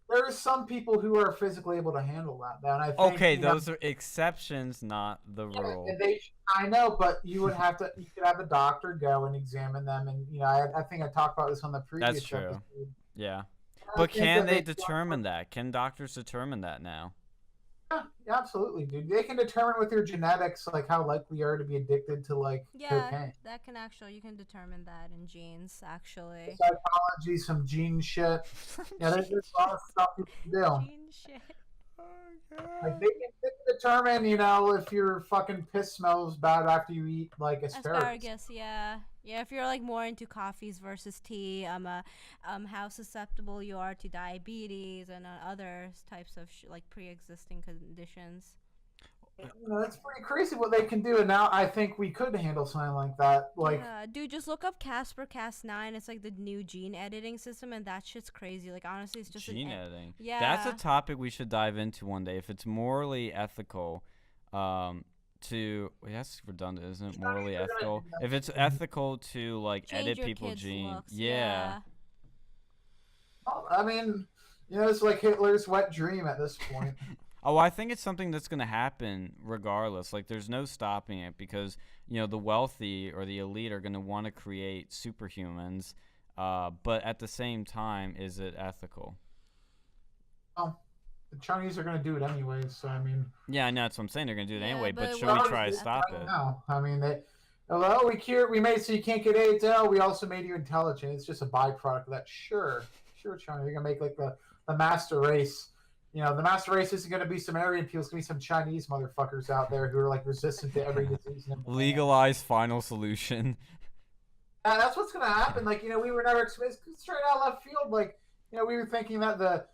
there are some people who are physically able to handle that. And I think, Okay, you know, those are exceptions, not the rule. and I know, but you could have a doctor go and examine them, and you know, I think I talked about this on the previous That's true. episode. Yeah. I But think can that they determine that? Can doctors determine that now? Yeah, absolutely, dude. They can determine with your genetics, like how likely you are to be addicted to like Yeah, cocaine. that can actually, you can determine that in genes, actually. Psychology, some gene shit. Yeah, there's a lot of stuff you can do. Gene shit. Like they can determine, you know, if your fucking piss smells bad after you eat like asparagus. Yeah. Yeah, if you're like more into coffees versus tea, how susceptible you are to diabetes and other types of like pre-existing conditions. You know, it's pretty crazy what they can do, and now I think we could handle something like that. Like, Yeah, dude, just look up CRISPR-Cas9. It's like the new gene editing system, and that shit's crazy. Like, honestly, it's just Gene editing. Yeah. That's a topic we should dive into one day. If it's morally ethical, that's redundant, isn't it? Morally ethical. If it's ethical to like change edit your people's kids' genes, looks. yeah. I mean, you know, it's like Hitler's wet dream at this point. Oh, I think it's something that's going to happen regardless. Like, there's no stopping it because, you know, the wealthy or the elite are going to want to create superhumans. But at the same time, is it ethical? Well, the Chinese are going to do it anyways, so I mean. Yeah, I know that's what I'm saying. They're going to do it Yeah, anyway. but But it should we won't try to be stop ethical. it? No, I mean we made it so you can't get AIDS. Oh, we also made you intelligent. It's just a byproduct of that. Sure, China. You're gonna make like the master race. You know, the master race isn't gonna be some Aryan people. It's gonna be some Chinese motherfuckers out there who are like resistant to every disease. Legalized final solution. That's what's gonna happen. Like, you know, we were never straight out left field. Like, you know, we were thinking that the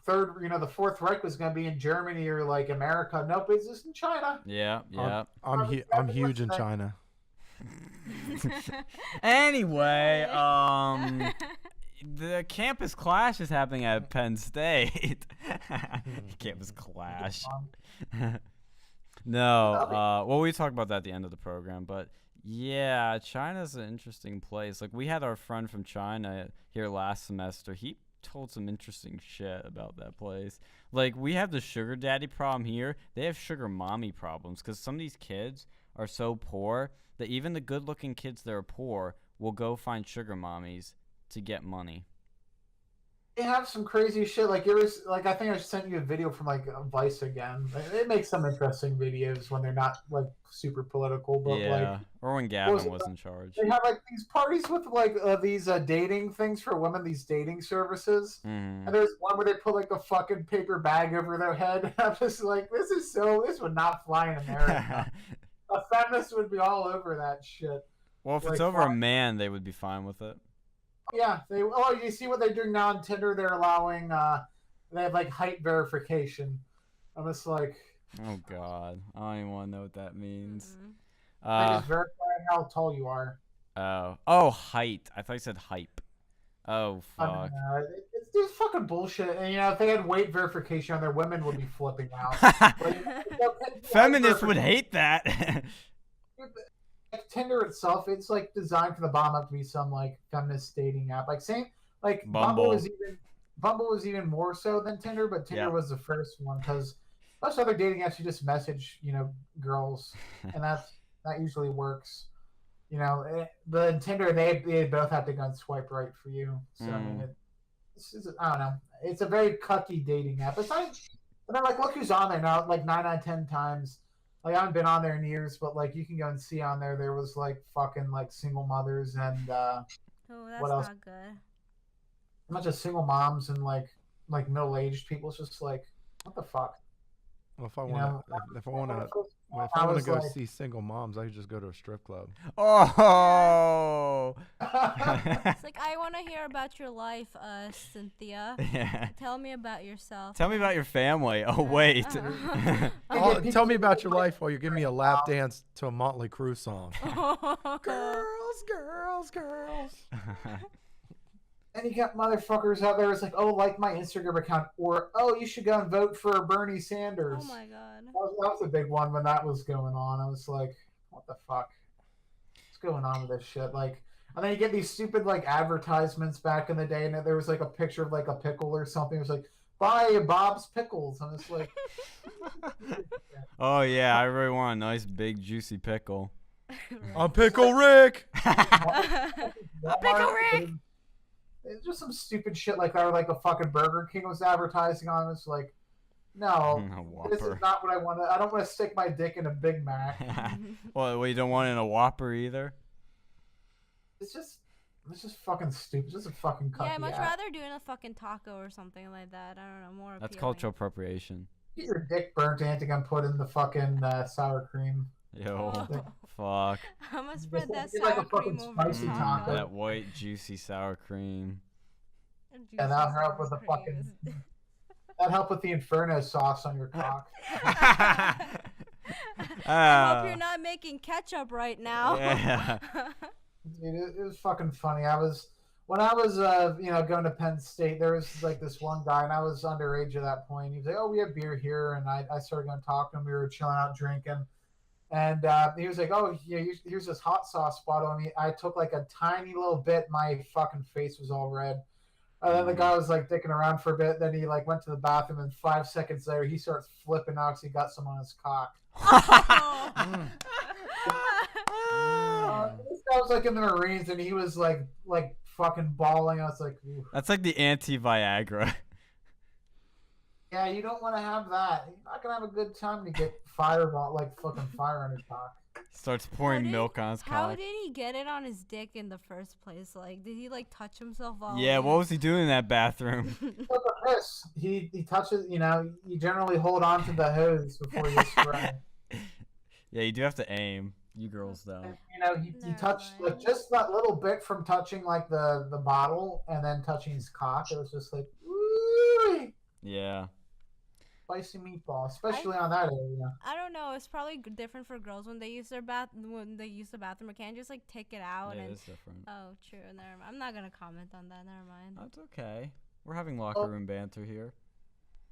third, you know, the Fourth Reich was gonna be in Germany or like America. Nope, it's just in China. Yeah. I'm huge in China. Anyway, the campus clash is happening at Penn State. Campus clash. No, well, we talked about that at the end of the program, but yeah, China's an interesting place. Like, we had our friend from China here last semester. He told some interesting shit about that place. Like, we have the sugar daddy problem here. They have sugar mommy problems because some of these kids are so poor that even the good-looking kids that are poor will go find sugar mommies to get money. They have some crazy shit. Like, I think I sent you a video from like Vice again. They make some interesting videos when they're not like super political, but like, or when Gavin was in charge. They have like these parties with like these dating things for women, these dating services. Mm. And there's one where they put like a fucking paper bag over their head. I'm just like, this would not fly in America. A feminist would be all over that shit. Well, if like, it's over a man, they would be fine with it. Yeah, you see what they're doing now on Tinder? They're allowing they have like height verification. I'm just like, oh god, I don't even want to know what that means. They just verify how tall you are. Oh, height. I thought you said hype. Oh fuck. It's fucking bullshit. And you know, if they had weight verification on there, women would be flipping out. Feminists would hate that. Like Tinder itself, it's like designed from the bottom up to be some like feminist dating app. Like Bumble was even more so than Tinder, but Tinder was the first one because most other dating apps you just message, you know, girls, and that usually works. You know, the Tinder they both have to go and swipe right for you. So I mean, I don't know. It's a very cucky dating app. It's not. But I'm like, look who's on there now. Like 9 out of 10 times. Like, I haven't been on there in years, but like you can go and see on there was like fucking like single mothers and that's what else? Not good. A bunch of single moms and like middle-aged people. It's just like, what the fuck? Well, if I want to go see single moms, I could just go to a strip club. Oh. It's like, I want to hear about your life, Cynthia. Yeah. Tell me about yourself. Tell me about your family. Oh wait. Tell me about your life while you give me a lap dance to a Motley Crue song. Girls. And you got motherfuckers out there. It's like, oh, like my Instagram account, or oh, you should go and vote for Bernie Sanders. Oh my god, that was a big one when that was going on. I was like, what the fuck? What's going on with this shit? Like, And then you get these stupid like advertisements back in the day, and there was like a picture of like a pickle or something. It was like, buy Bob's Pickles. And it's like, Oh yeah, I really want a nice big juicy pickle. I'm Pickle Rick. Pickle Rick! It's just some stupid shit like that, or like a fucking Burger King was advertising on. It's like, no, A this is Whopper. not what I want. I don't want to stick my dick in a Big Mac. Well, you don't want it in a Whopper either. It's just fucking stupid. It's just a fucking cucky Yeah, I'd much ass. rather doing a fucking taco or something like that. I don't know, more That's appealing. cultural appropriation. Get your dick burnt, Anthony, and put in the fucking sour cream. Yo, Oh. fuck. I'm gonna spread that It's like a sour cream fucking over spicy the taco. That white juicy sour cream. Yeah, that'll help with the fucking. That'd help with the Inferno sauce on your cock. I hope you're not making ketchup right now. Yeah. Dude, it was fucking funny. When I was going to Penn State, there was like this one guy, and I was underage at that point. He was like, "Oh, we have beer here," and I started going to talk to him. We were chilling out drinking, and he was like, "Oh, yeah, here's this hot sauce bottle," and I took like a tiny little bit. My fucking face was all red. And then the guy was like dicking around for a bit. Then he like went to the bathroom, and 5 seconds later, he starts flipping out because he got some on his cock. This guy was like in the Marines, and he was like fucking bawling. I was like, ooh. That's like the anti-Viagra. Yeah, you don't want to have that. You're not gonna have a good time to get fireball like fucking fire on your cock. Starts pouring milk on his How cock. did he get it on his dick in the first place? Like, did he like touch himself all Yeah, over? what was he doing in that bathroom? Look at this. He touches. You generally hold on to the hose before you spray. Yeah, you do have to aim. You girls don't. He Never touched mind. like just that little bit from touching like the bottle and then touching his cock. It was just like, ooh, Yeah. spicy meatball, especially on that area. I don't know. It's probably different for girls when they use the bathroom. Or can't just like take it out Yeah, and. it's different. Oh, true. Never mind. I'm not gonna comment on that. Never mind. That's okay. We're having locker room banter here.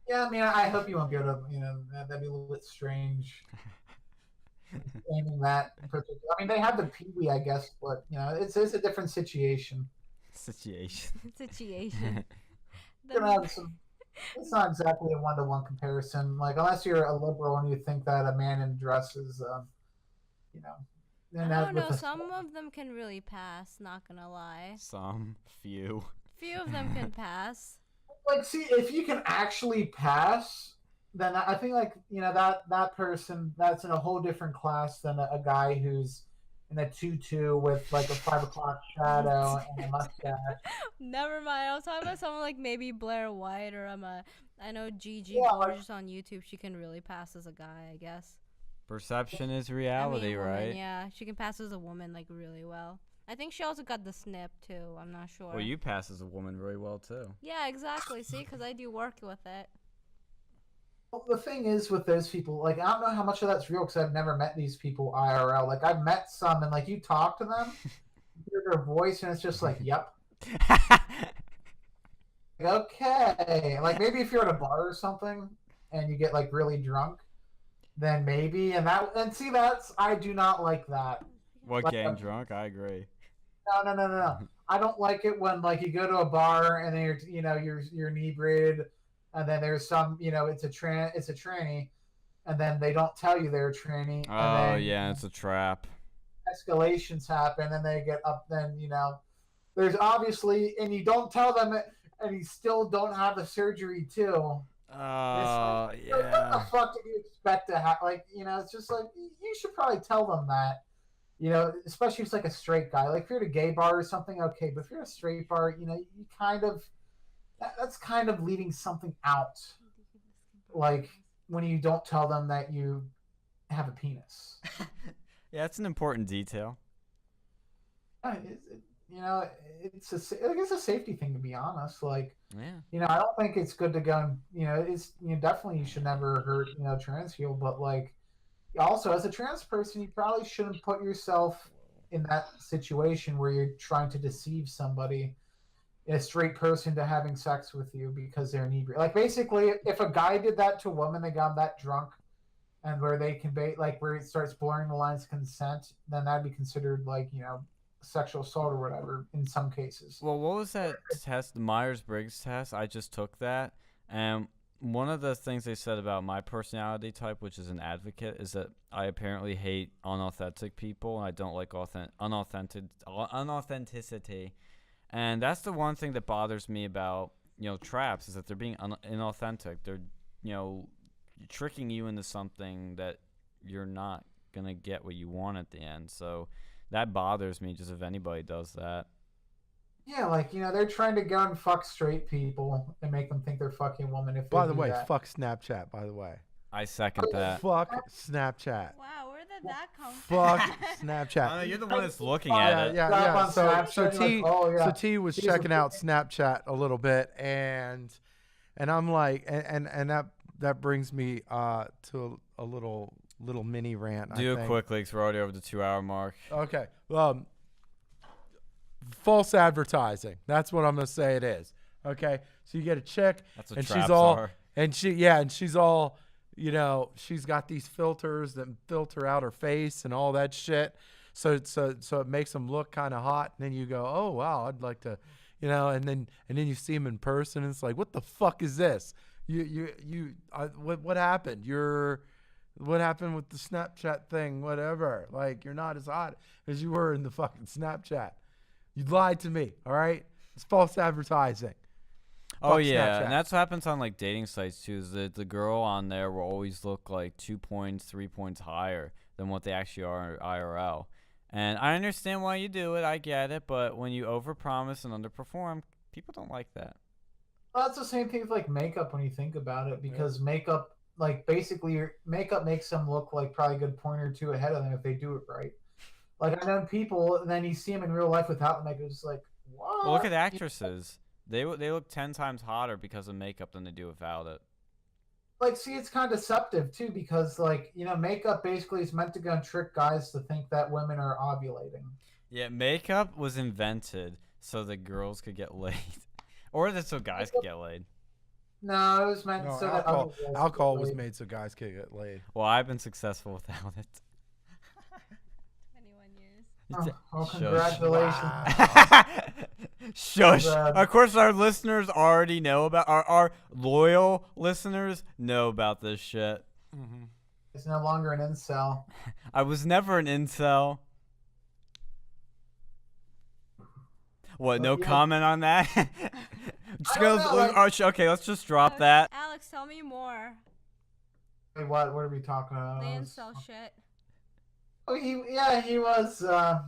Yeah, I mean, I hope you won't go to that'd be a little bit strange. Aiming that in particular. I mean, they have the Pee-wee, I guess, but it's a different situation. Situation. Situation. You're gonna have some. It's not exactly a one-to-one comparison. Like, unless you're a liberal and you think that a man in dress is, I then don't know. with a- Some of them can really pass. Not gonna lie. Some few. Few of them can pass. like, see, if you can actually pass, then I think like that person that's in a whole different class than a guy who's in a tutu with like a 5 o'clock shadow and a mustache. Never mind. I was talking about someone like maybe Blair White or I know Gigi Yeah, like- Gorgeous on YouTube. She can really pass as a guy, I guess. Perception is I reality, mean, woman, right? Yeah, she can pass as a woman like really well. I think she also got the snip too. I'm not sure. Well, you pass as a woman really well too. Yeah, exactly. See, because I do work with it. Well, the thing is with those people, like I don't know how much of that's real because I've never met these people IRL. Like I've met some, and like you talk to them, you hear their voice, and it's just like, yep, okay. Like maybe if you're at a bar or something, and you get like really drunk, then maybe. And see that's I do not like that. What, Like getting a- drunk? I agree. No. I don't like it when like you go to a bar and then you're inebriated, and then there's some it's a tranny, and then they don't tell you they're a tranny. Oh, and then, yeah, it's a trap. escalations happen, and they get up. Then there's obviously, and you don't tell them, and you still don't have the surgery too. Oh, What the yeah. fuck did you expect to have? Like it's just like you should probably tell them that. Especially if it's like a straight guy. Like if you're at a gay bar or something, okay. But if you're at a straight bar, you kind of that's kind of leaving something out. Like when you don't tell them that you have a penis. Yeah, it's an important detail. It's a safety thing, to be honest. Like Yeah. I don't think it's good to go and it's definitely you should never hurt trans people, but like. Also, as a trans person, you probably shouldn't put yourself in that situation where you're trying to deceive somebody, a straight person, to having sex with you because they're inebriated. Like, basically, if a guy did that to a woman, they got that drunk, and where they can where it starts blurring the lines of consent, then that'd be considered like sexual assault or whatever in some cases. Well, what was that test? The Myers-Briggs test? I just took that, and one of the things they said about my personality type, which is an advocate, is that I apparently hate unauthentic people, and I don't like unauthenticity. And that's the one thing that bothers me about, traps, is that they're being inauthentic. They're, tricking you into something that you're not going to get what you want at the end. So that bothers me just if anybody does that. Yeah, like, they're trying to go and fuck straight people and make them think they're fucking woman if they By the do way, that. fuck Snapchat, by the way. I second that. Fuck Snapchat. Wow, where did that come Fuck from? Snapchat. I know, you're the one that's looking at it. Yeah. on So Snapchat, T like, oh, yeah. so T was He's checking a- out Snapchat a little bit, and I'm like, and that brings me to a little mini rant. Do I it think. quickly, because we're already over the 2-hour mark. Okay. False advertising. That's what I'm gonna say it is. Okay. So you get a chick, That's what and traps she's all, are. and she's all, she's got these filters that filter out her face and all that shit. So it makes them look kind of hot, and then you go, oh wow, I'd like to, and then you see them in person, and it's like, what the fuck is this? What happened? What happened with the Snapchat thing? Whatever. Like, you're not as hot as you were in the fucking Snapchat. You lied to me. All right. It's false advertising. Oh Fuck yeah, Snapchat. and that's what happens on like dating sites too. Is that the girl on there will always look like 2 points, 3 points higher than what they actually are IRL. And I understand why you do it. I get it, but when you overpromise and underperform, people don't like that. Well, that's the same thing with like makeup when you think about it, because makeup, like basically your makeup makes them look like probably a good point or two ahead of them if they do it right. Like, I know people, and then you see them in real life without the makeup, it's just like, what? Well, look at actresses. They look 10 times hotter because of makeup than they do without it. Like, see, it's kind of deceptive too, because like, makeup basically is meant to go and trick guys to think that women are ovulating. Yeah, makeup was invented so that girls could get laid, or that so guys could get laid. No, it was meant No, so that other guys could alcohol get was laid. made so guys could get laid. Well, I've been successful without it. 21 years. Oh, Shush. congratulations. Shush. Bad. Of course, our listeners already know about our loyal listeners know about this shit. Mm-hmm. It's no longer an incel. I was never an incel. What? No Yeah. comment on that. Just I don't know, like- okay, let's just drop that. Alex, tell me more. Wait, what are we talking about? The incel shit. Oh, he was, he was an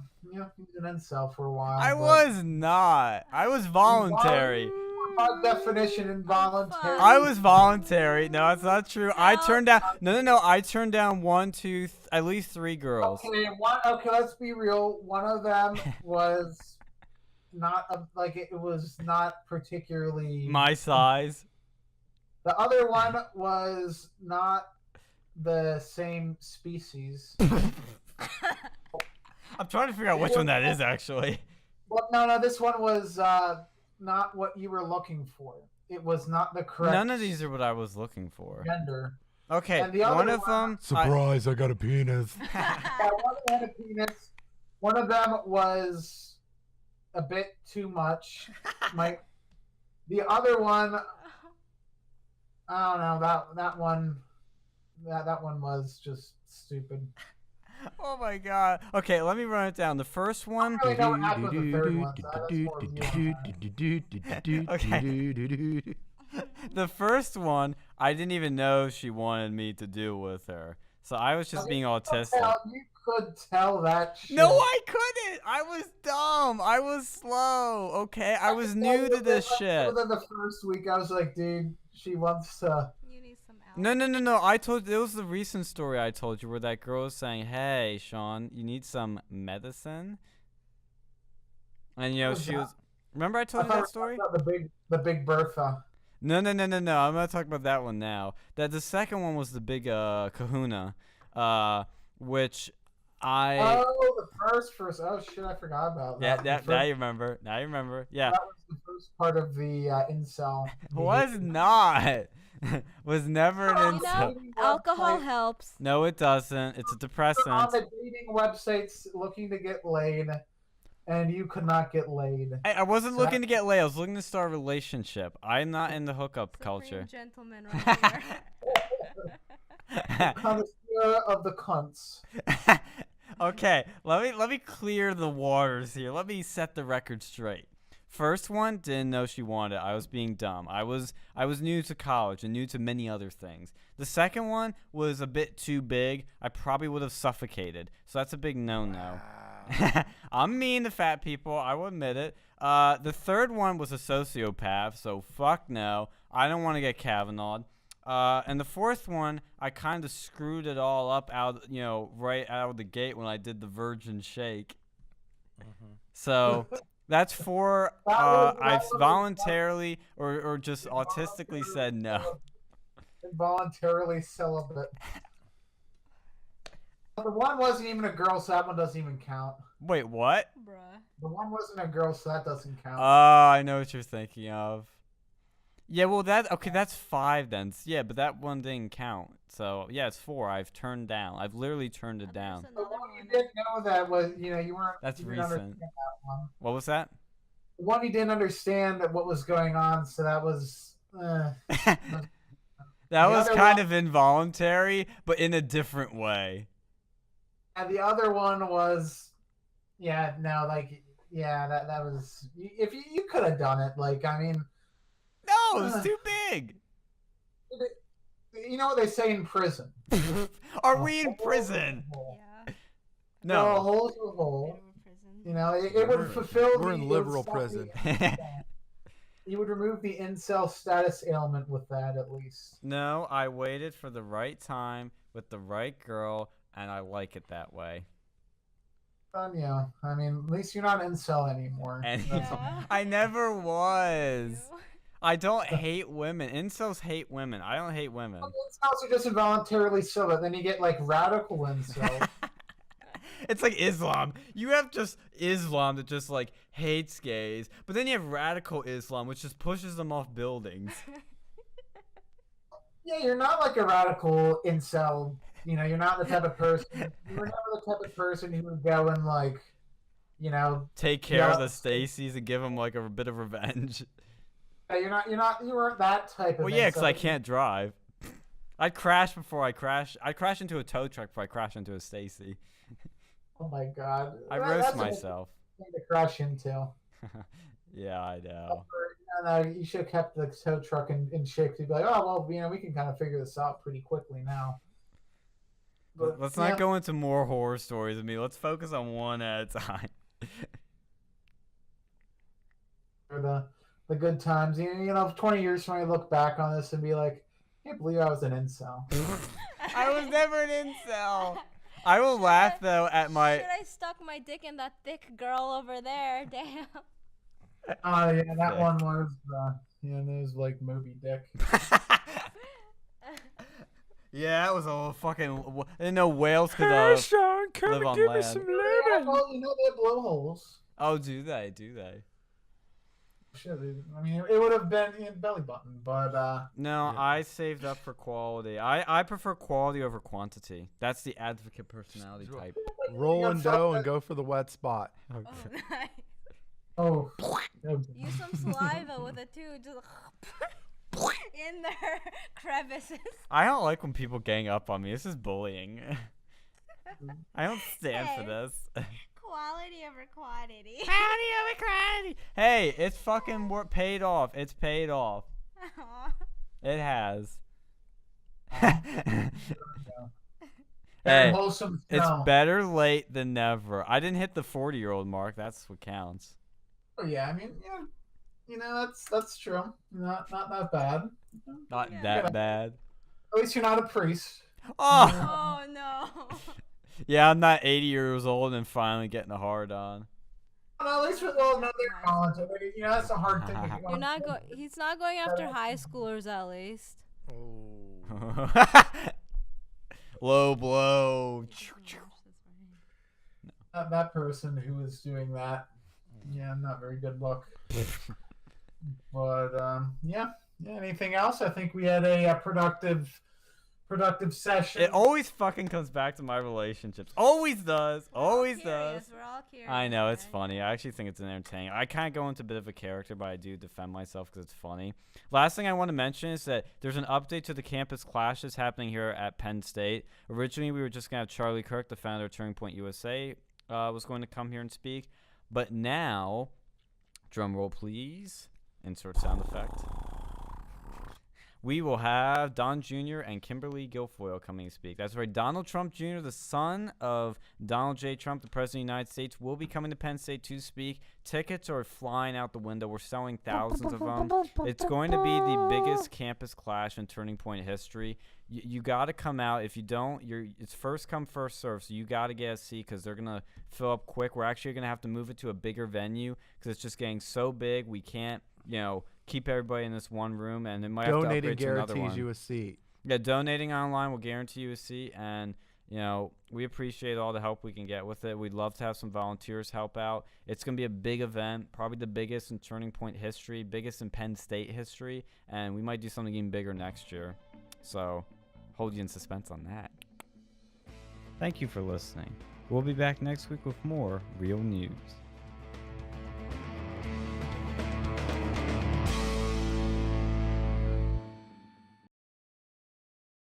incel for a while. I but- was not. I was voluntary. By definition, involuntary. I was voluntary. No, it's not true. I No. turned down. No. I turned down one, two, at least 3 girls. Okay, let's be real. One of them was not it was not particularly My size. The other one was not the same species. I'm trying to figure out which one that is actually. Well, no, this one was not what you were looking for. It was not the correct. None of these are what I was looking for. gender. Okay, And the other one of one- them. Surprise! I got a penis. Yeah, one of them had a penis. One of them was a bit too much. The other one, I don't know. That one was just stupid. Oh my god. Okay, let me run it down. The first one. I really don't act with the third one. So that's more of you on that. The first one, I didn't even know she wanted me to do with her. So I was just being autistic. You could tell that shit. No, I couldn't. I was dumb. I was slow. Okay, I was new to this shit. Within the first week, I was like, dude, she wants to. You need some Alex. No. I told it was the recent story I told you where that girl was saying, "Hey, Sean, you need some medicine." And What was she that? was. Remember I told you thought that story? about the big Bertha. No. I'm gonna talk about that one now. That the second one was the big Kahuna, which I. Oh, the first. Oh shit, I forgot about Yeah, that. now you remember. Now you remember. Yeah. That was the first part of the incel. Was not. Was never an Oh, You incel. know, alcohol Website. helps. No, it doesn't. It's a On depressant. the dating websites looking to get laid. and you could not get laid. I wasn't So looking to get laid. I was looking to start a relationship. I'm not in the hookup Supreme culture. gentleman right here. Connoisseur of the cunts. Okay, let me clear the waters here. Let me set the record straight. First one, didn't know she wanted it. I was being dumb. I was new to college and new to many other things. The second one was a bit too big. I probably would have suffocated. So that's a big no-no. I'm mean to fat people. I will admit it. The third one was a sociopath. So fuck no. I don't want to get Kavanaugh'd. And the fourth one, I kind of screwed it all up right out of the gate when I did the virgin shake. So that's 4. I've voluntarily or just autistically said no. Involuntarily celibate. The one wasn't even a girl, so that one doesn't even count. Wait, what? Bruh. The one wasn't a girl, so that doesn't count. Oh, I know what you're thinking of. Yeah, well, that's 5 then. Yeah, but that one didn't count. So, yeah, it's 4. I've turned down. I've literally turned it down. There's The another one you one. didn't know that was, you weren't. That's you didn't recent. understand that one. What was that? The one you didn't understand what was going on, so that was. That was other kind one- of involuntary, but in a different way. And the other one was, that was. If you could have done it, I mean. No, it's too big. You know what they say in prison? Are we in prison? Yeah. No, a No. hole's a hole. Prison. It would fulfill. We're the in liberal incel- prison. You would remove the incel status ailment with that, at least. No, I waited for the right time with the right girl, and I like it that way. Yeah, I mean, at least you're not incel anymore. And Yeah. I never was. Ew. I don't hate women. Incels hate women. I don't hate women. Incels are just involuntarily celibate. Then you get radical incels. It's like Islam. You have just Islam that just hates gays, but then you have radical Islam which just pushes them off buildings. Yeah, you're not like a radical incel. You're not the type of person. You were never the type of person who would go and Take care of Yeah. the Stacys and give them a bit of revenge. You weren't that type of. Well, yeah, because I incel. can't drive. I'd crash into a tow truck before I crash into a Stacy. Oh my god. I That's roast a good myself. thing to crash into. Yeah, I know. No, you should have kept the tow truck in shape to be like, oh well, we can kind of figure this out pretty quickly now. But, Let's not go into more horror stories with me. Let's focus on one at a time. For the good times. 20 years from now, I look back on this and be like, I can't believe I was an incel. I was never an incel. I will laugh though at my. Should I stuck my dick in that thick girl over there? Damn. Oh yeah, that Dick. one was there's Moby Dick. Yeah, that was a fucking. I didn't know whales could Sean, come live and on give me land. some Yeah, living. well, they have blowholes. Oh, do they? Do they? Shit, I mean, it would have been in belly button, but No, Yeah. I saved up for quality. I prefer quality over quantity. That's the advocate personality Sure. type. Roll in dough and go for the wet spot. Oh, nice. oh, Use some saliva with it too. Just in their crevices. I don't like when people gang up on me. This is bullying. I don't stand for Hey. this. Quality over quantity. Quality over quantity. Hey, it's fucking paid off. It's paid off. Aw. It has. very Hey, wholesome. it's smell. better late than never. I didn't hit the 40-year-old mark. That's what counts. Oh, yeah, I mean, that's true. Not that bad. Not Yeah. that bad. At least you're not a priest. Oh, Oh no. yeah, I'm not 80 years old and finally getting a hard on. No, at least with all another college. That's a hard thing. If you You're want not go. He's not going after high schoolers at least. Oh. Low blow. that person who is doing that. Yeah, not very good luck. But yeah. Anything else? I think we had a productive productive session. It always fucking comes back to my relationships. Always does. Always does. We're all curious. I know, it's right? funny. I actually think it's entertaining. I kind of go into a bit of a character, but I do defend myself because it's funny. Last thing I want to mention is that there's an update to the campus clashes happening here at Penn State. Originally, we were just going to have Charlie Kirk, the founder of Turning Point USA, was going to come here and speak. But now, drum roll please, insert sound effect. We will have Don Jr. and Kimberly Guilfoyle coming to speak. That's right. Donald Trump Jr., the son of Donald J. Trump, the President of the United States, will be coming to Penn State to speak. Tickets are flying out the window. We're selling thousands of them. It's going to be the biggest campus clash in Turning Point history. You got to come out. If you don't, it's first come, first serve. So you got to get a seat because they're going to fill up quick. We're actually going to have to move it to a bigger venue because it's just getting so big. We can't, keep everybody in this one room, and it might have to Donating upgrade to another guarantees one. you a seat. Yeah, donating online will guarantee you a seat, and we appreciate all the help we can get with it. We'd love to have some volunteers help out. It's going to be a big event, probably the biggest in Turning Point history, biggest in Penn State history, and we might do something even bigger next year. So, hold you in suspense on that. Thank you for listening. We'll be back next week with more real news.